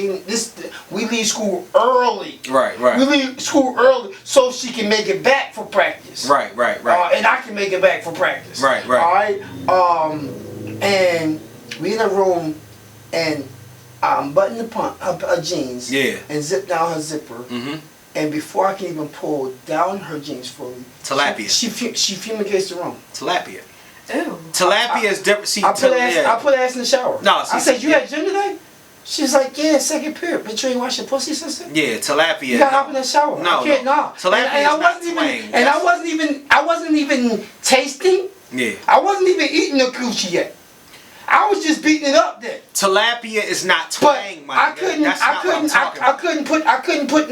We leave school early. Right. We leave school early so she can make it back for practice. Right. And I can make it back for practice. Right. All right. And we in a room, and button her jeans. Yeah. And zip down her zipper. And before I can even pull down her jeans fully, tilapia. She fumigates the room. Tilapia. Ew. Tilapia is different. See, I put ass in the shower. No, see, I said, you had gym today? She's like, yeah, second period. But you ain't wash your pussy, sister? Yeah, tilapia. You gotta hop in the shower. No, I can't, no. Tilapia and I wasn't even tasting. Yeah. I wasn't even eating the coochie yet. I was just beating it up then. Tilapia is not twang, my nigga. I couldn't put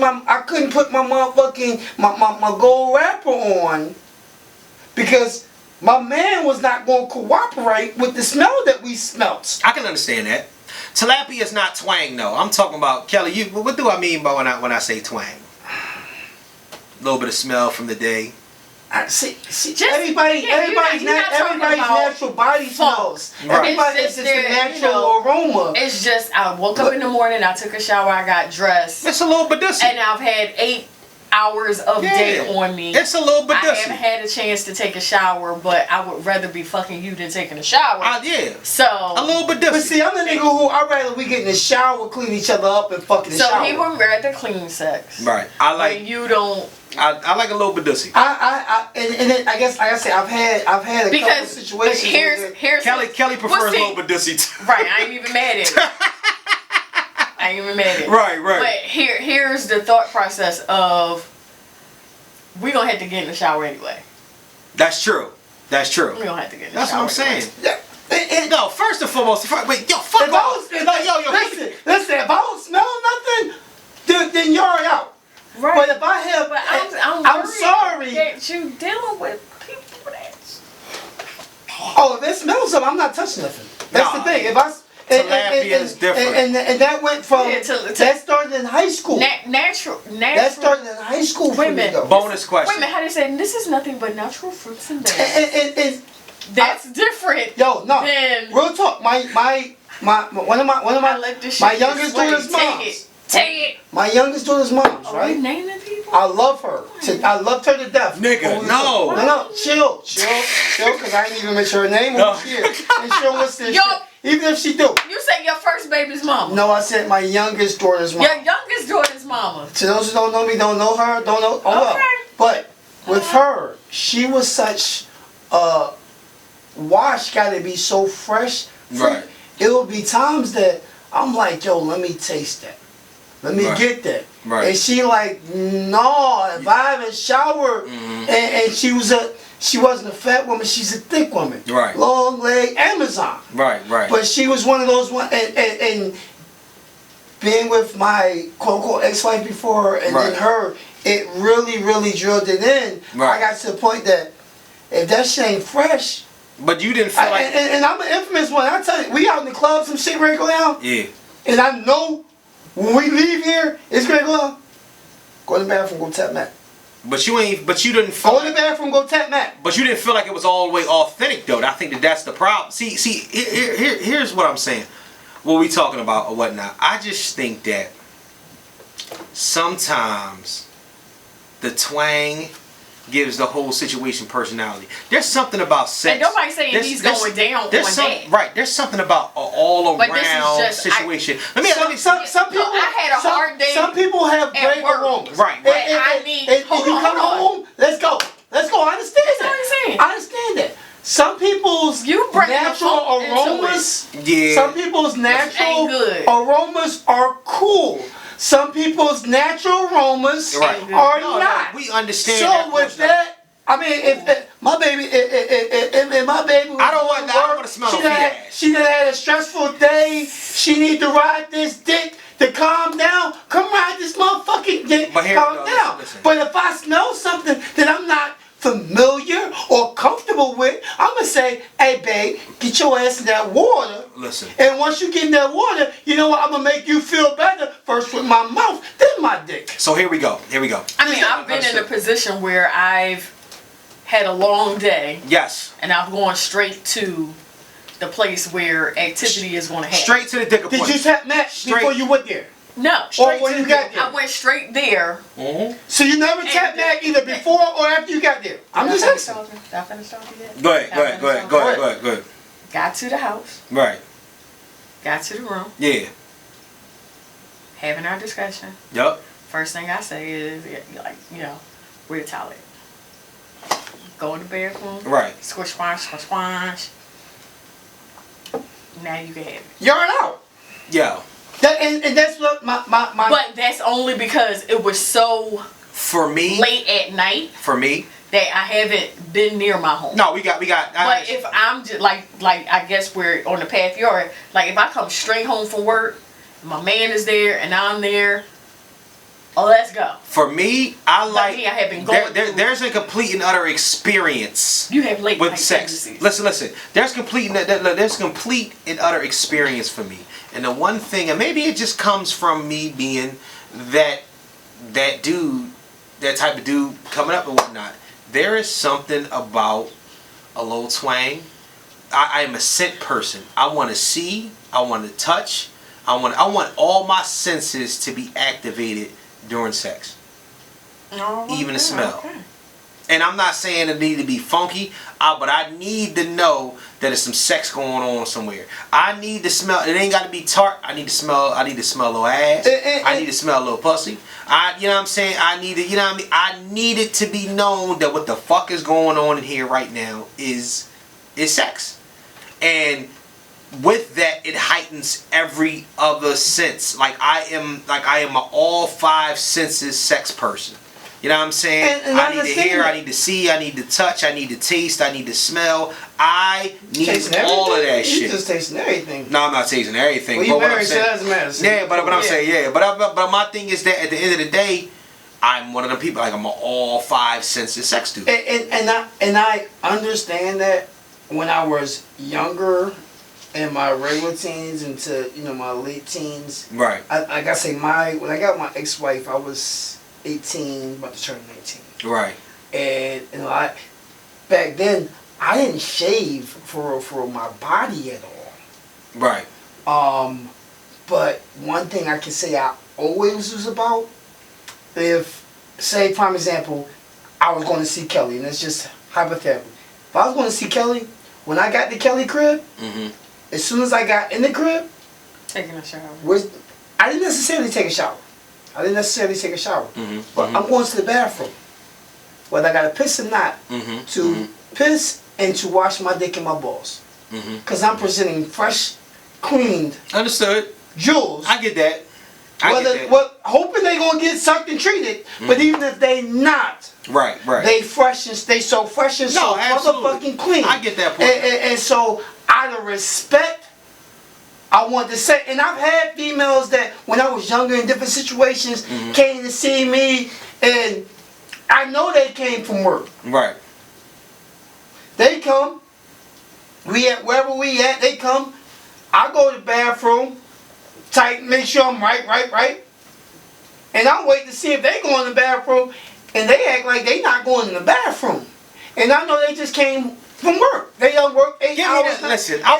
my motherfucking my gold wrapper on because my man was not going to cooperate with the smell that we smelt. I can understand that. Tilapia is not twang though. I'm talking about Kelly. What do I mean by when I say twang? A little bit of smell from the day. See, everybody's natural body smells. Everybody's just a natural aroma. It's just I woke up in the morning, I took a shower, I got dressed. It's a little bit dusty. And I've had 8 hours of day on me. It's a little bit dusty. I haven't had a chance to take a shower, but I would rather be fucking you than taking a shower. Yeah. So a little bit dusty. But see, I'm the nigga who I'd rather we get in the shower, clean each other up, and fucking the shower. So he would rather clean sex. Right. I like. But you don't. I like a little bit dusty. And then I guess, like I said, I've had a couple situations. Here's Kelly prefers a little bit dusty too. Right, I ain't even mad at it. I ain't even mad at it. Right. But here's the thought process of we gonna have to get in the shower anyway. That's true. We gonna have to get in the shower. That's what I'm saying. Anyway. No, first and foremost, wait, yo, fuck off. Listen, if I don't smell nothing, then you're out. Right. But if I have, I'm sorry that you dealing with people that. Oh, if it smells something, I'm not touching nothing. That's the thing. If I tilapia is different. And that went from that started in high school. Natural. That started in high school for me, though. Bonus question. Wait a minute, how do you say this is nothing but natural fruits and veggies? That's different. Yo, no. Real talk. My one of my youngest daughter's moms. Take it. My youngest daughter's moms, right? Are you naming people? I love her. I loved her to death. Nigga, no. No, chill, because I ain't even mention her name on here. And she don't listen to shit. Even if she do. You said your first baby's mama. No, I said my youngest daughter's mama. Your youngest daughter's mama. To those who don't know me, don't know her, don't know. Oh, okay. Well. But with her, she was such a wash. Got to be so fresh. Right. It will be times that I'm like, yo, let me taste that. Let me get that. Right. And she like, no, if I haven't showered, and she wasn't a fat woman, she's a thick woman. Right. Long leg, Amazon. Right. But she was one of those one, and being with my quote-unquote ex-wife before, and then her, it really drilled it in. Right. I got to the point that if that shit ain't fresh. But you didn't feel like. And I'm an infamous one. I tell you, we out in the club, some shit ready to go down. Yeah. And I know. When we leave here, it's gonna go. Go in the bathroom, go tap Matt. But you didn't feel. Go in the bathroom, go tap Matt. But you didn't feel like it was all the way authentic, though. I think that's the problem. See, here's what I'm saying. What we talking about or whatnot. I just think that sometimes the twang gives the whole situation personality. There's something about sex. And nobody's saying he's going down on that. Right. There's something about an all-around situation. Let me. Some people. I had a hard day. Some people have great aromas. Right. And you come home. Let's go. I understand that. That's what I'm saying. I understand that. Some people's natural aromas. Yeah. Some people's natural aromas are cool. Some people's natural aromas are not. We understand. So with that, I mean, if my baby, if my baby, I don't want to smell no ass. She done had a stressful day. She need to ride this dick to calm down. Come ride this motherfucking dick. Calm down. Listen. But if I smell something that I'm not familiar or comfortable with, I'm gonna say, hey babe, get your ass in that water. Listen. And once you get in that water, you know what? I'm gonna make you feel better first with my mouth, then my dick. So here we go. I mean, I've been in a position where I've had a long day. Yes. And I've gone straight to the place where activity is going to happen. Straight to the dick appointment. Did you tap Matt before you went there? No. Or when you got there? I went straight there. Mm-hmm. So you never tapped Matt either before or after you got there? I'm just asking. Did I finish talking yet? Go ahead. Got to the house. Right. Got to the room. Yeah. Having our discussion. Yup. First thing I say is, like, you know, where the toilet? Go in the bathroom. Right. Squish, squash. Now you can have it. Yarn out. Yeah. And that's what my. But that's only because it was so. For me. Late at night. For me. That I haven't been near my home. No, we got. But if I'm just like I guess we're on the path you are. Like if I come straight home from work, my man is there and I'm there. Oh, let's go. For me, I have been going there's a complete and utter experience. You have late with sex. Listen. There's complete and utter experience for me. And the one thing, and maybe it just comes from me being that dude, that type of dude coming up and whatnot. There is something about a little twang. I am a scent person. I want to see. I want to touch. I want all my senses to be activated during sex. Oh, okay, even the smell. Okay. And I'm not saying it need to be funky, but I need to know that there's some sex going on somewhere. I need to smell. It ain't got to be tart. I need to smell a little ass. I need to smell a little pussy. You know what I'm saying? I need it. You know what I mean? I need it to be known that what the fuck is going on in here right now is sex. And with that, it heightens every other sense. Like I am an all five senses sex person. You know what I'm saying? And I need to hear, I need to see, I need to touch, I need to taste, I need to smell. I need all of that shit. You just tasting everything. No, I'm not tasting everything. Well, you married, so it doesn't matter. Yeah, but I'm saying, yeah. But my thing is that at the end of the day, I'm one of the people, like I'm an all five senses sex dude. And I understand that when I was younger, in my regular teens into my late teens. Right. Like I say, when I got my ex-wife, I was 18, about to turn 19. Right. And back then I didn't shave for my body at all. Right. But one thing I can say I always was about, if say prime example, I was going to see Kellie, and it's just hypothetical. If I was going to see Kellie, when I got to Kellie crib, as soon as I got in the crib, taking a shower. I didn't necessarily take a shower. But I'm going to the bathroom, whether I got to piss or not, to piss and to wash my dick and my balls. Because I'm presenting fresh, cleaned, understood jewels. I get that. Hoping they gonna get sucked and treated, but even if they not, right, they fresh and stay so fresh and so motherfucking clean. I get that point. And so out of respect, I want to say, and I've had females that when I was younger in different situations came to see me, and I know they came from work. Right. They come. We at wherever we at. They come. I go to the bathroom. Tight, make sure I'm right. And I'm waiting to see if they go in the bathroom, and they act like they not going in the bathroom. And I know they just came from work. They done work 8 hours. Listen, I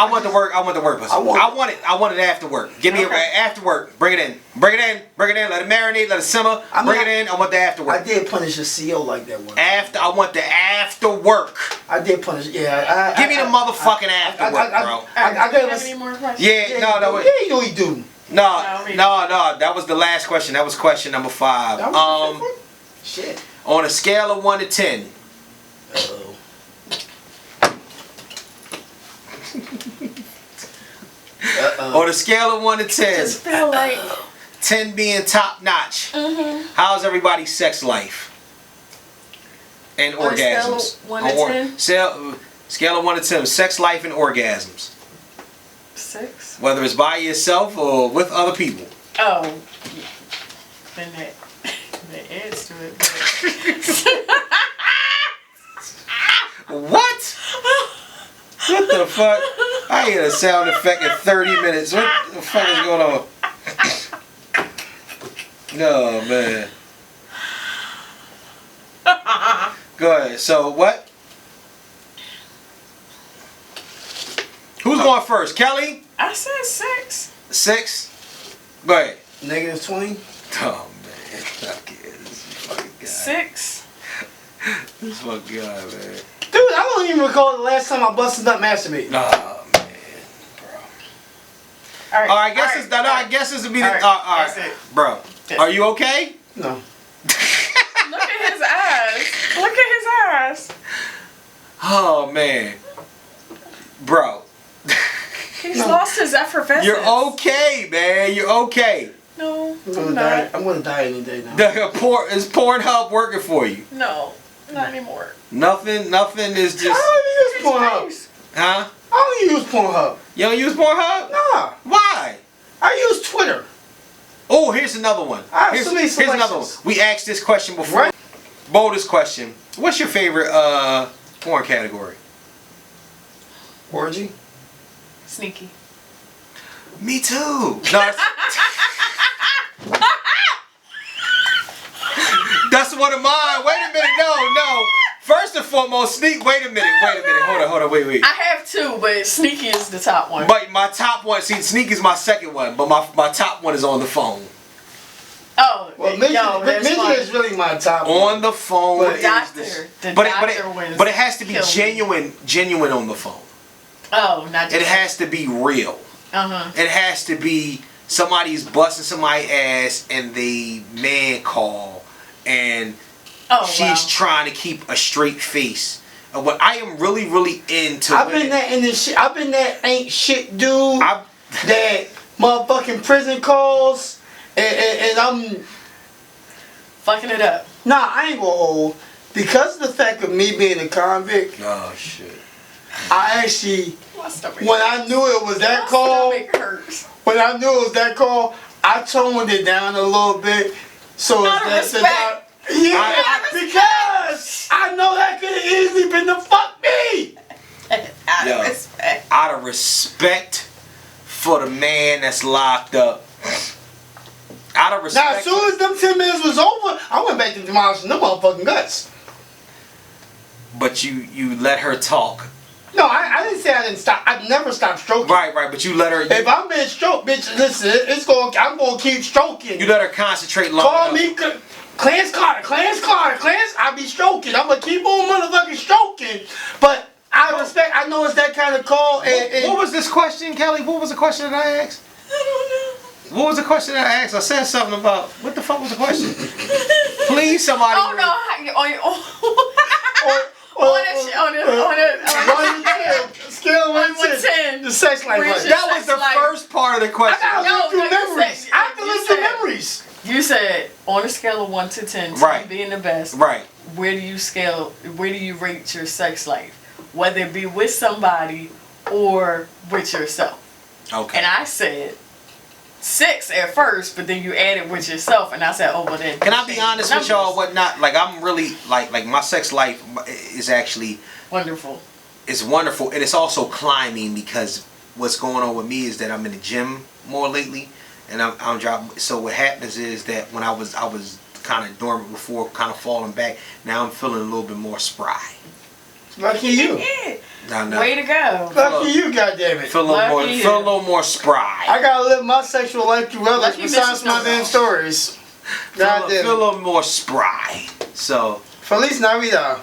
want the work. Pussy. I want it after work. Give me after work. Bring it in. Let it marinate. Let it simmer. Bring it in. I want the after work. I did punish a CO like that one. I want the after work. I did punish. Yeah. Give me the motherfucking after work, bro. I got any more questions? Yeah. No. Yeah, you know he do. No. That was the last question. That was question number 5. Shit. On a scale of 1 to 10. Uh-oh. On a scale of 1 to 10. I just feel like 10 being top notch. How's everybody's sex life? And orgasms. On a scale of 1 to 10? Scale of 1 to 10. Sex life and orgasms. 6. Whether it's by yourself or with other people. Oh. Been that. The adds to it. What? What the fuck? I hear a sound effect in 30 minutes. What the fuck is going on? No, man. Go ahead. So, what? Who's going first? Kelly? I said 6. 6? Go ahead. -20? Oh, man. Okay, this fucking guy. 6. This fucking guy, man. Dude, I don't even recall the last time I busted nut masturbating. Oh, man. Bro. Alright, I guess it's... No, I guess this would be the... Alright. That's it. Bro, are you okay? No. Look at his eyes. Look at his eyes. Oh, man. Bro. He's lost his effervescence. You're okay, man. You're okay. No, I'm gonna die. I'm gonna die any day now. Is Pornhub working for you? No, not anymore. Nothing is just... I don't use Pornhub. Huh? I don't use Pornhub. You don't use Pornhub? Nah. Why? I use Twitter. Oh, here's another one. Here's another one. We asked this question before. Right. Boldest question. What's your favorite porn category? Orgy. Sneaky. Me too. No, that's one of mine. Wait a minute. No. First and foremost, wait a minute. Hold on, wait. I have 2, but sneaky is the top one. But my top one, sneaky is my second one, but my top one is on the phone. Oh, well, midget is really my top one. On the phone. But it has to be genuine on the phone. Oh, not just... It has to be real. Uh-huh. It has to be somebody's busting somebody's ass and they man call and she's trying to keep a straight face. What I am really into. I've been that ain't shit dude that motherfucking prison calls and I'm fucking it up. Nah, I ain't gonna hold. Because of the fact of me being a convict. Oh shit. I actually, when I knew it was that call, I toned it down a little bit. So because I know that could have easily been the fuck me. Out of respect for the man that's locked up. Out of respect. Now, as soon as them 10 minutes was over, I went back to demolishing them motherfucking guts. But you let her talk. No, I didn't say I didn't stop. I never stopped stroking. Right, but you let her... If I'm being stroked, bitch, listen, I'm going to keep stroking. You let her concentrate long Call me Clarence Carter. I be stroking. I'm going to keep on motherfucking stroking. But I know it's that kind of call. What was this question, Kelly? What was the question that I asked? I don't know. What was the question that I asked? I said something about... What the fuck was the question? Please, somebody... Oh, no. On a scale of 1 to 10, the sex life. That was the first part of the question. I have to live through memories. You said on a scale of 1 to 10, 10 being the best. Right. Where do you rate your sex life, whether it be with somebody or with yourself? Okay. And I said 6 at first, but then you added with yourself, and I said, oh, well then. Can I be honest with y'all? Whatnot? Like I'm really like my sex life is actually wonderful. It's wonderful, and it's also climbing because what's going on with me is that I'm in the gym more lately, and I'm dropping. So what happens is that when I was kind of dormant before, kind of falling back. Now I'm feeling a little bit more spry. Lucky you. No. Way to go. Lucky you, goddammit. Feel a little more spry. I gotta live my sexual life through others besides my damn stories. Feel a little more spry. So. Feliz Navidad.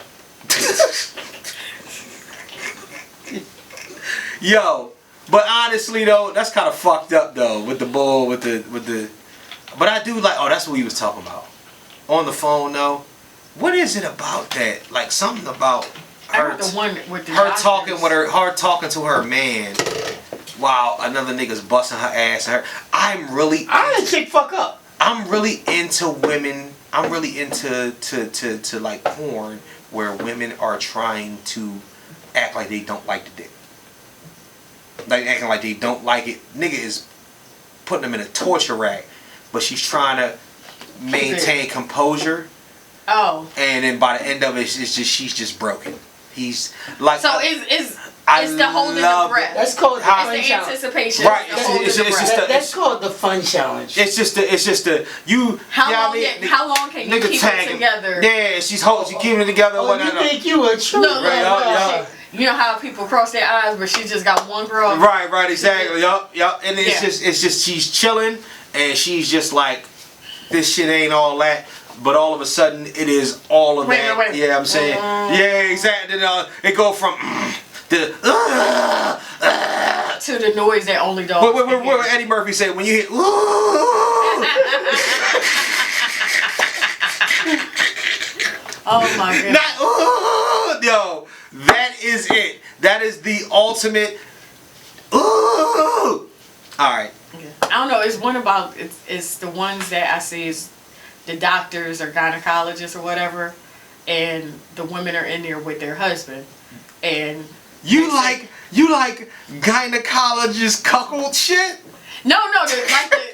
Yo, but honestly though, that's kind of fucked up though with the bull with the. But I do like. Oh, that's what he was talking about. On the phone though. What is it about that? Like something about. Her talking to her man while another nigga's busting her ass. I had a chick fuck up. I'm really into women. I'm really into like porn where women are trying to act like they don't like the dick. Like acting like they don't like it. Nigga is putting them in a torture rack, but she's trying to maintain composure. Oh. And then by the end of it, it's just she's just broken. He's like. So it's the holding the breath. That's called the fun challenge. Anticipation. Right. That's called the fun challenge. It's just the you. How long can you keep it together? Yeah, she's keeping it together. Oh, you think you a true? No. You know how people cross their eyes, but she just got one girl. Right, exactly. Yup. And it's just she's chilling, and she's just like, this shit ain't all that. But all of a sudden, it is all of that. Wait. Yeah, I'm saying. Yeah, exactly. Then it go from to the noise that only dogs. What Eddie Murphy said when you hit. Oh my god. Not yo. That is it. That is the ultimate. All right. Yeah. I don't know. It's one about it's the ones that I see is the doctors or gynecologists or whatever, and the women are in there with their husband, and you like gynecologist cuckold shit. No, the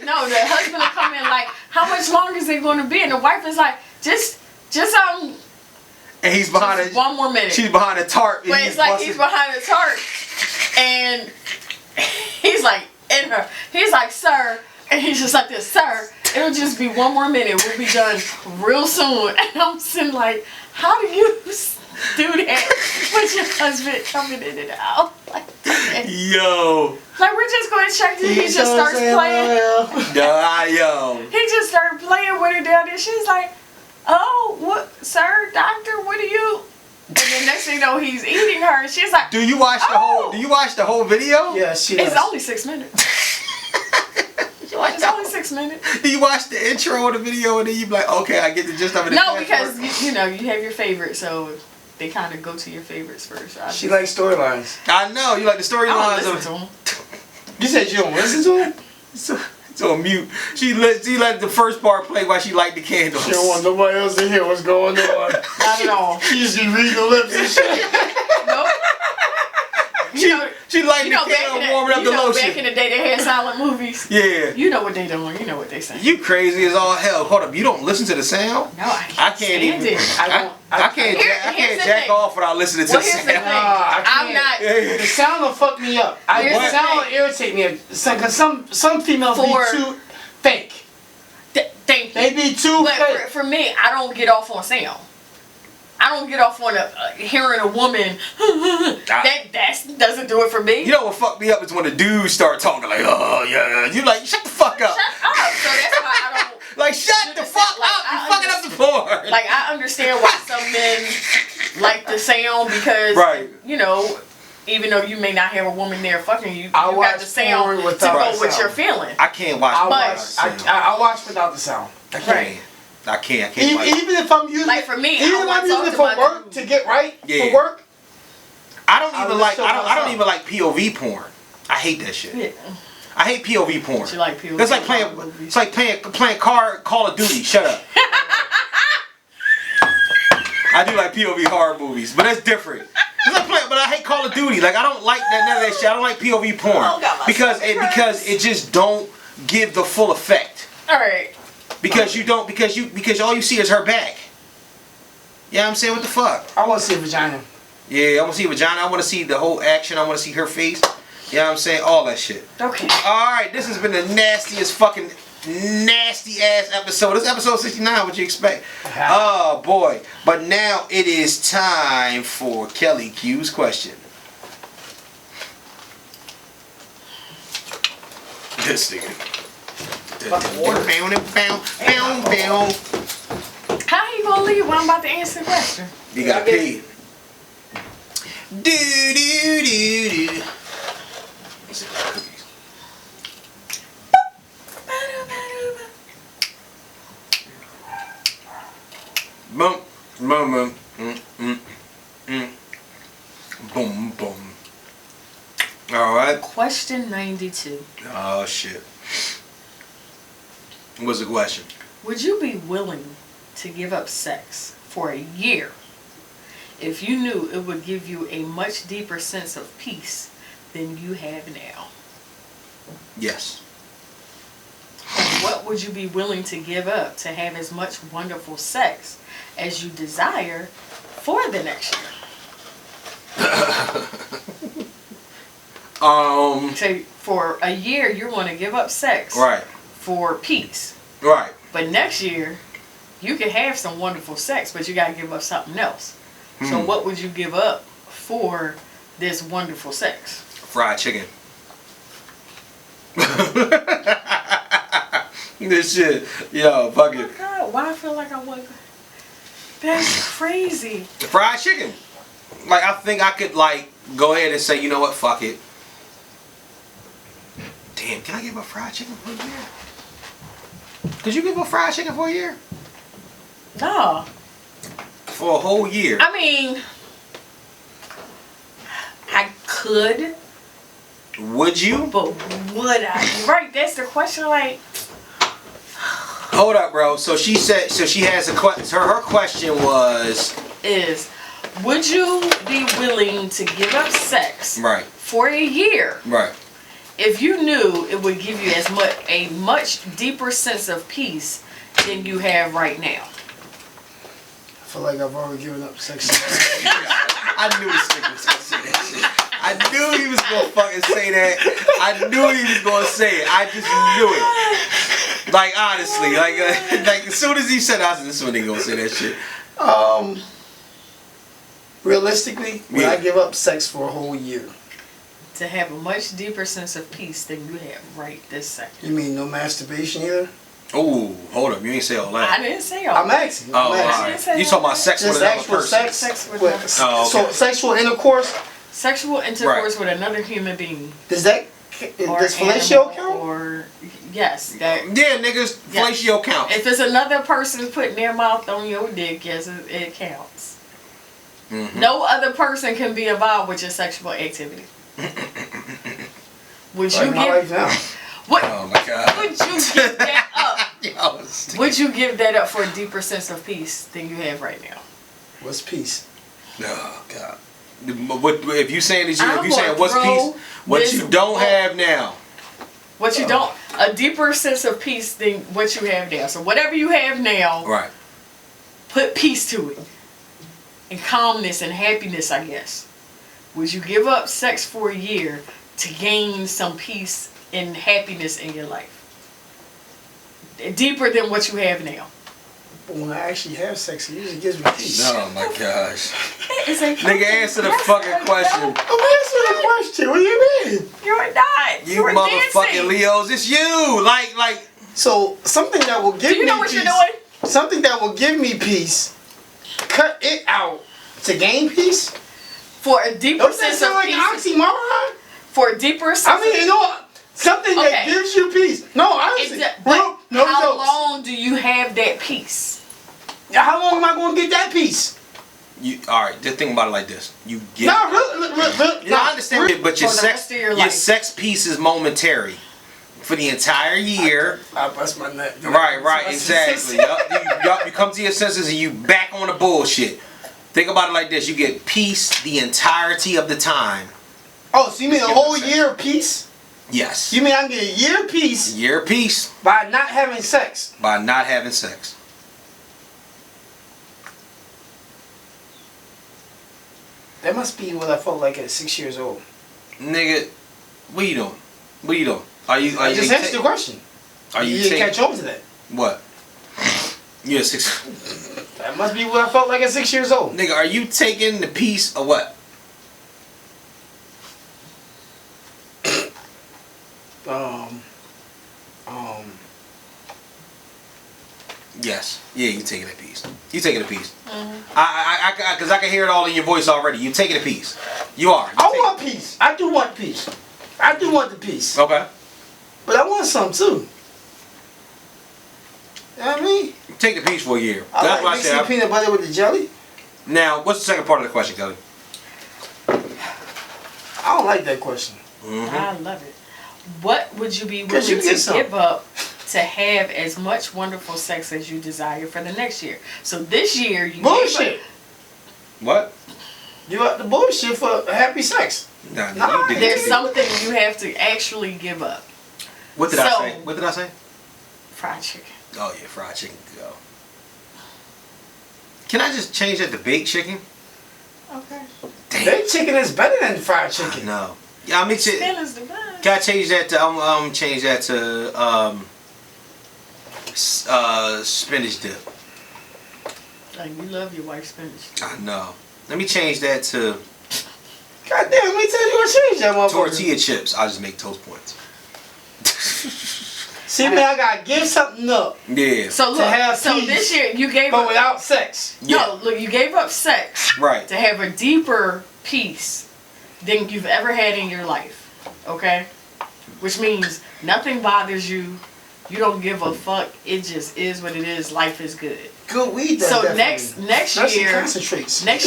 husband will come in like, how much longer is it going to be? And the wife is like, just and he's behind one more minute. She's behind a tarp. But it's like he's behind a tarp, and he's like in her. He's like, sir, and he's just like this, sir. It'll just be one more minute. We'll be done real soon. And I'm sitting like, how do you do that with your husband coming in and out like that? Yo. Like, we're just going to check this. He just starts playing. Yo. He just started playing with her down there. She's like, oh, what, sir, doctor, what do you? And then next thing you know, he's eating her. And she's like, Do you watch the whole video? Yeah, she does. It's only 6 minutes. It's only 6 minutes. Do you watch the intro of the video and then you be like, okay, I get the gist of it? No, because you know you have your favorites, so they kind of go to your favorites first. She likes storylines. I know you like the storylines. You said you don't listen to them? It's on mute. She let the first part play while she light the candles. She don't want nobody else to hear what's going on. Not at all. She just be reading the lips and shit. Nope. She lighting the candle and warming up the lotion. Back in the day, they had silent movies. Yeah. You know what they doing. You know what they saying. You crazy as all hell. Hold up. You don't listen to the sound? No, I can't even. I can't jack off without listening to the sound. The thing. I'm not. The sound will fuck me up. The sound will irritate me. Because some females be too fake. Thank you. They be too fake. For me, I don't get off on sound. I don't get off on hearing a woman. That doesn't do it for me. You know what fucked me up is when the dudes start talking like, oh yeah. You like, shut the fuck up. Shut up. So that's why I don't. Like, shut the fuck up. You fucking up the porn. Like, I understand why some men like the sound because, you know, even though you may not have a woman there fucking you, you got the sound to go with your feeling. I can't watch I watch without the sound. I can't even if I'm using like for me, even if I'm using it for work to get right for work. I don't even like POV porn. I hate that shit. Yeah. I hate POV porn. You like POV? It's like playing Call of Duty. Shut up. I do like POV horror movies, but that's different. But I hate Call of Duty. Like I don't like none of that shit. I don't like POV porn because it just don't give the full effect. All right. Because all you see is her back. Yeah, I'm saying, what the fuck? I want to see a vagina. Yeah, I want to see a vagina. I want to see the whole action. I want to see her face. Yeah, I'm saying, all that shit. Okay. All right, this has been the nastiest fucking nasty ass episode. This is episode 69. What you expect? Oh boy! But now it is time for Kellie Q's question. This nigga. How you gonna leave when I'm about to answer the question? You got paid. Do. Boom, boom, boom, boom. All right. Question 92. Oh shit. What's the question? Would you be willing to give up sex for a year if you knew it would give you a much deeper sense of peace than you have now? Yes. what would you be willing to give up to have as much wonderful sex as you desire for the next year? So for a year, you want to give up sex. Right. For peace. Right. But next year, you can have some wonderful sex, but you got to give up something else. So what would you give up for this wonderful sex? Fried chicken. This shit. Yo, fuck it. Oh my God, why I feel like I would. That's crazy. Fried chicken. Like, I think I could, like, go ahead and say, you know what, fuck it. Damn, can I give up fried chicken for a year? Could you give up fried chicken for a year? No. For a whole year? I mean, I could. Would you? But would I? Right, that's the question, like. Hold up, bro. So she said, so she has a question. Her question was... would you be willing to give up sex right. for a year? Right. If you knew it would give you a much deeper sense of peace than you have right now? I feel like I've already given up sex. I knew this nigga was gonna say that shit. I knew he was gonna fucking say that. I knew he was gonna say it. I just knew it. Like, honestly, like as soon as he said it, I said, this is when they gonna say that shit. Realistically, would I give up sex for a whole year? To have a much deeper sense of peace than you have right this second. You mean no masturbation either? Oh, hold up. You ain't say all that. I didn't say all that. I'm asking. Oh, right. You talking about sex with another person? Sex with another person. So sexual intercourse? Sexual intercourse with another human being. Does fellatio count? Or, yes. That, yeah, niggas, fellatio count. If it's another person putting their mouth on your dick, yes, it counts. Mm-hmm. No other person can be involved with your sexual activity. Would you give? What? Oh my God! Would you give that up? Would you give that up for a deeper sense of peace than you have right now? What's peace? Oh God! What if you saying is if you saying what's peace? What you don't have now? What you don't? A deeper sense of peace than what you have now. So whatever you have now, right? Put peace to it, and calmness and happiness, I guess. Would you give up sex for a year to gain some peace and happiness in your life? Deeper than what you have now. But when I actually have sex, it usually gives me peace. Oh my gosh. Nigga, answer the fucking question. I'm answering the question. What do you mean? You're not. You motherfucking Leos. It's you. Like. So, something that will give me peace. Do you know what you're doing? Something that will give me peace. Cut it out to gain peace. For a deeper sense of like peace. Oxymoron? For a deeper sense. I mean, you know, something that gives you peace. No, honestly, bro. No how jokes. long do you have that peace? How long am I going to get that peace? All right, just think about it like this. You get. No, really. I understand it, but your sex peace is momentary. For the entire year. I bust my neck. Right, exactly. You come to your senses and you back on the bullshit. Think about it like this. You get peace the entirety of the time. Oh, so you mean a whole year of peace? Yes. You mean I can get a year of peace? A year of peace. By not having sex? By not having sex. That must be what I felt like at 6 years old. Nigga, what you doing? What you doing? I just answered the question. You didn't catch on to that. What? You're 6. That must be what I felt like at 6 years old. Nigga, are you taking the piece or what? Yes. Yeah, you taking a piece. You taking a piece. Mm-hmm. Because I can hear it all in your voice already. You taking a piece. You are. I want peace. I do want peace. I do want the peace. Okay. But I want some too. You know what I mean? Take the piece for a year. I like mixing the peanut butter with the jelly. Now, what's the second part of the question, Kelly? I don't like that question. Mm-hmm. I love it. What would you be willing to give up to have as much wonderful sex as you desire for the next year? So this year you bullshit. What? You got the bullshit for happy sex. Nah, there's something you have to actually give up. What did I say? What did I say? Fried chicken. Oh yeah, fried chicken can go. Can I just change that to baked chicken? Okay. Damn. Baked chicken is better than fried chicken. No. Yeah, I mean, still is the best. Can I change that to change that to spinach dip? Like, you love your white spinach. I know. Let me change that to. God damn, let me tell you what change that motherfucker. Tortilla chips. I'll just make toast points. See, man, I gotta give something up. Yeah. So look, so this year you gave but up without sex. Yeah. No, look, you gave up sex. Right. To have a deeper peace than you've ever had in your life. Okay? Which means nothing bothers you. You don't give a fuck. It just is what it is. Life is good. Good weed. So next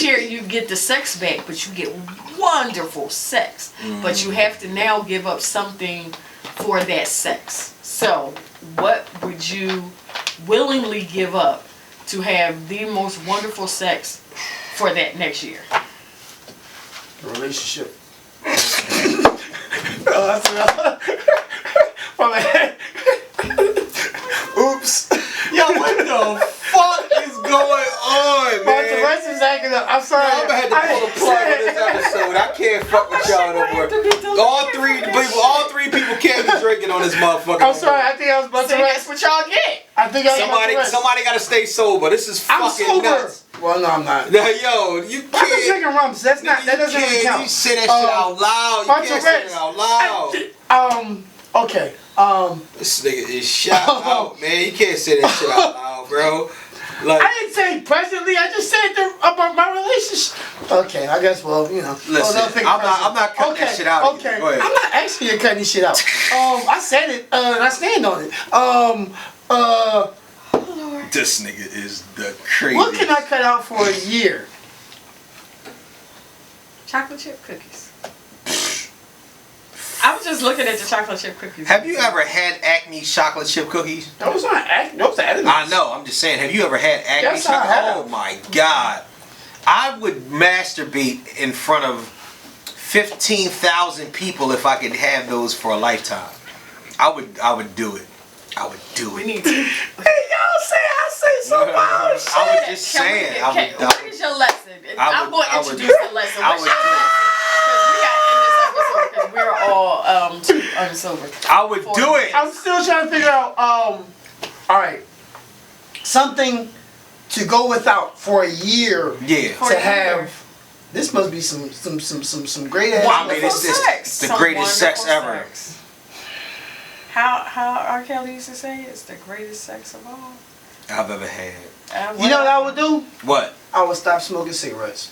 year you get the sex back, but you get wonderful sex. But you have to now give up something for that sex. So what would you willingly give up to have the most wonderful sex for that next year? A relationship. Oops. Yo, what the fuck is going on, man? The rest is acting up. I'm sorry. I'm gonna have to pull the plug on this episode. I can't fuck with y'all no more. All three people can't be drinking on this motherfucker. I'm sorry. I think I was about to rest. That's what y'all get. I think I was about to rest. Somebody gotta stay sober. This is fucking nuts. Well, no, I'm not. Now, yo, you can't. I've been drinking rum, so that's not. That doesn't even count. You say that shit out loud. You can't say it out loud. Okay. This nigga is shot out, man. You can't say that shit out loud, bro. Like, I didn't say presently. I just said about my relationship. Okay, I guess. Well, you know. Listen, I'm not cutting that shit out. Okay. I'm not asking you to cut this shit out. I said it. And I stand on it. This nigga is the crazy. What can I cut out for a year? Chocolate chip cookies. I was just looking at the chocolate chip cookies. Have you ever had Acme chocolate chip cookies? Those aren't Acme. Those are Acme. I know. I'm just saying. Have you ever had Acme chocolate? Oh my god! I would masturbate in front of 15,000 people if I could have those for a lifetime. I would do it. I would do it. We need to. Hey, y'all say I say some wild shit. I was just saying. What is your lesson? I'm going to introduce the lesson. What's your lesson? Because we got to end this episode because we're all too unsober. I would do it. I'm still trying to figure out. All right, something to go without for a year. Yeah. To have. This must be some great ass. I mean, it's the greatest sex ever. How R. Kellie used to say, it's the greatest sex of all I've ever had. You know what I would do? What? I would stop smoking cigarettes.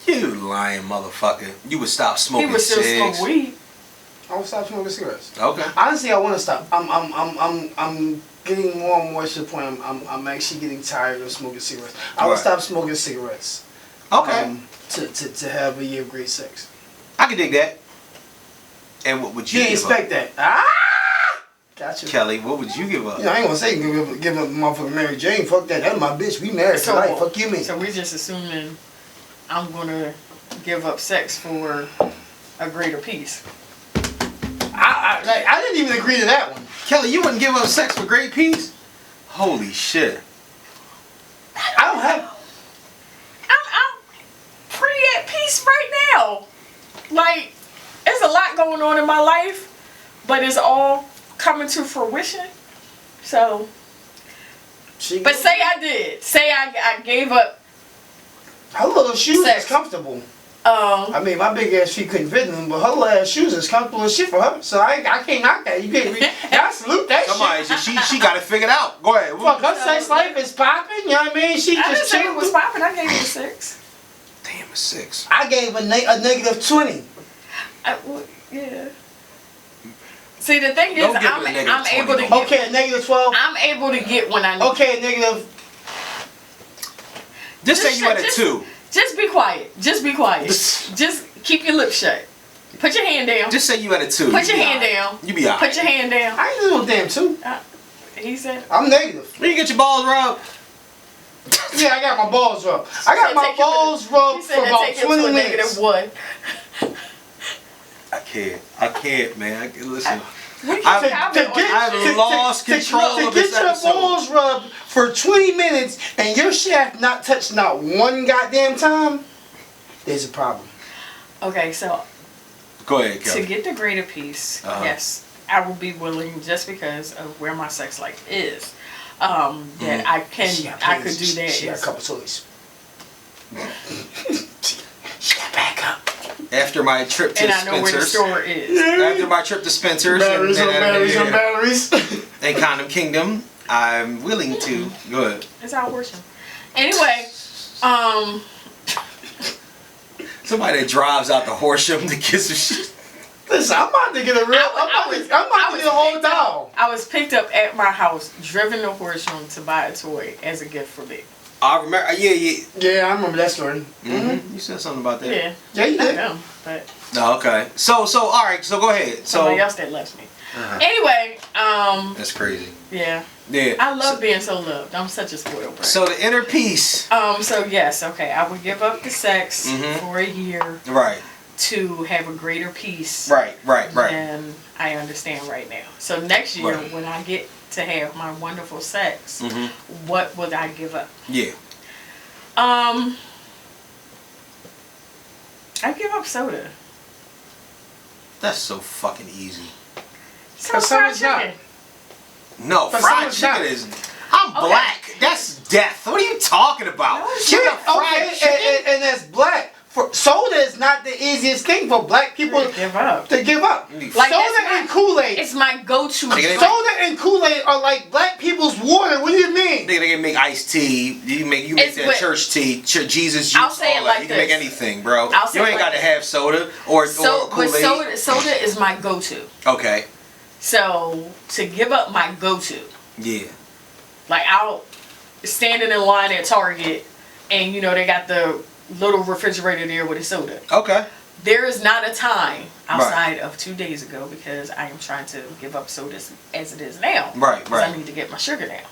You lying motherfucker. You would stop smoking cigarettes. He would still smoke weed. I would stop smoking cigarettes. Okay. Honestly, I want to stop. I'm getting more and more to the point. I'm actually getting tired of smoking cigarettes. I would stop smoking cigarettes. Okay. To have a year of great sex. I can dig that. And what would you didn't expect that. Gotcha. Kelly, what would you give up? I ain't gonna say give up motherfucking Mary Jane. Fuck that. That's my bitch. We married tonight. Fuck you, me. So we're just assuming I'm gonna give up sex for a greater peace. I didn't even agree to that one. Kelly, you wouldn't give up sex for great peace? Holy shit. I don't have. I'm pretty at peace right now. Like, there's a lot going on in my life, but it's all coming to fruition. So, but say I did. Say I gave up. Her little shoes is comfortable. I mean, my big ass feet couldn't fit in them, but her little ass shoes is comfortable as shit for her. So I can't knock that. You can't. I salute that shit. She got it figured out. Go ahead. Fuck, her sex life is popping. You know what I mean? She I just didn't say it was popping. I gave it a 6. Damn, a 6. I gave a negative 20. Yeah. See, the thing is, I'm able to get. Okay, a negative 12. I'm able to get when I need. Okay, a negative. Just say you had a 2. Just be quiet. Just be quiet. Just keep your lips shut. Put your hand down. Just say you had a 2. Put your hand down. You be alright. Put your hand down. I ain't no damn 2. He said. I'm negative. When you get your balls rubbed. Yeah, I got my balls rubbed. I got my balls rubbed for about 20 minutes. -1. I can't, man. Listen. I've lost control of this episode. To get your balls rubbed for 20 minutes and your shaft not touched not one goddamn time, there's a problem. Okay, so go ahead, Kellie. To get the greater piece, yes, I will be willing just because of where my sex life is. That I could do that. She got a couple toys. She got back up. After my trip to Spencer's. And I know where the store is. After my trip to Spencer's. Batteries on batteries. And Condom Kingdom, I'm willing to. Go ahead. It's our horse. Anyway, somebody that drives out the Horsham to get some shit. Listen, I'm about to get a real. I'm about to get a whole doll. I was picked up at my house, driven to Horsham to buy a toy as a gift for me. I remember. Yeah, I remember that story. Mm-hmm. You said something about that. Yeah, you did. But no, okay. So, all right. So, go ahead. Somebody else that loves me. Anyway, that's crazy. Yeah. Yeah. I love being so loved. I'm such a spoiled brat. So the inner peace. So yes, okay. I would give up the sex for a year. Right. To have a greater peace. Right. Than I understand right now. So next year, when I get to have my wonderful sex, what would I give up? Yeah. I give up soda. That's so fucking easy. So fried chicken. No, fried chicken is. I'm black. That's death. What are you talking about? No, fried chicken, and that's black. Soda is not the easiest thing for black people to give up. Like soda and Kool-Aid. It's my go-to. Soda and Kool-Aid are like black people's water. What do you mean? They can make iced tea. You make that church tea. Jesus juice. I'll say it like you can make anything, bro. You ain't got to have soda or Kool-Aid. But soda is my go-to. Okay. So to give up my go-to. Yeah. Like I'll standing in line at Target, and they got the little refrigerator there with a soda. Okay. There is not a time outside of 2 days ago because I am trying to give up sodas as it is now. Right. Because I need to get my sugar down.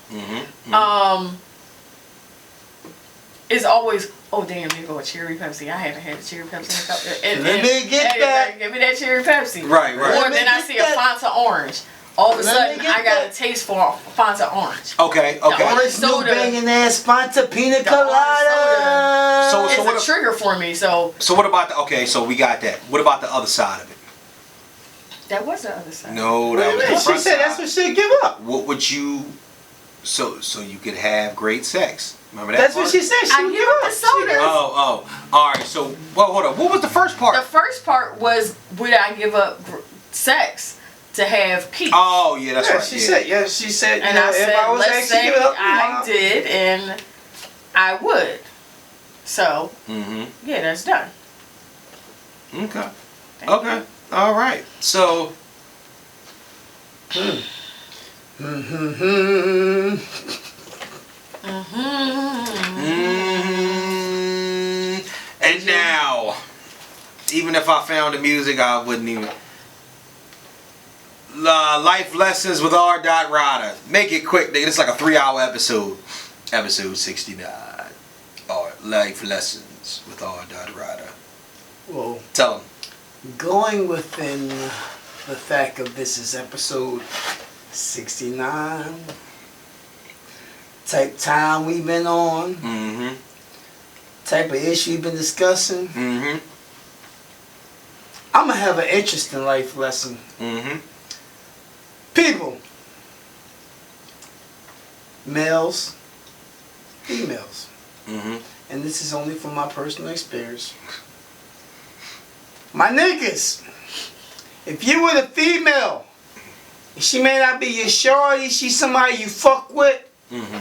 It's always, oh damn, here go a cherry Pepsi. I haven't had a cherry Pepsi in a couple. Let me get that. Give me that cherry Pepsi. Right. Or then I see a Fanta orange. All of a sudden, I got a taste for Fanta orange. Okay. Orange new banging ass Fanta Pina Colada. So it's a trigger for me. So what about so we got that. What about the other side of it? That was the other side. No, that was the front side. She said that's what she'd give up. What would you? So you could have great sex. Remember that? That's what she said. She would give up the sodas. Oh. All right. So hold on. What was the first part? The first part was would I give up sex to have peace? Oh yeah, that's right. She said. Yeah, she said. And I said, let's say I did, and I would. So yeah, that's done. Okay. Okay. All right. So. And now, even if I found the music, I wouldn't even. Life Lessons with R Dot Ryder. Make it quick, nigga. It's like a 3-hour episode. Episode 69. Life Lessons with R Dot Ryder. Well, tell them. Going within the fact of this is episode 69. Type time we've been on. Type of issue we've been discussing. I'm gonna have an interesting life lesson. People, males, females, and this is only from my personal experience. My niggas, if you were the female, she may not be your shorty, she's somebody you fuck with,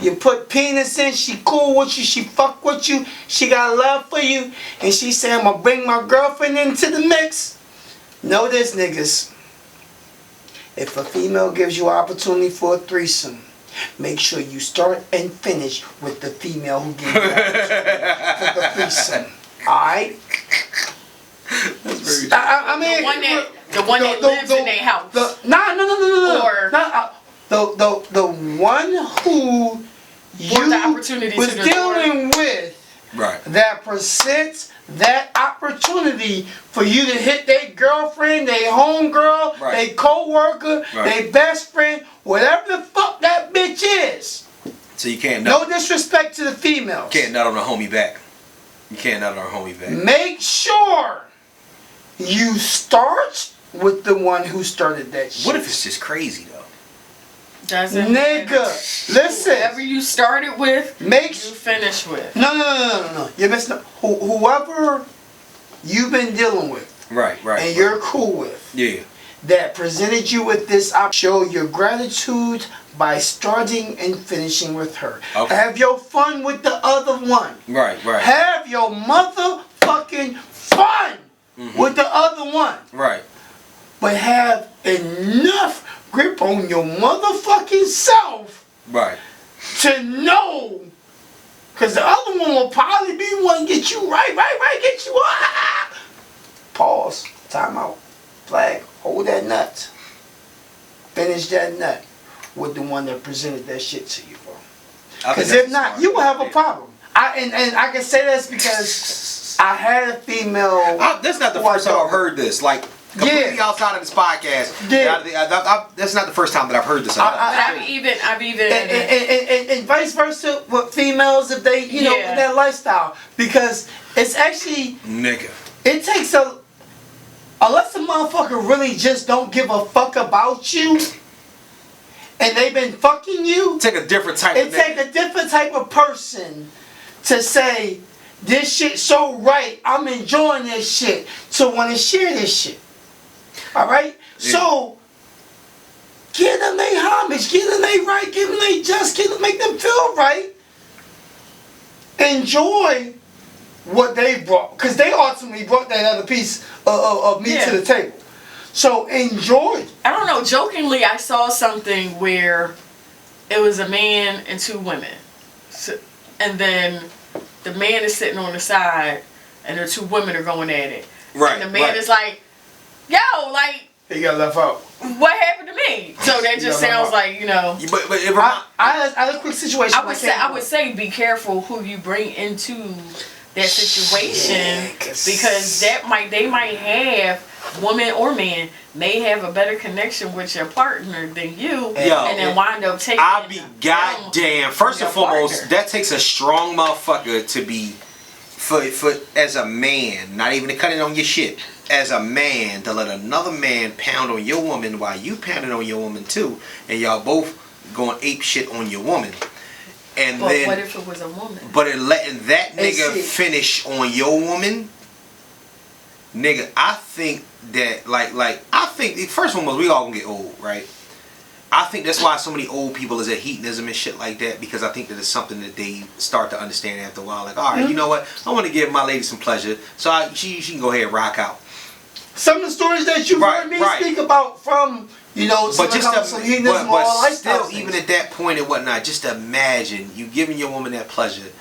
you put penis in, she cool with you, she fuck with you, she got love for you, and she say, I'm gonna bring my girlfriend into the mix. Know this, niggas. If a female gives you opportunity for a threesome, make sure you start and finish with the female who gave you opportunity for the threesome. Alright? That's very true. I mean, the one that lives in their house. No. Or the one who you the opportunity was dealing with that presents that opportunity for you to hit their girlfriend, their homegirl, their co-worker, their best friend, whatever the fuck that bitch is. So you can't nut. No disrespect to the females. You can't nut on a homie back. You can't nut on a homie back. Make sure you start with the one who started that shit. What if it's just crazy though? Doesn't nigga, listen. Whoever you started with, you finish with. No. You're missing. Whoever you've been dealing with, and you're cool with, that presented you with this option, show your gratitude by starting and finishing with her. Have your fun with the other one. Have your motherfucking fun with the other one. But have enough grip on your motherfucking self to know, because the other one will probably be one get you get you pause, time out, flag, hold that nut, finish that nut with the one that presented that shit to you, bro. Because if not, you will have a problem. And I can say this because I had a female. That's not the first time I've heard this. Like, completely outside of this podcast. That's not the first time that I've heard this. I've even and vice versa with females if they in that lifestyle, because it's actually it takes unless a motherfucker really just don't give a fuck about you and they've been fucking you. Take a different type. Take a different type of person to say this shit so right. I'm enjoying this shit to want to share this shit. Alright? So, give them their homage, give them their right, give them their just, make them feel right. Enjoy what they brought. Because they ultimately brought that other piece of meat to the table. So, enjoy. I don't know, jokingly, I saw something where it was a man and two women. So, and then the man is sitting on the side and the two women are going at it. And the man is like, yo, like, he got left out. What happened to me? So that just sounds like, But I had a quick situation. I would say be careful who you bring into that situation, because they might have, woman or man, may have a better connection with your partner than you, and then wind up taking. I'll be goddamn. First and foremost, that takes a strong motherfucker to be for as a man, not even to cut it on your shit. As a man, to let another man pound on your woman while you pounding on your woman too, and y'all both going ape shit on your woman. And but then, what if it was a woman? But it letting that nigga finish on your woman, nigga. I think that I think first one was we all gonna get old, right? I think that's why so many old people is at hedonism and shit like that, because I think that it's something that they start to understand after a while. Like, all right, you know what? I want to give my lady some pleasure, so she can go ahead and rock out. Some of the stories that you've heard me speak about from, but just hedonism or lifestyle, even at that point and whatnot, just imagine you giving your woman that pleasure,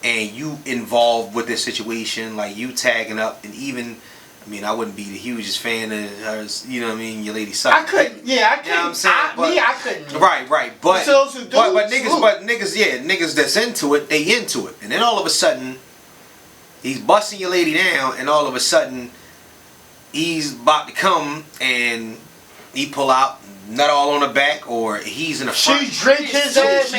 and you involved with this situation, like you tagging up, and even. I mean, I wouldn't be the hugest fan of hers, you know what I mean, your lady sucking. I couldn't, I couldn't. You know what I'm saying? I couldn't. Right. But niggas that's into it, they into it. And then all of a sudden, he's busting your lady down, and all of a sudden, he's about to come, and he pull out, nut all on the back, or he's in the front. She drink his ass,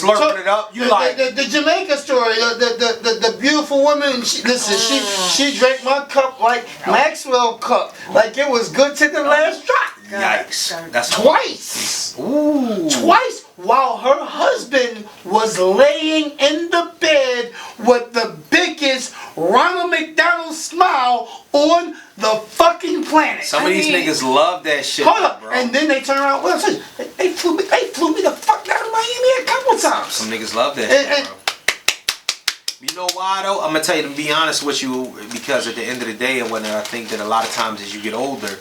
slurping it up. You the Jamaica story, the beautiful woman. She drank my cup like Maxwell cup, like it was good to the last drop. Yikes! That's twice. Ooh. Twice while her husband was laying in the bed with the biggest Ronald McDonald smile on the fucking planet. Some of these niggas love that shit. Hold up, bro. And then they turn around. Well, they flew me the fuck out of Miami a couple times. Some niggas love that shit, bro. You know why though? I'm gonna tell you, to be honest with you, because at the end of the day and whatnot, I think that a lot of times as you get older,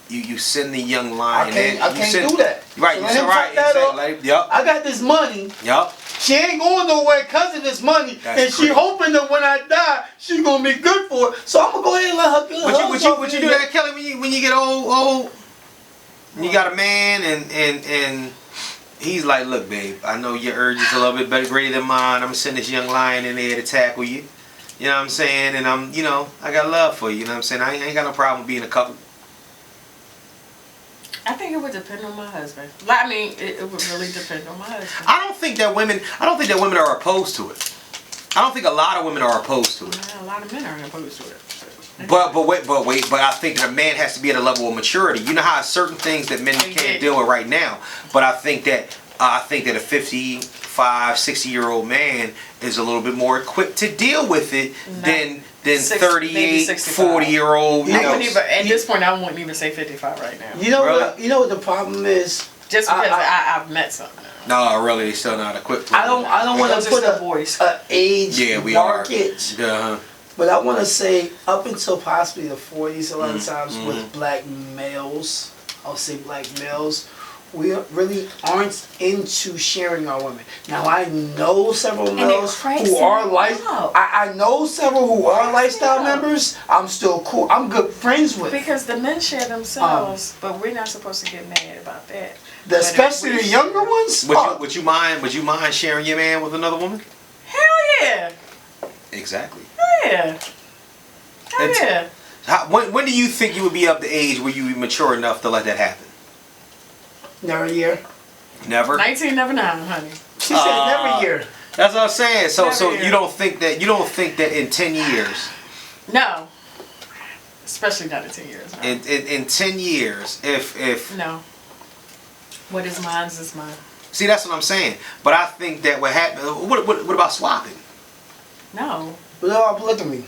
you send the young line. I can't do that. Right, so you said right. Exactly. Yep. I got this money. Yep. She ain't going nowhere because of this money, and she hoping that when I die, she gonna be good for it. So I'm gonna go ahead and let her go. Would you do that, Kelly? When you get old, you got a man and He's like, look, babe, I know your urge is a little bit better, greater than mine. I'm gonna send this young lion in there to tackle you. You know what I'm saying? And I'm, you know, I got love for you. You know what I'm saying? I ain't got no problem being a couple. I think it would depend on my husband. I mean, it would really depend on my husband. I don't think that women are opposed to it. I don't think a lot of women are opposed to it. Yeah, a lot of men are opposed to it. But I think that a man has to be at a level of maturity. You know how certain things that men can't deal with right now. But I think that a 55, 60-year-old man is a little bit more equipped to deal with it than 38, 40-year-old. At this point, I wouldn't even say 55 right now. You know what? You know what the problem is? Just because I've met something. No, really, they still not equipped. I don't want to put a age market. Yeah. But I want to say up until possibly the 40s, a lot of times with black males, I'll say black males, we really aren't into sharing our women. Now I know several males who are I know several who are lifestyle members. I'm still cool. I'm good friends with. Because the men share themselves, but we're not supposed to get mad about that. Especially the younger ones. Would you mind sharing your man with another woman? Hell yeah. Exactly. Yeah. Hell yeah. When do you think you would be up to age where you would be mature enough to let that happen? Never a year. Never? 1999, honey. She said never a year. That's what I'm saying. So you don't think that in 10 years? No. Especially not in 10 years. No. In 10 years, if no. What is mine is mine. See, that's what I'm saying. But I think that what happened. What about swapping? No. What about polygamy?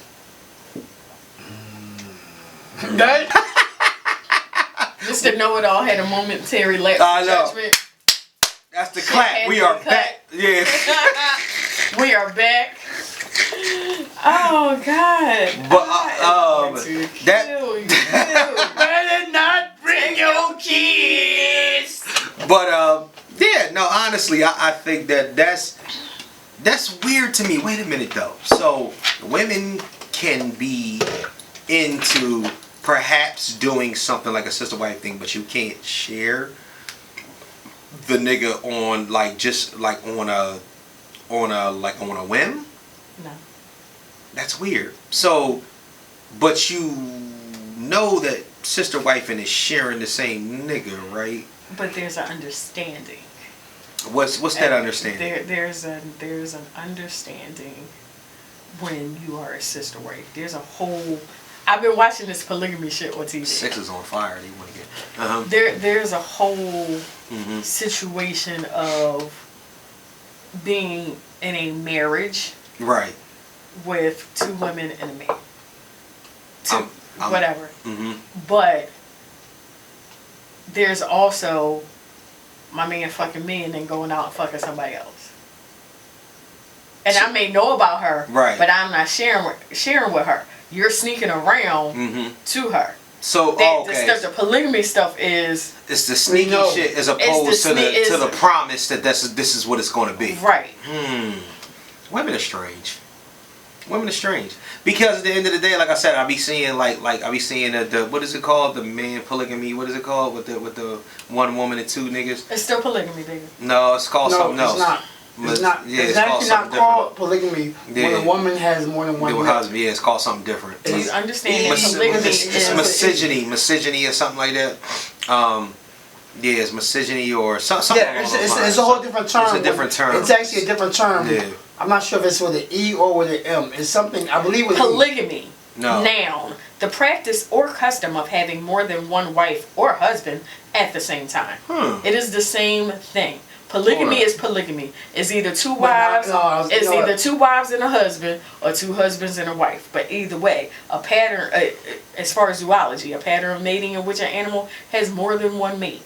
Mr. Know-It-All had a momentary lapse of judgment. That's the clap. We are back. Yeah. We are back. Oh God. But better not bring your kids. But yeah, no, honestly, I think that's weird to me. Wait a minute though. So women can be into perhaps doing something like a sister wife thing, but you can't share the nigga on on a whim. No. That's weird. So, but you know that sister wifing is sharing the same nigga, right? But there's an understanding. What's that understanding? There's an understanding when you are a sister wife. There's a whole. I've been watching this polygamy shit on TV. Sex is on fire. They want to get. There's a whole situation of being in a marriage, right, with two women and a man. Whatever. Mm-hmm. But there's also my man fucking me and then going out and fucking somebody else. And I may know about her, right, but I'm not sharing with her. You're sneaking around to her. So the polygamy stuff is it's the sneaky shit as opposed to the promise that this is what it's going to be. Right. Women are strange. Women are strange because at the end of the day, like I said, I be seeing the what is it called, the man polygamy? What is it called with the one woman and two niggas? It's still polygamy, baby. No, it's called something else. It's not. It's not. Yeah, it's actually not called polygamy when a woman has more than one husband. Yeah, it's called something different. Do you understand that polygamy is misogyny or something like that? Yeah, it's misogyny or something. Yeah, it's a whole different term. It's a different term. It's actually a different term. Yeah. I'm not sure if it's with an E or with an M. It's something, I believe with polygamy. No. Noun. The practice or custom of having more than one wife or husband at the same time. It is the same thing. Polygamy is polygamy. It's either two wives. Either two wives and a husband, or two husbands and a wife. But either way, a pattern, as far as zoology, a pattern of mating in which an animal has more than one mate.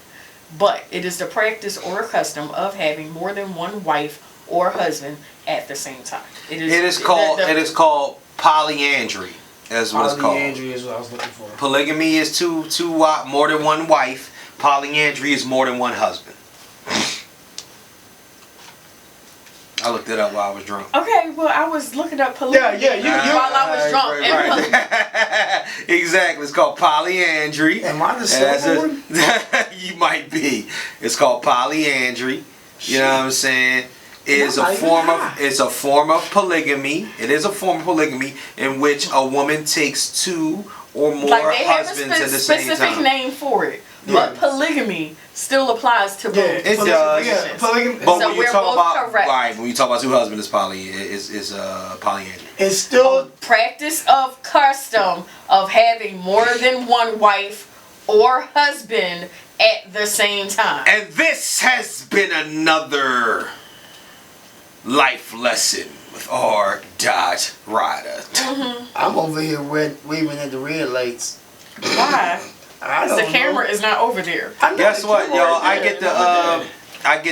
But it is the practice or custom of having more than one wife or husband at the same time. It is called polyandry. That's what it's called. Polyandry is what I was looking for. Polygamy is more than one wife. Polyandry is more than one husband. I looked it up while I was drunk. Okay, well, I was looking up polygamy while I was drunk. Right. Exactly. It's called polyandry. Am I the silver one? You might be. It's called polyandry. You know what I'm saying? It's a form of polygamy. It is a form of polygamy in which a woman takes 2 or more husbands at the same time. They have a specific name for it, but polygamy still applies to both. It does. Yeah, polygamy. But so when you talk about correct. right, when you talk about 2 husbands, is polyandry. It's still practice of custom of having more than one wife or husband at the same time. And this has been another life lesson with R Dot Ryder. I'm over here waving at the red lights. Why? The camera is not over there. Guess what, y'all? I get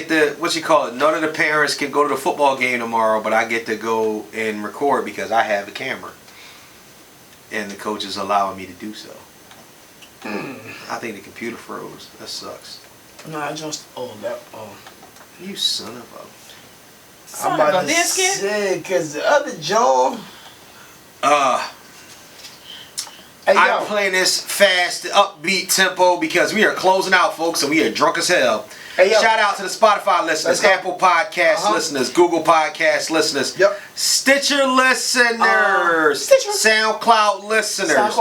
the what you call it. None of the parents can go to the football game tomorrow, but I get to go and record because I have a camera, and the coach is allowing me to do so. I think the computer froze. That sucks. No, I just You son of a. I'm about to say, because the other Joe. Hey, I'm playing this fast, upbeat tempo because we are closing out, folks, and we are drunk as hell. Hey, shout out to the Spotify listeners, Apple Podcast listeners, Google Podcast listeners, Stitcher listeners, SoundCloud listeners,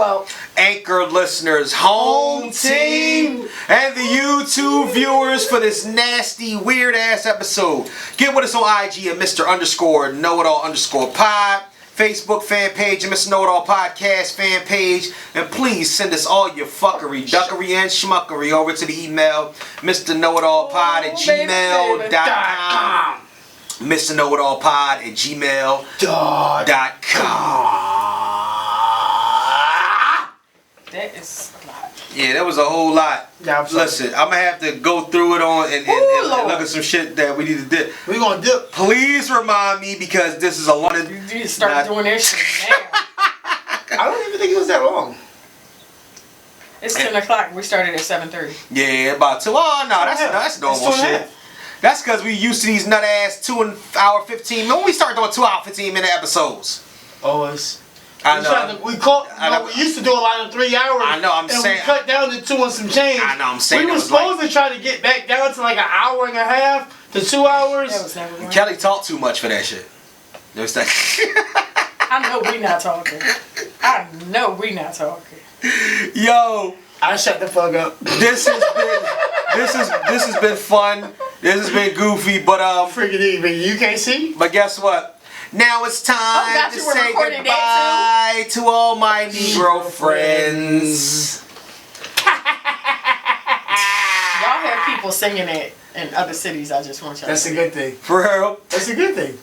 Anchor listeners, Home Team, and the YouTube viewers for this nasty, weird ass episode. Get with us on IG at Mr_KnowItAll_pod. Facebook fan page and Mr. Know-It-All Podcast fan page. And please send us all your fuckery, duckery, and schmuckery over to the email MrKnowItAllPod@gmail.com. MrKnowItAllPod@gmail.com. That is a lot. Yeah, that was a whole lot. Listen, I'm going to have to go through it on and look at some shit that we need to dip. We're going to dip. Please remind me because this is a lot of... You need to start doing that shit now. I don't even think it was that long. It's 10 o'clock. We started at 7:30. Yeah, about 2. Oh, no, that's normal shit. That's because we used to these nut ass 2 hour 15 minutes. When we start doing 2 hour 15 minute episodes. Always. I know. We used to do a lot of 3 hours. I know. I'm saying. We cut down to 2 and some change. I know. I'm saying. We were supposed to try to get back down to like an hour and a half to 2 hours. That was never going. Kelly talked too much for that shit. There's that. I know we not talking. Yo. I shut the fuck up. This has been fun. This has been goofy, but freaking even you can't see. But guess what? Now it's time to say goodbye to all my Negro friends. Y'all have people singing it in other cities. I just want y'all. That's a good thing. For real? That's a good thing.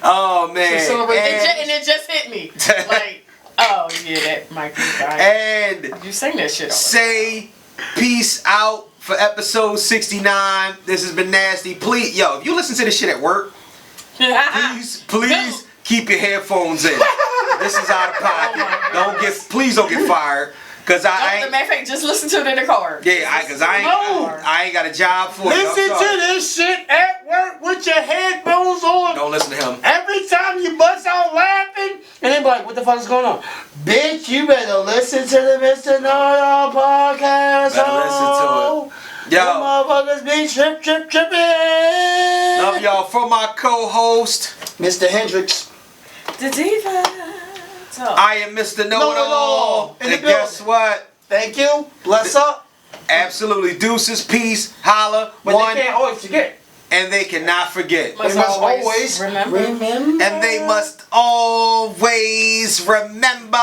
Oh man! And it just hit me. Like, oh yeah, that might be right. And you sing that shit. Say peace out for episode 69. This has been nasty. Please, yo, if you listen to this shit at work. Please keep your headphones in. This is out of pocket. Please don't get fired. Cause matter of fact, just listen to it in the car. Yeah, I ain't got a job for it. Listen to this shit at work with your headphones on. Don't listen to him. Every time you bust out laughing, and they be like, "What the fuck is going on?" Bitch, you better listen to the Mr. Know-It-All podcast. Better listen to it. Yo, motherfuckers be tripping. Love y'all. For my co-host, Mr. Hendricks, the diva. I am Mr. Know-It-All. And guess what? Thank you. Bless up. Absolutely. Deuces, peace, holla. But they can't always forget. And they cannot forget. They must always remember. And they must always remember.